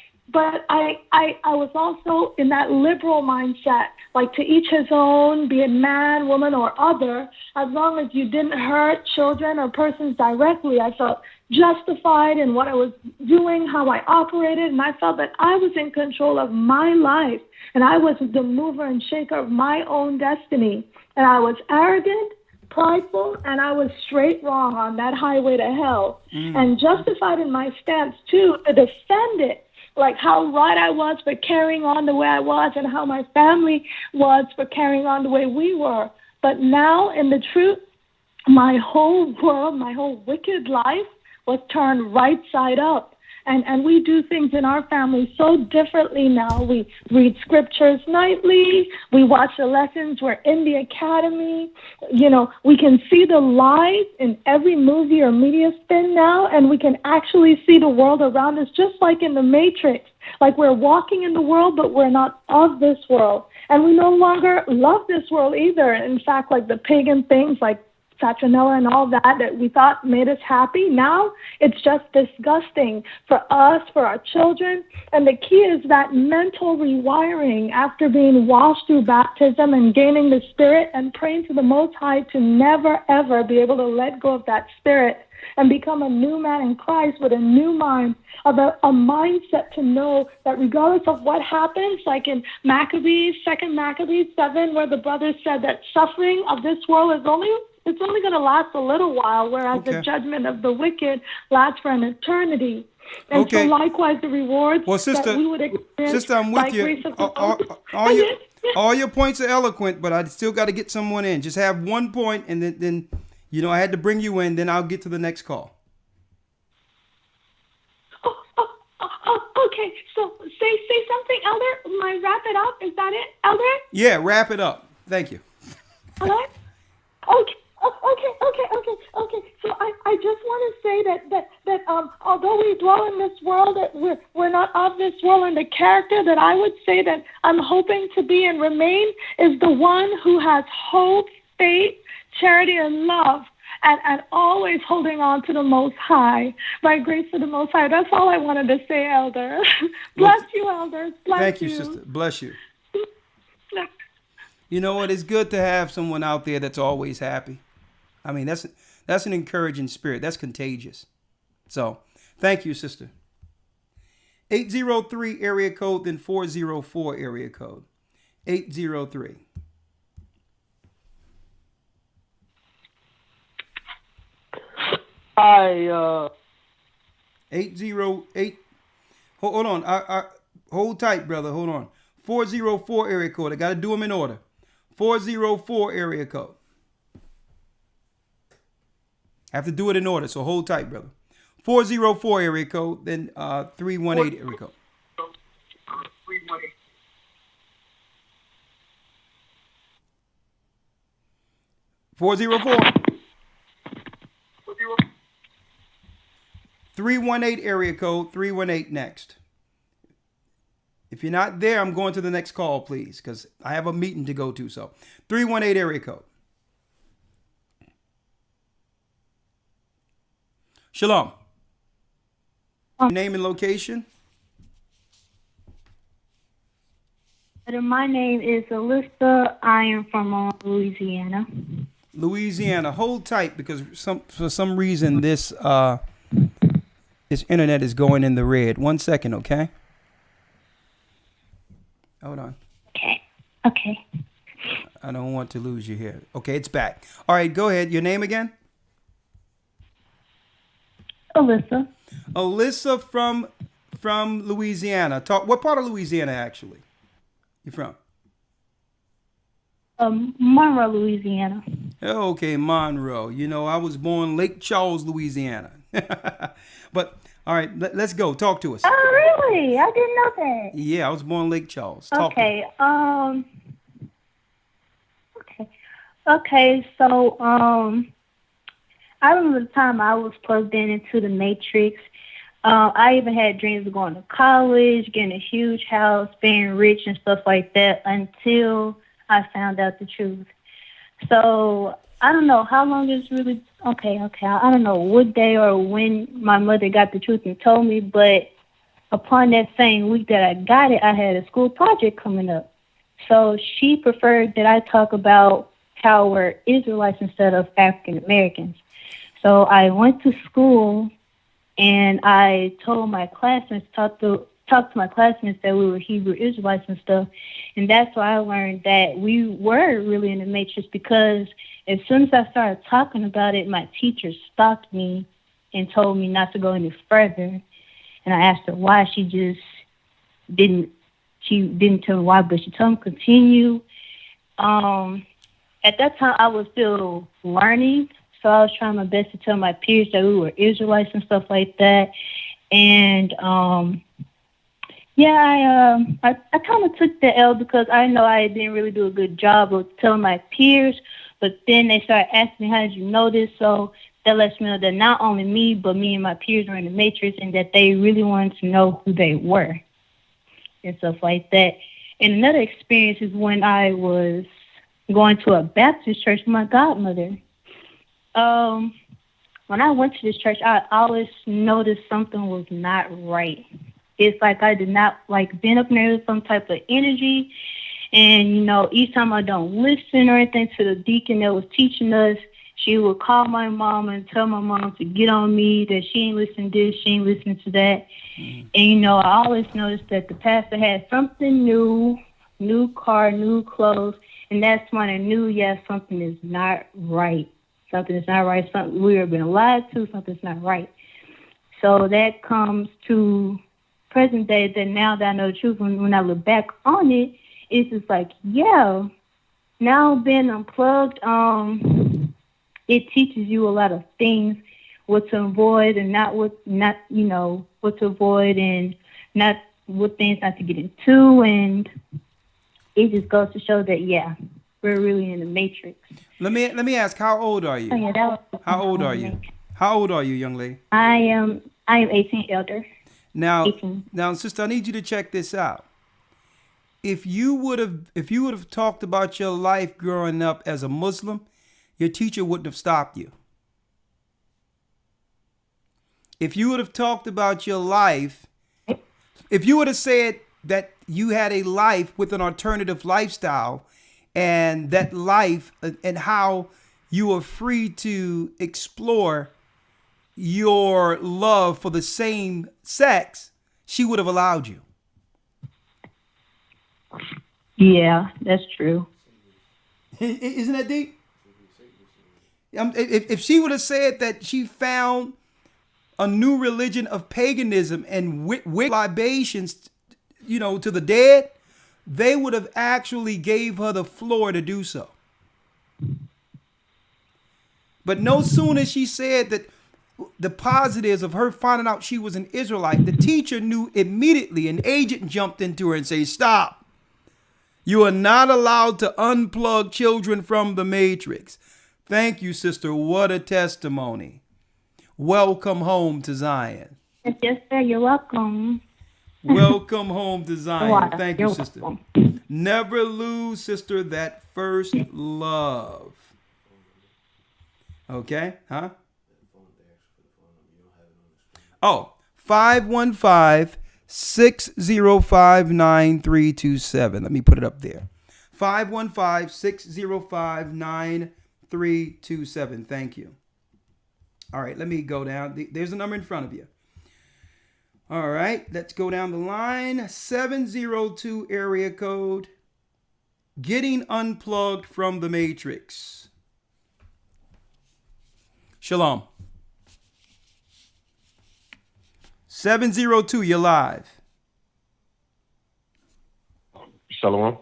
I was also in that liberal mindset, like to each his own, be it man, woman, or other. As long as you didn't hurt children or persons directly, I felt justified in what I was doing, how I operated, and I felt that I was in control of my life, and I was the mover and shaker of my own destiny. And I was arrogant, prideful, and I was straight wrong on that highway to hell, and justified in my stance, too, to defend it. Like how right I was for carrying on the way I was, and how my family was for carrying on the way we were. But now, in the truth, my whole world, my whole wicked life was turned right side up. And we do things in our family so differently now. We read scriptures nightly. We watch the lessons. We're in the academy. We can see the lies in every movie or media spin now, and we can actually see the world around us just like in the Matrix. Like we're walking in the world, but we're not of this world. And we no longer love this world either. In fact, like the pagan things like Saturnella and all that we thought made us happy. Now it's just disgusting for us, for our children. And the key is that mental rewiring after being washed through baptism and gaining the Spirit and praying to the Most High to never, ever be able to let go of that Spirit and become a new man in Christ with a new mind, of a mindset to know that regardless of what happens, like in Maccabees, 2 Maccabees 7, where the brothers said that suffering of this world is only going to last a little while, whereas the judgment of the wicked lasts for an eternity. And so likewise, the rewards that we would experience. Sister, I'm with you. All your points are eloquent, but I still got to get someone in. Just have one point, and then I had to bring you in. Then I'll get to the next call. Okay. So say something, Elder. Am I wrap it up? Is that it, Elder? Yeah, wrap it up. Thank you. Hello? Okay. Okay. So I just want to say that although we dwell in this world, that we're not of this world, and the character that I would say that I'm hoping to be and remain is the one who has hope, faith, charity, and love, and always holding on to the Most High, by grace of the Most High. That's all I wanted to say, Elder. Bless you, elders. Bless you. Thank you, sister. Bless you. You know what? It's good to have someone out there that's always happy. I mean, that's an encouraging spirit. That's contagious. So, thank you, sister. 803 area code, then 404 area code. 803. I 808. Hold on. Hold tight, brother. Hold on. 404 area code. I got to do them in order. 404 area code. I have to do it in order, so hold tight, brother. 404 area code, then 318 area code. 404. 318 area code, 318 next. If you're not there, I'm going to the next call, please, because I have a meeting to go to. So 318 area code. Shalom. Name and location? My name is Alyssa. I am from Louisiana. Louisiana. Hold tight because for some reason this internet is going in the red. 1 second, okay? Hold on. Okay. I don't want to lose you here. Okay, it's back. All right, go ahead. Your name again? Alyssa. Alyssa from Louisiana. What part of Louisiana actually? You from? Monroe, Louisiana. Okay, Monroe. You know, I was born Lake Charles, Louisiana. But all right, let's go. Talk to us. Oh, really? I didn't know that. Yeah, I was born Lake Charles. Okay. Okay. So, I remember the time I was plugged into the Matrix. I even had dreams of going to college, getting a huge house, being rich and stuff like that until I found out the truth. So I don't know how long it's really okay. I don't know what day or when my mother got the truth and told me, but upon that same week that I got it, I had a school project coming up. So she preferred that I talk about how we're Israelites instead of African Americans. So I went to school and I told my classmates, talked to my classmates that we were Hebrew Israelites and stuff. And that's why I learned that we were really in the Matrix, because as soon as I started talking about it, my teacher stopped me and told me not to go any further. And I asked her why. She didn't tell me why, but she told me to continue. At that time, I was still learning. So I was trying my best to tell my peers that we were Israelites and stuff like that. And, I kind of took the L because I know I didn't really do a good job of telling my peers. But then they started asking me, how did you know this? So that lets me know that not only me, but me and my peers were in the Matrix, and that they really wanted to know who they were and stuff like that. And another experience is when I was going to a Baptist church with my godmother. When I went to this church, I always noticed something was not right. It's like I did not like being up there with some type of energy. And, each time I don't listen or anything to the deacon that was teaching us, she would call my mom and tell my mom to get on me, that she ain't listening to this, she ain't listening to that. And, I always noticed that the pastor had something new car, new clothes. And that's when I knew, something is not right. Something is not right. Something we are being lied to. Something's not right. So that comes to present day, that now that I know the truth, when I look back on it, it's just like, now being unplugged, it teaches you a lot of things, what to avoid and what to avoid and not what things not to get into. And it just goes to show that, we're really in the Matrix. Let me ask, how old are you? How old are you? How old are you, young lady? I am 18, elder. Now, 18. Now, sister, I need you to check this out. If you would have talked about your life growing up as a Muslim, your teacher wouldn't have stopped you. If you would have talked about your life, if you would have said that you had a life with an alternative lifestyle, and that life and how you are free to explore your love for the same sex, she would have allowed you. Yeah, that's true. Isn't that deep? If she would have said that she found a new religion of paganism and with libations, to the dead, they would have actually gave her the floor to do so. But no sooner she said that the positives of her finding out she was an Israelite, the teacher knew immediately. An agent jumped into her and said, "Stop. You are not allowed to unplug children from the matrix." Thank you, sister. What a testimony. Welcome home to Zion. Yes, sir. You're welcome. Welcome home to Zion. Thank you, You're sister. welcome. Never lose, sister, that first love. Okay? Huh? Oh, 515-605-9327. Let me put it up there. 515-605-9327. Thank you. All right, let me go down. There's a number in front of you. All right, let's go down the line. 702 area code. Getting unplugged from the matrix. Shalom. 702, you're live. Shalom.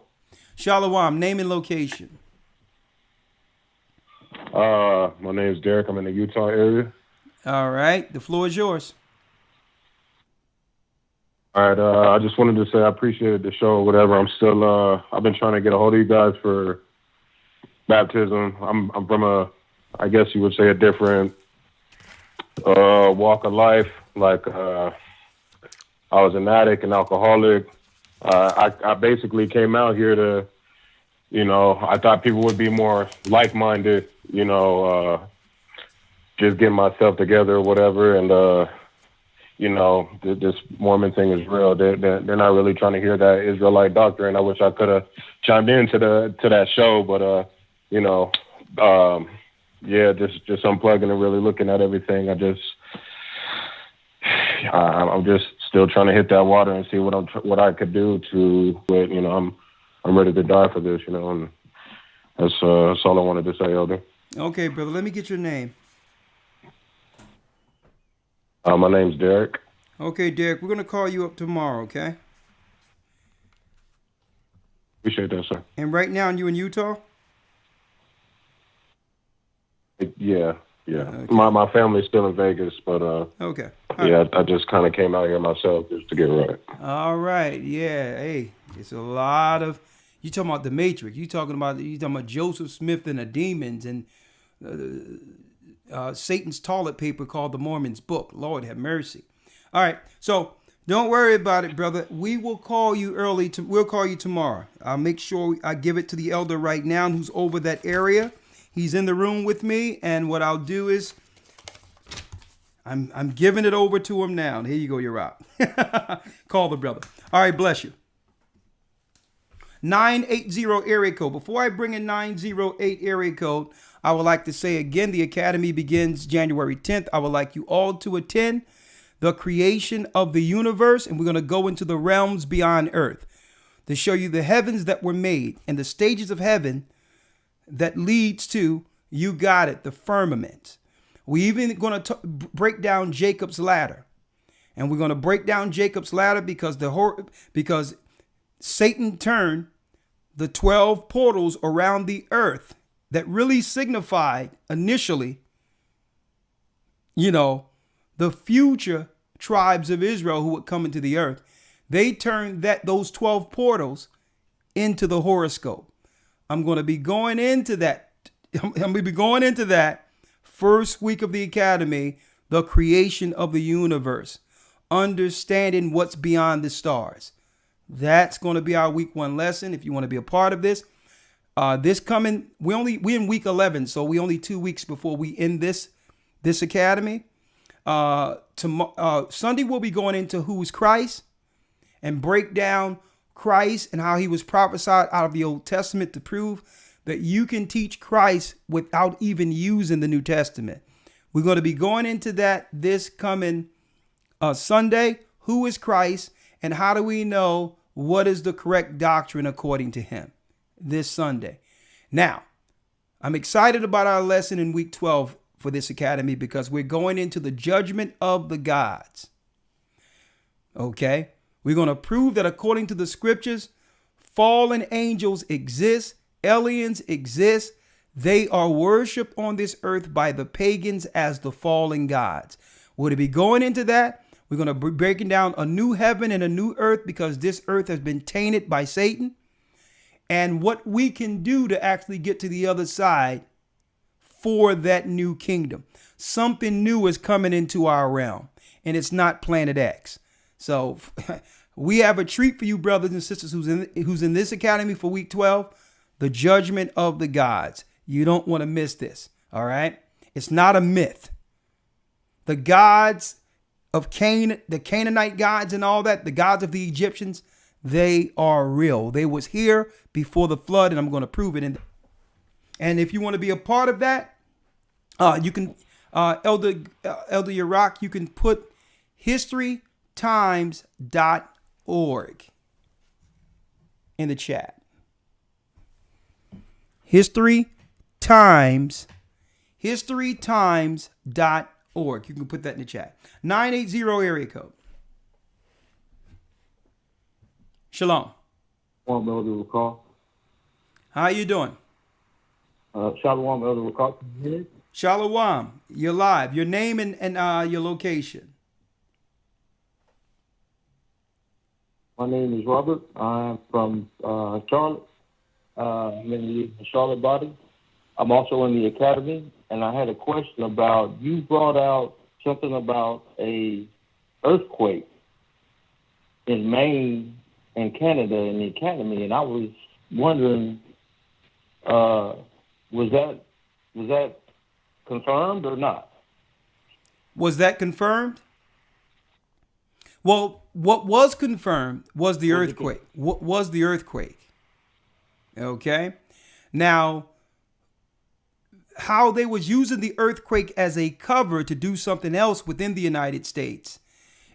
Shalom, name and location. My name is Derek. I'm in the Utah area. All right, the floor is yours. All right, I just wanted to say I appreciated the show or whatever. I'm still, I've been trying to get a hold of you guys for baptism. I'm from I guess you would say a different walk of life. Like, I was an addict, an alcoholic. I basically came out here to, I thought people would be more like-minded, just getting myself together or whatever. And, this Mormon thing is real. They're not really trying to hear that Israelite doctrine. I wish I could have chimed into that show, but, just unplugging and really looking at everything. I'm just still trying to hit that water and see what I could do to, I'm ready to die for this, and that's all I wanted to say, Elder. Okay, brother, let me get your name. My name's Derek. Okay, Derek, we're going to call you up tomorrow, okay? Appreciate that, sir. And right now, you in Utah? Yeah. Okay. My family's still in Vegas, but okay. I just kind of came out here myself just to get right. All right, yeah. Hey, it's a lot of. You talking about the Matrix? You talking about Joseph Smith and the demons and Satan's toilet paper called the Mormon's Book. Lord have mercy. All right, so don't worry about it, brother. We will call you we'll call you tomorrow. I'll make sure I give it to the elder right now who's over that area. He's in the room with me, and what I'll do is I'm giving it over to him now. Here you go, you're out. Call the brother. All right, bless you. 980 area code. Before I bring in 908 area code, I would like to say again, the Academy begins January 10th. I would like you all to attend the creation of the universe, and we're going to go into the realms beyond earth to show you the heavens that were made and the stages of heaven that leads to, you got it, the firmament. We're even going to break down Jacob's ladder. And we're going to break down Jacob's ladder because Satan turned the 12 portals around the earth that really signified initially, the future tribes of Israel who would come into the earth. They turned those 12 portals into the horoscope. I'm going to be going into that. I'm going to be going into that first week of the Academy, the creation of the universe, understanding what's beyond the stars. That's going to be our week 1 lesson. If you want to be a part of this, we're in week 11, so we only 2 weeks before we end this Academy. Sunday we'll be going into who's Christ and break down Christ and how he was prophesied out of the Old Testament to prove that you can teach Christ without even using the New Testament. We're going to be going into that this coming Sunday. Who is Christ and how do we know what is the correct doctrine according to him this Sunday? Now, I'm excited about our lesson in week 12 for this academy because we're going into the judgment of the gods. Okay? We're going to prove that according to the scriptures, fallen angels exist, aliens exist. They are worshiped on this earth by the pagans as the fallen gods. We're going to be going into that. We're going to be breaking down a new heaven and a new earth because this earth has been tainted by Satan. And what we can do to actually get to the other side for that new kingdom. Something new is coming into our realm, and it's not Planet X. So we have a treat for you, brothers and sisters, who's in this academy for week 12, the judgment of the gods. You don't want to miss this. All right. It's not a myth. The gods of Canaan, the Canaanite gods and all that, the gods of the Egyptians, they are real. They was here before the flood, and I'm going to prove it. And if you want to be a part of that, you can, Elder Yarack, you can put historytimes.org in the chat. historytimes.org. You can put that in the chat. 980 area code. Shalom. Elder Recall. How you doing? Shalom, Elder Recall. Shalom. You're live. Your name and your location. My name is Robert. I'm from Charlotte. I'm in the Charlotte body. I'm also in the academy, and I had a question about, you brought out something about a earthquake in Maine and Canada in the academy, and I was wondering, was that confirmed or not? Was that confirmed? Well, what was confirmed was the earthquake. What was the earthquake? Okay. Now, how they was using the earthquake as a cover to do something else within the United States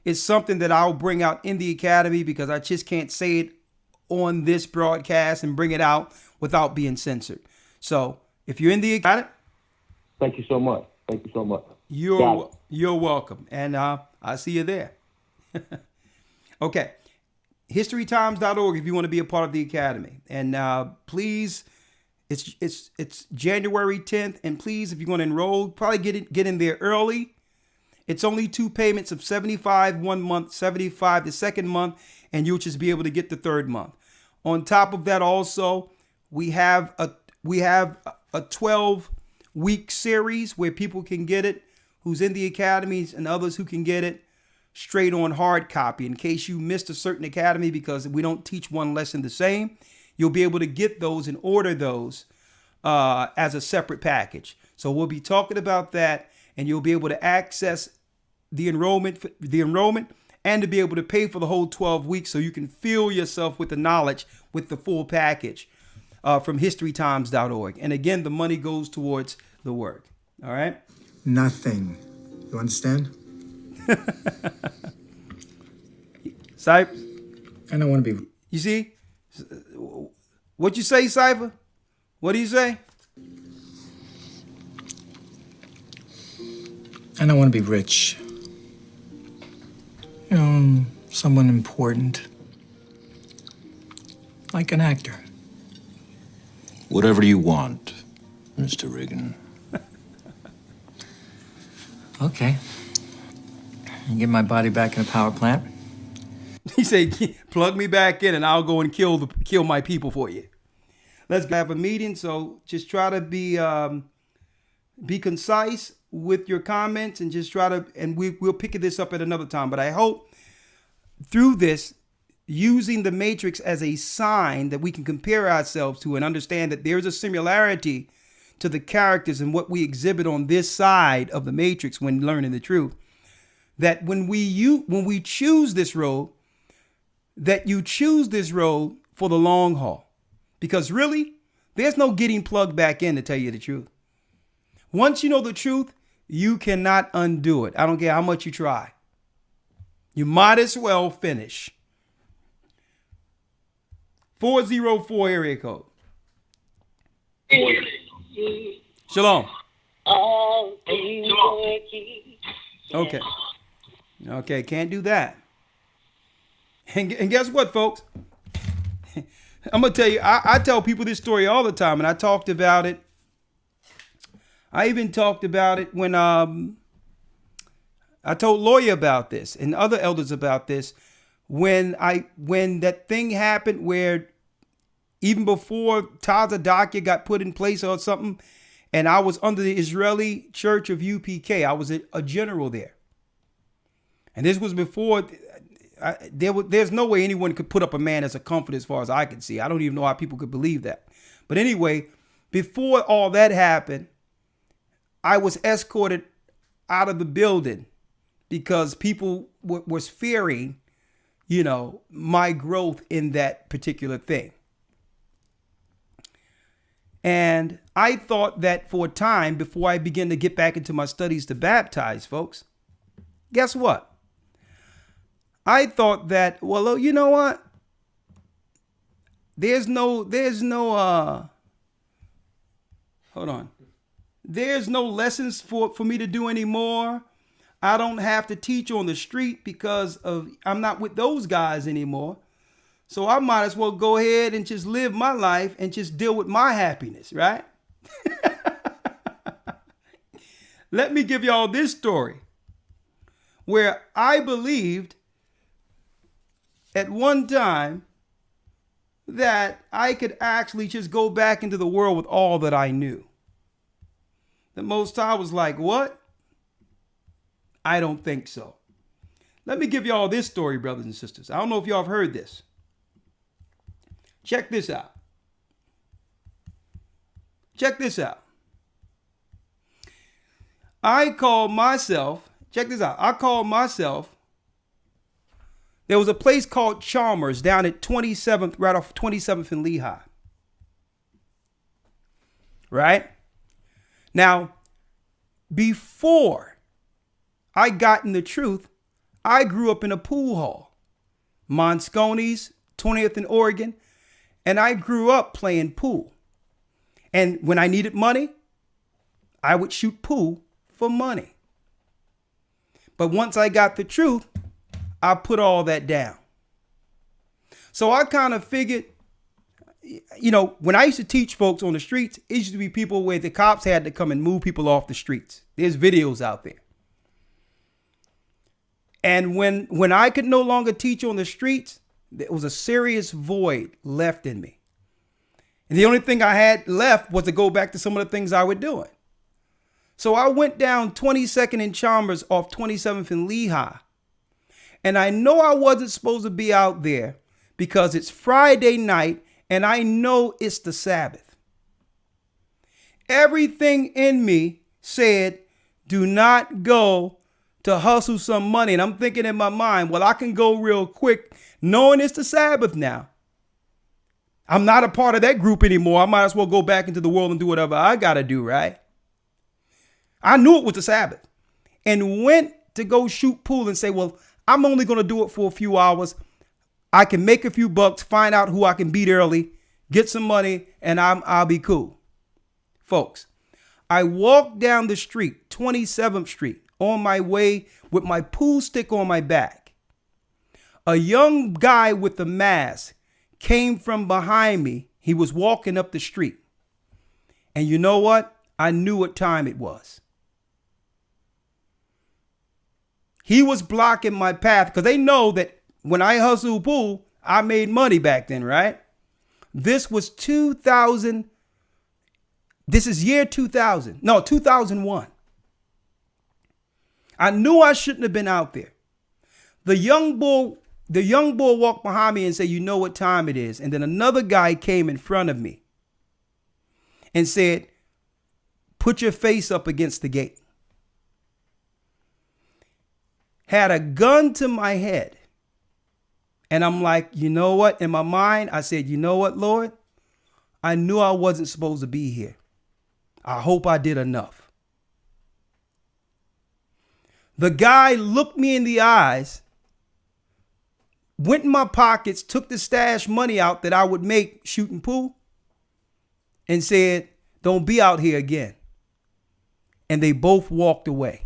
is something that I'll bring out in the academy because I just can't say it on this broadcast and bring it out without being censored. So if you're in the academy, thank you so much. Thank you so much. You're welcome. And I see you there. Okay. historytimes.org if you want to be a part of the academy. And please, it's January 10th. And please, if you're going to enroll, probably get in there early. It's only 2 payments of $75 one month, $75 the second month, and you'll just be able to get the third month. On top of that, also, we have a 12-week series where people can get it, who's in the academies, and others who can get it straight on hard copy. In case you missed a certain academy because we don't teach one lesson the same, you'll be able to get those and order those as a separate package. So we'll be talking about that, and you'll be able to access the enrollment and to be able to pay for the whole 12 weeks so you can fill yourself with the knowledge with the full package from historytimes.org. And again, the money goes towards the work. All right? Nothing. You understand? Cypher? I don't want to be... You see? What you say, Cypher? What do you say? I don't want to be rich. You know, someone important. Like an actor. Whatever you want, Mr. Reagan. Okay. You get my body back in a power plant. He said, plug me back in and I'll go and kill my people for you. Let's have a meeting. So just try to be concise with your comments and just try to, and we'll pick this up at another time. But I hope through this, using the matrix as a sign that we can compare ourselves to and understand that there's a similarity to the characters and what we exhibit on this side of the matrix when learning the truth, that when we choose this road, that you choose this road for the long haul. Because really, there's no getting plugged back in, to tell you the truth. Once you know the truth, you cannot undo it. I don't care how much you try. You might as well finish. 404 area code. Shalom. Okay. Okay, can't do that. And guess what, folks? I'm going to tell you, I tell people this story all the time, and I talked about it. I even talked about it when I told Lawyer about this and other elders about this. When that thing happened where even before Tazadakia got put in place or something, and I was under the Israeli Church of UPK. I was a general there. And this was before, there's no way anyone could put up a man as a comfort as far as I could see. I don't even know how people could believe that. But anyway, before all that happened, I was escorted out of the building because people was fearing, my growth in that particular thing. And I thought that for a time before I began to get back into my studies to baptize, folks, guess what? I thought that, well, you know what? There's no lessons for me to do anymore. I don't have to teach on the street because I'm not with those guys anymore. So I might as well go ahead and just live my life and just deal with my happiness, right? Let me give y'all this story where I believed at one time that I could actually just go back into the world with all that I knew. The Most High was like, what? I don't think so. Let me give y'all this story, brothers and sisters. I don't know if y'all have heard this. Check this out. Check this out. I call myself, check this out. I call myself, there was a place called Chalmers down at 27th, right off 27th and Lehigh. Right? Now, before I got in the truth, I grew up in a pool hall. Monsconi's, 20th and Oregon. And I grew up playing pool. And when I needed money, I would shoot pool for money. But once I got the truth, I put all that down. So I kind of figured, when I used to teach folks on the streets, it used to be people where the cops had to come and move people off the streets. There's videos out there. And when I could no longer teach on the streets, there was a serious void left in me. And the only thing I had left was to go back to some of the things I was doing. So I went down 22nd and Chalmers off 27th and Lehigh. And I know I wasn't supposed to be out there because it's Friday night and I know it's the Sabbath. Everything in me said, do not go to hustle some money. And I'm thinking in my mind, well, I can go real quick knowing it's the Sabbath now. I'm not a part of that group anymore. I might as well go back into the world and do whatever I got to do, right? I knew it was the Sabbath and went to go shoot pool and say, well, I'm only going to do it for a few hours. I can make a few bucks, find out who I can beat early, get some money, and I'll be cool. Folks, I walked down the street, 27th Street, on my way with my pool stick on my back. A young guy with a mask came from behind me. He was walking up the street. And you know what? I knew what time it was. He was blocking my path because they know that when I hustled pool, I made money back then, right? This was 2000. This is year 2000. No, 2001. I knew I shouldn't have been out there. The young bull walked behind me and said, you know what time it is. And then another guy came in front of me and said, put your face up against the gate. Had a gun to my head And I'm like, you know what? In my mind, I said, you know what, Lord? I knew I wasn't supposed to be here. I hope I did enough. The guy looked me in the eyes, went in my pockets, took the stash money out that I would make shooting pool, and said, don't be out here again. And they both walked away.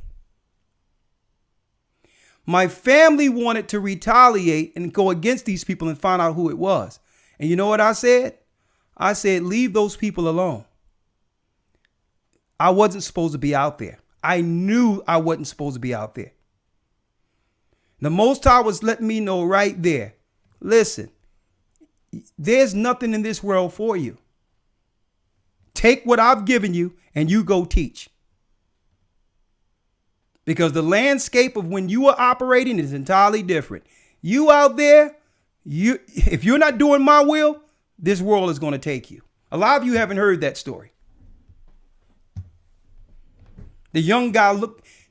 My family wanted to retaliate and go against these people and find out who it was. And you know what I said? I said, leave those people alone. I wasn't supposed to be out there. I knew I wasn't supposed to be out there. The Most High was letting me know right there. Listen, there's nothing in this world for you. Take what I've given you and you go teach. Because the landscape of when you are operating is entirely different. You out there, if you're not doing my will, this world is going to take you. A lot of you haven't heard that story. The young guy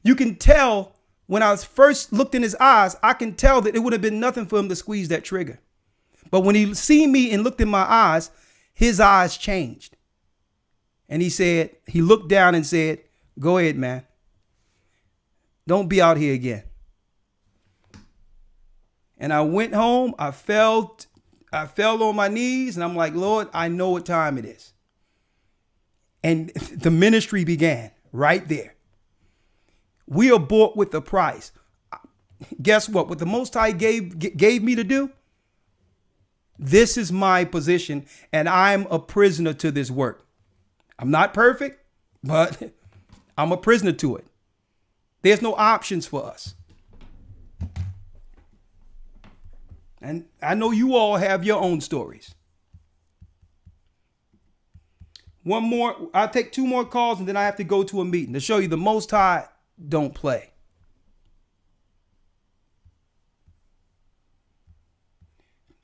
you can tell when I first looked in his eyes, I can tell that it would have been nothing for him to squeeze that trigger. But when he seen me and looked in my eyes, his eyes changed. And he looked down and said, go ahead, man. Don't be out here again. And I went home. I fell on my knees and I'm like, Lord, I know what time it is. And the ministry began right there. We are bought with a price. Guess what? What the Most High gave me to do, this is my position, and I'm a prisoner to this work. I'm not perfect, but I'm a prisoner to it. There's no options for us. And I know you all have your own stories. One more, I'll take 2 more calls and then I have to go to a meeting to show you the Most High don't play.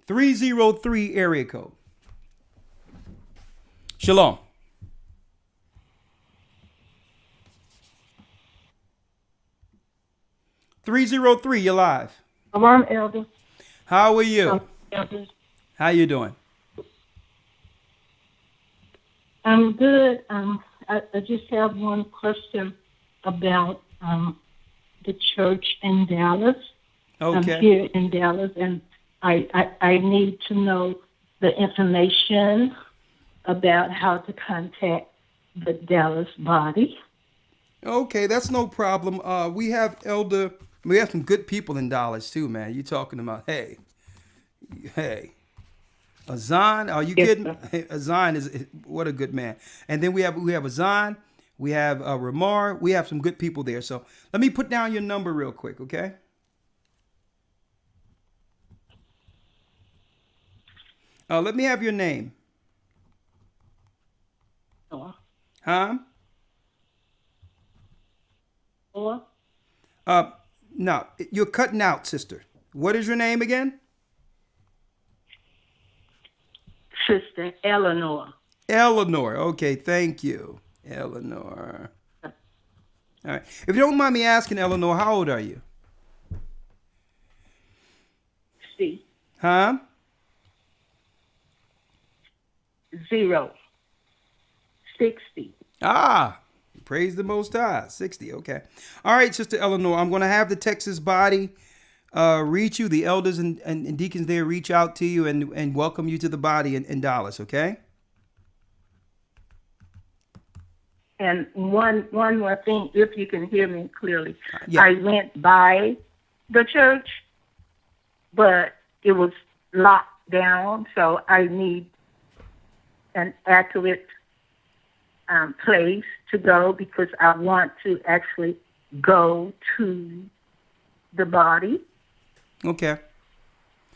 (303) area code. Shalom. (303), you're live. Shalom, Elder. How are you? Elder. How you doing? I'm good. I just have one question about the church in Dallas. Okay. I'm here in Dallas, and I need to know the information about how to contact the Dallas body. Okay, that's no problem. We have some good people in Dallas too, man. You talking about, hey, Azan, are you kidding? Azan is what a good man. And then we have Azan, we have Ramar, we have some good people there. So let me put down your number real quick, okay? Let me have your name. Or? Huh? Or? No, you're cutting out, sister. What is your name again? Sister Eleanor. Eleanor. Okay, thank you. Eleanor. All right. If you don't mind me asking, Eleanor, how old are you? C. Huh? 60. Ah, praise the Most High. 60. Okay. All right, Sister Eleanor, I'm going to have the Texas body reach you. The elders and deacons there reach out to you and welcome you to the body in Dallas. Okay. And one more thing, if you can hear me clearly. Yeah. I went by the church, but it was locked down, so I need an accurate place to go because I want to actually go to the body. Okay.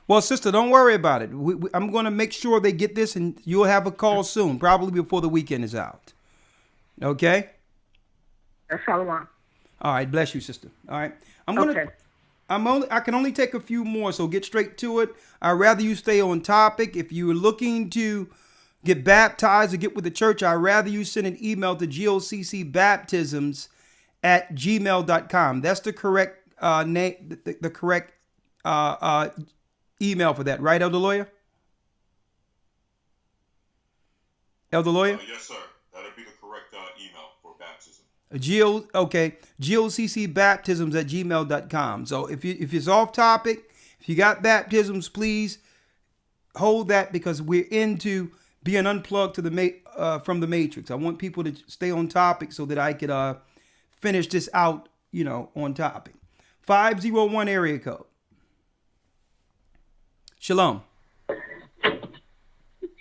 Well, sister, don't worry about it. I'm going to make sure they get this and you'll have a call soon, probably before the weekend is out. Okay? That's all I want. All right. Bless you, sister. All right. Okay. I can only take a few more, so get straight to it. I'd rather you stay on topic. If you're looking to get baptized or get with the church, I'd rather you send an email to goccbaptisms@gmail.com. That's the correct name, the correct email for that, right, Elder Lawyer? Elder Lawyer? Yes, sir. That'll be the correct email for baptism. GOCCbaptisms@gmail.com. So if it's off topic, if you got baptisms, please hold that, because we're into being unplugged to from the matrix. I want people to stay on topic so that I could finish this out, on topic. 501 area code. Shalom.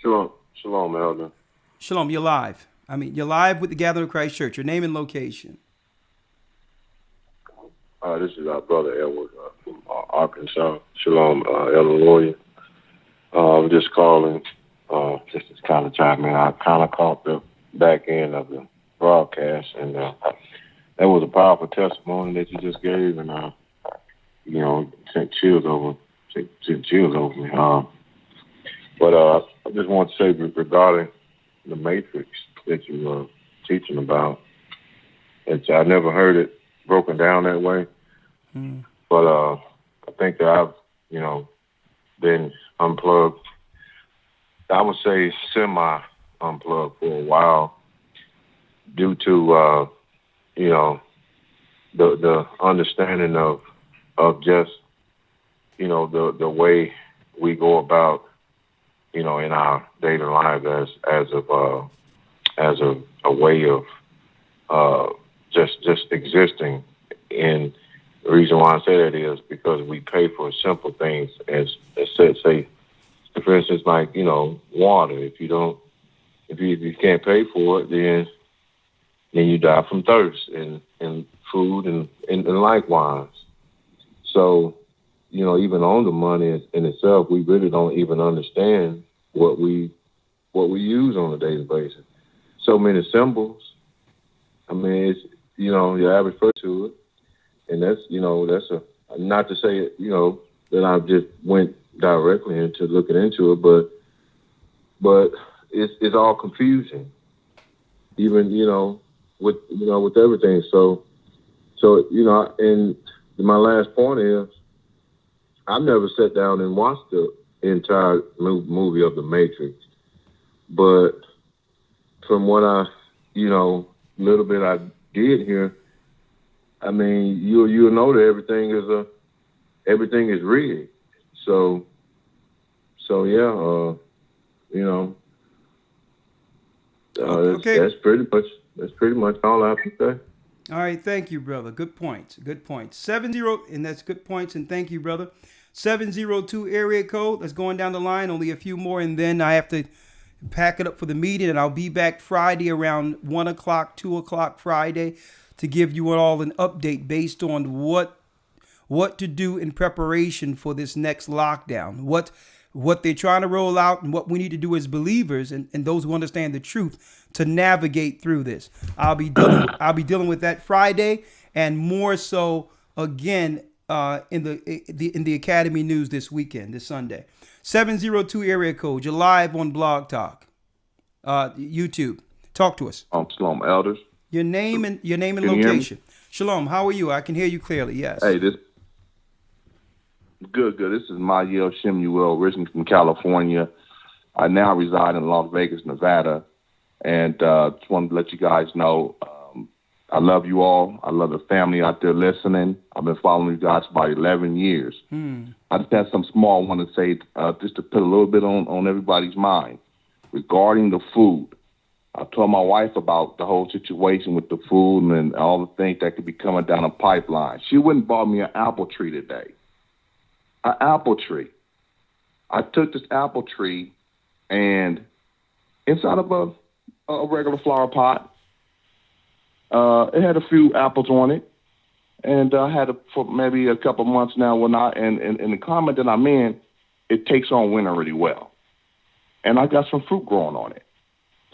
Shalom, Elder. Shalom, you're live. You're live with the Gathering of Christ Church. Your name and location. This is our brother Edward from Arkansas. Shalom, Elder Lawyer. I'm just calling, just to kind of chime in. I kind of caught the back end of the broadcast, and that was a powerful testimony that you just gave, and sent chills over me. But I just want to say regarding the matrix that you were teaching about, I never heard it broken down that way. But I think that I've, been unplugged. I would say semi-unplugged for a while due to, the understanding of just, the way we go about, in our daily life as a way of just existing. And the reason why I say that is because we pay for simple things, as say, for instance, like water. If you can't pay for it, then you die from thirst, and food and likewise. So, even on the money in itself, we really don't even understand what we use on a daily basis. So many symbols. It's your average person to it, and that's not to say that I just went directly into looking into it, but it's all confusing, even with everything. So and my last point is, I've never sat down and watched the entire movie of The Matrix, but from what I little bit I did here, you'll know that everything is rigged. So yeah, okay. That's pretty much all I have to say. All right, thank you, brother. Good points. 70, and that's good points, and thank you, brother. 702 area code. Let's go on down the line. Only a few more, and then I have to pack it up for the meeting, and I'll be back Friday around 1 o'clock, 2 o'clock Friday to give you all an update based on what to do in preparation for this next lockdown, what they're trying to roll out, and what we need to do as believers and those who understand the truth to navigate through this. I'll be dealing with that Friday, and more so again in the Academy News this weekend, this Sunday. 702 area code. You're live on Blog Talk, YouTube. Talk to us. Shalom, elders. Your name and Can location. Shalom. How are you? I can hear you clearly. Yes. Hey, Good. This is Mayel Shemuel, originally from California. I now reside in Las Vegas, Nevada, and just wanted to let you guys know I love you all. I love the family out there listening. I've been following you guys for about 11 years. I just had some small one to say, just to put a little bit on everybody's mind regarding the food. I told my wife about the whole situation with the food and all the things that could be coming down a pipeline. She wouldn't bought me an apple tree today. An apple tree. I took this apple tree and inside of a regular flower pot, it had a few apples on it, and I had it for maybe a couple months now. And the climate that I'm in, it takes on winter really well. And I got some fruit growing on it.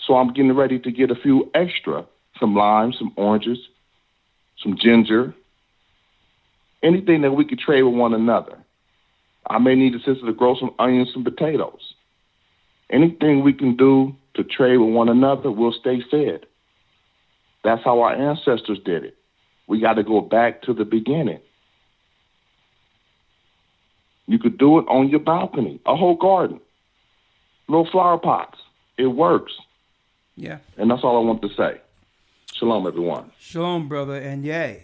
So I'm getting ready to get a few extra, some limes, some oranges, some ginger, anything that we could trade with one another. I may need assistance to grow some onions, some potatoes. Anything we can do to trade with one another, we'll stay fed. That's how our ancestors did it. We got to go back to the beginning. You could do it on your balcony, a whole garden, little flower pots. It works. Yeah. And that's all I want to say. Shalom, everyone. Shalom, brother. And yeah,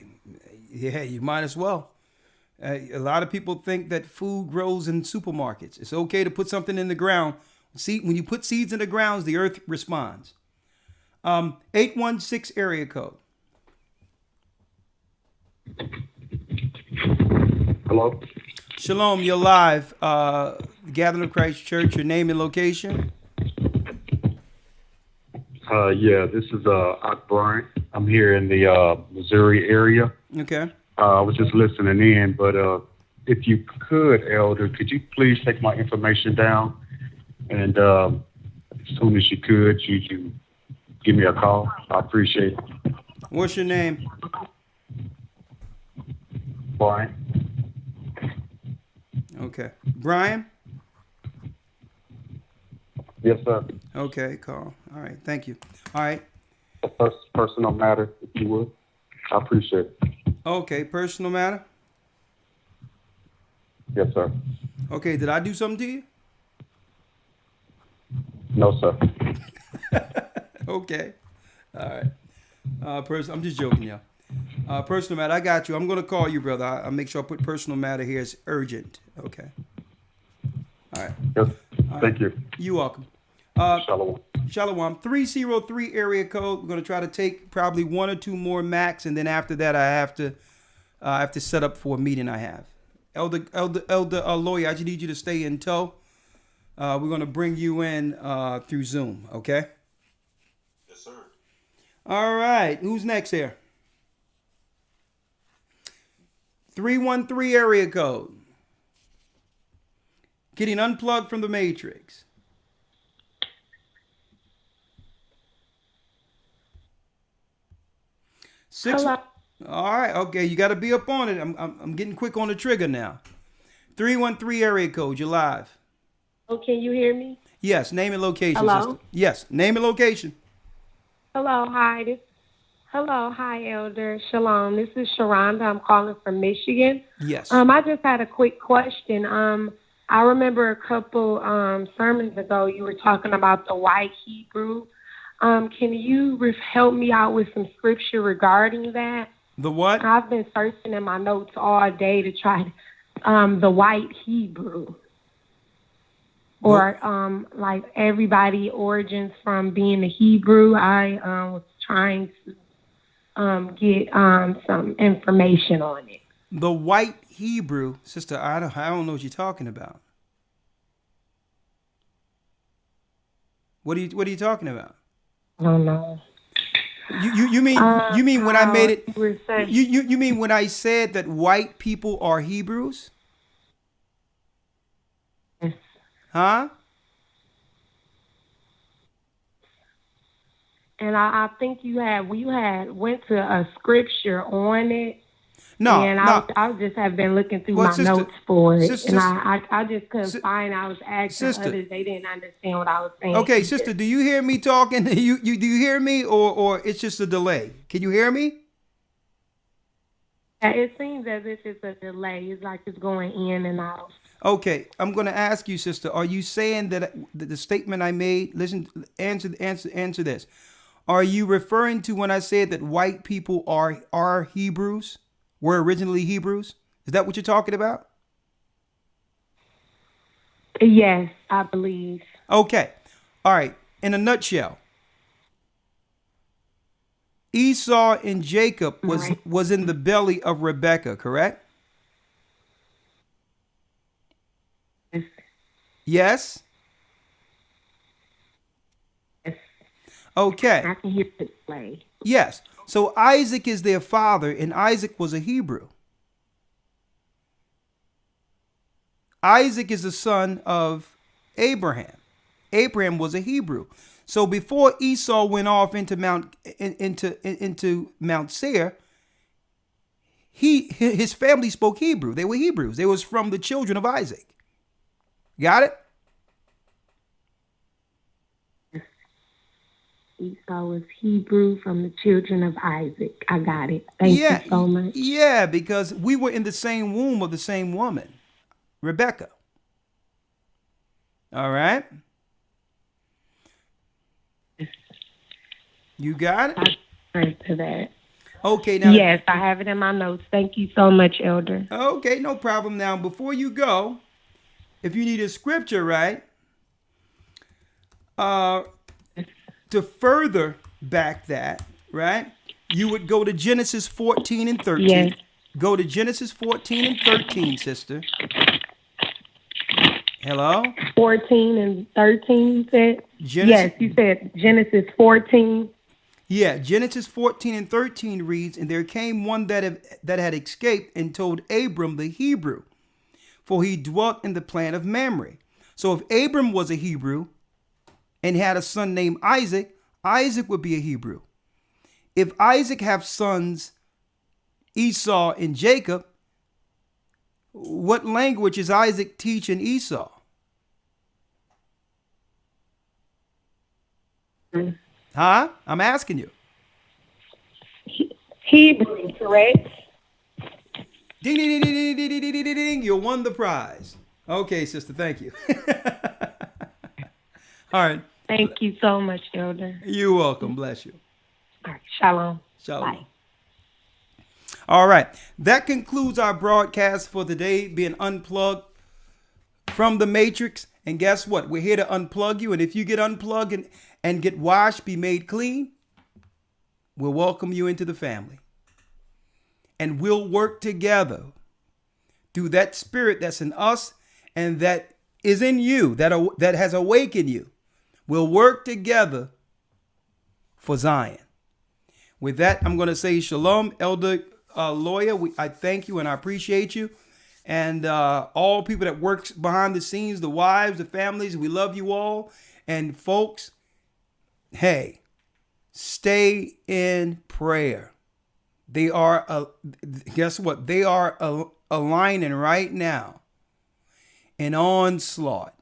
you might as well. A lot of people think that food grows in supermarkets. It's okay to put something in the ground. See, when you put seeds in the ground, the earth responds. 816 area code. Hello? Shalom, you're live. Gathering of Christ Church, your name and location? Yeah, this is Ott Bryant. I'm here in the Missouri area. Okay. I was just listening in, but if you could, Elder, could you please take my information down? And as soon as you could, you give me a call. I appreciate it. What's your name? Bryant. Okay. Brian? Yes, sir. Okay, Carl. All right, thank you. All right. Personal matter, if you would. I appreciate it. Okay, personal matter? Yes, sir. Okay, did I do something to you? No, sir. Okay. All right. I'm just joking, y'all. Personal matter, I got you. I'm going to call you, brother. I'll make sure I put personal matter here as urgent. Okay. All right. Yes. All Thank right. you. You're welcome. Shalom. Shalom. 303 area code. We're going to try to take probably one or two more max, and then after that, I have to set up for a meeting I have. Elder lawyer, I just need you to stay in tow. We're going to bring you in through Zoom, okay? Yes, sir. All right. Who's next here? 313 area code. Getting unplugged from the Matrix. Hello. All right. Okay. You got to be up on it. I'm getting quick on the trigger now. 313 area code. You're live. Oh, can you hear me? Yes. Name and location, Hello? sister. Yes. Name and location. Hello, hi. Hello, hi, Elder. Shalom. This is Sharonda. I'm calling from Michigan. Yes. I just had a quick question. I remember a couple sermons ago you were talking about the white Hebrew. Can you help me out with some scripture regarding that? The what? I've been searching in my notes all day to try the white Hebrew. Or like everybody origins from being a Hebrew. I was trying to get some information on it. The white Hebrew, sister. I don't know what you're talking about. What are you talking about? I don't know. You mean when I made it? You were saying, You mean when I said that white people are Hebrews? Yes. Huh? And I think you went to a scripture on it. No, and I just have been looking through my notes for it, and I just couldn't find. I was asking others; they didn't understand what I was saying. Okay, sister, do you hear me talking? Do you hear me, or it's just a delay? Can you hear me? It seems as if it's a delay. It's like it's going in and out. Okay, I'm going to ask you, sister. Are you saying that the statement I made? Listen, answer this. Are you referring to when I said that white people are Hebrews? Were originally Hebrews? Is that what you're talking about? Yes, I believe. Okay. All right. In a nutshell, Esau and Jacob was in the belly of Rebekah, correct? Yes? Yes. Okay. I can hear it play. Yes. So Isaac is their father, and Isaac was a Hebrew. Isaac is the son of Abraham. Abraham was a Hebrew. So before Esau went off into Mount Seir, his family spoke Hebrew. They were Hebrews. They was from the children of Isaac. Got it? Esau was Hebrew from the children of Isaac. I got it. Thank you so much. Yeah, because we were in the same womb of the same woman. Rebecca. All right. You got it? To that. Okay, now. Yes, I have it in my notes. Thank you so much, Elder. Okay, no problem. Now, before you go, if you need a scripture, right, to further back that, right, you would go to Genesis 14 and 13. Yes. Go to Genesis 14 and 13, sister. Hello? 14 and 13 said? Genesis, yes, you said Genesis 14. Yeah, Genesis 14 and 13 reads, and there came one that had escaped and told Abram the Hebrew, for he dwelt in the plan of Mamre. So if Abram was a Hebrew and had a son named Isaac, Isaac would be a Hebrew. If Isaac have sons Esau and Jacob, what language is Isaac teaching Esau? Huh? I'm asking you. Hebrew, correct? Ding, ding, ding, ding, ding, ding, ding, ding, ding. You won the prize. Okay, sister, thank you. All right. Thank you so much, Elder. You're welcome. Bless you. All right. Shalom. Shalom. Bye. All right. That concludes our broadcast for the day, being unplugged from the Matrix. And guess what? We're here to unplug you. And if you get unplugged and get washed, be made clean, we'll welcome you into the family. And we'll work together through that spirit that's in us and that is in you, that has awakened you. We'll work together for Zion. With that, I'm going to say shalom, Elder Lawyer. I thank you and I appreciate you. And all people that work behind the scenes, the wives, the families, we love you all. And folks, hey, stay in prayer. They are, guess what? They are aligning right now an onslaught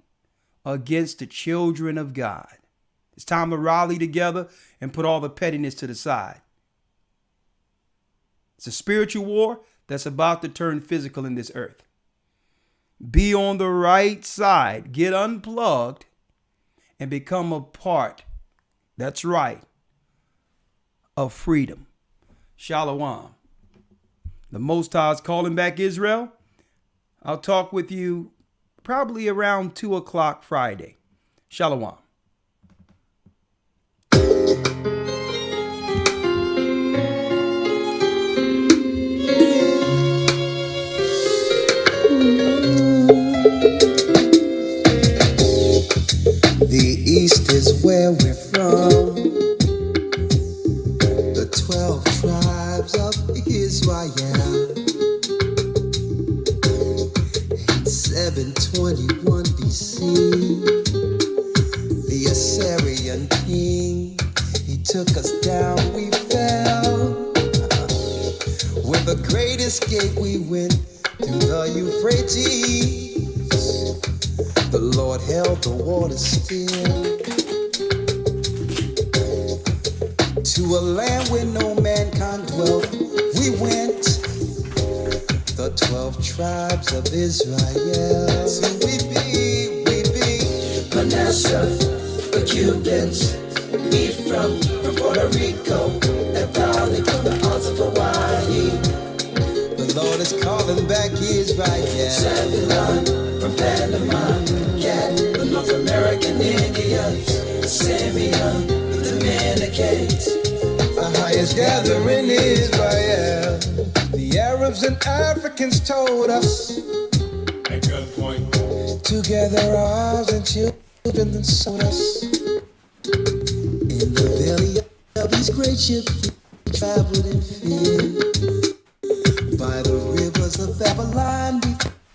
against the children of God. It's time to rally together and put all the pettiness to the side. It's a spiritual war that's about to turn physical in this earth. Be on the right side. Get unplugged and become a part, that's right, of freedom. Shalom. The Most High is calling back Israel. I'll talk with you probably around 2 o'clock Friday. Shalom. The East is where we're from. The 12 tribes of Israel. In 721 BC, the Assyrian king, he took us down, we fell. With the great escape we went through the Euphrates. The Lord held the water still. To a land where no mankind dwelt, we went. The 12 tribes of Israel. So we be Manasseh, the Cubans, Ephraim from Puerto Rico, and Valley from the Isles of Hawaii. The Lord is calling back Israel. Zebulon from Panama, Gad, the North American Indians, Simeon, the Dominicans. Our highest gathering Israel. The Arabs and Africans told us. At gunpoint. Together ours and children that sold us. In the belly of these great ships we traveled in fear. By the rivers of Babylon.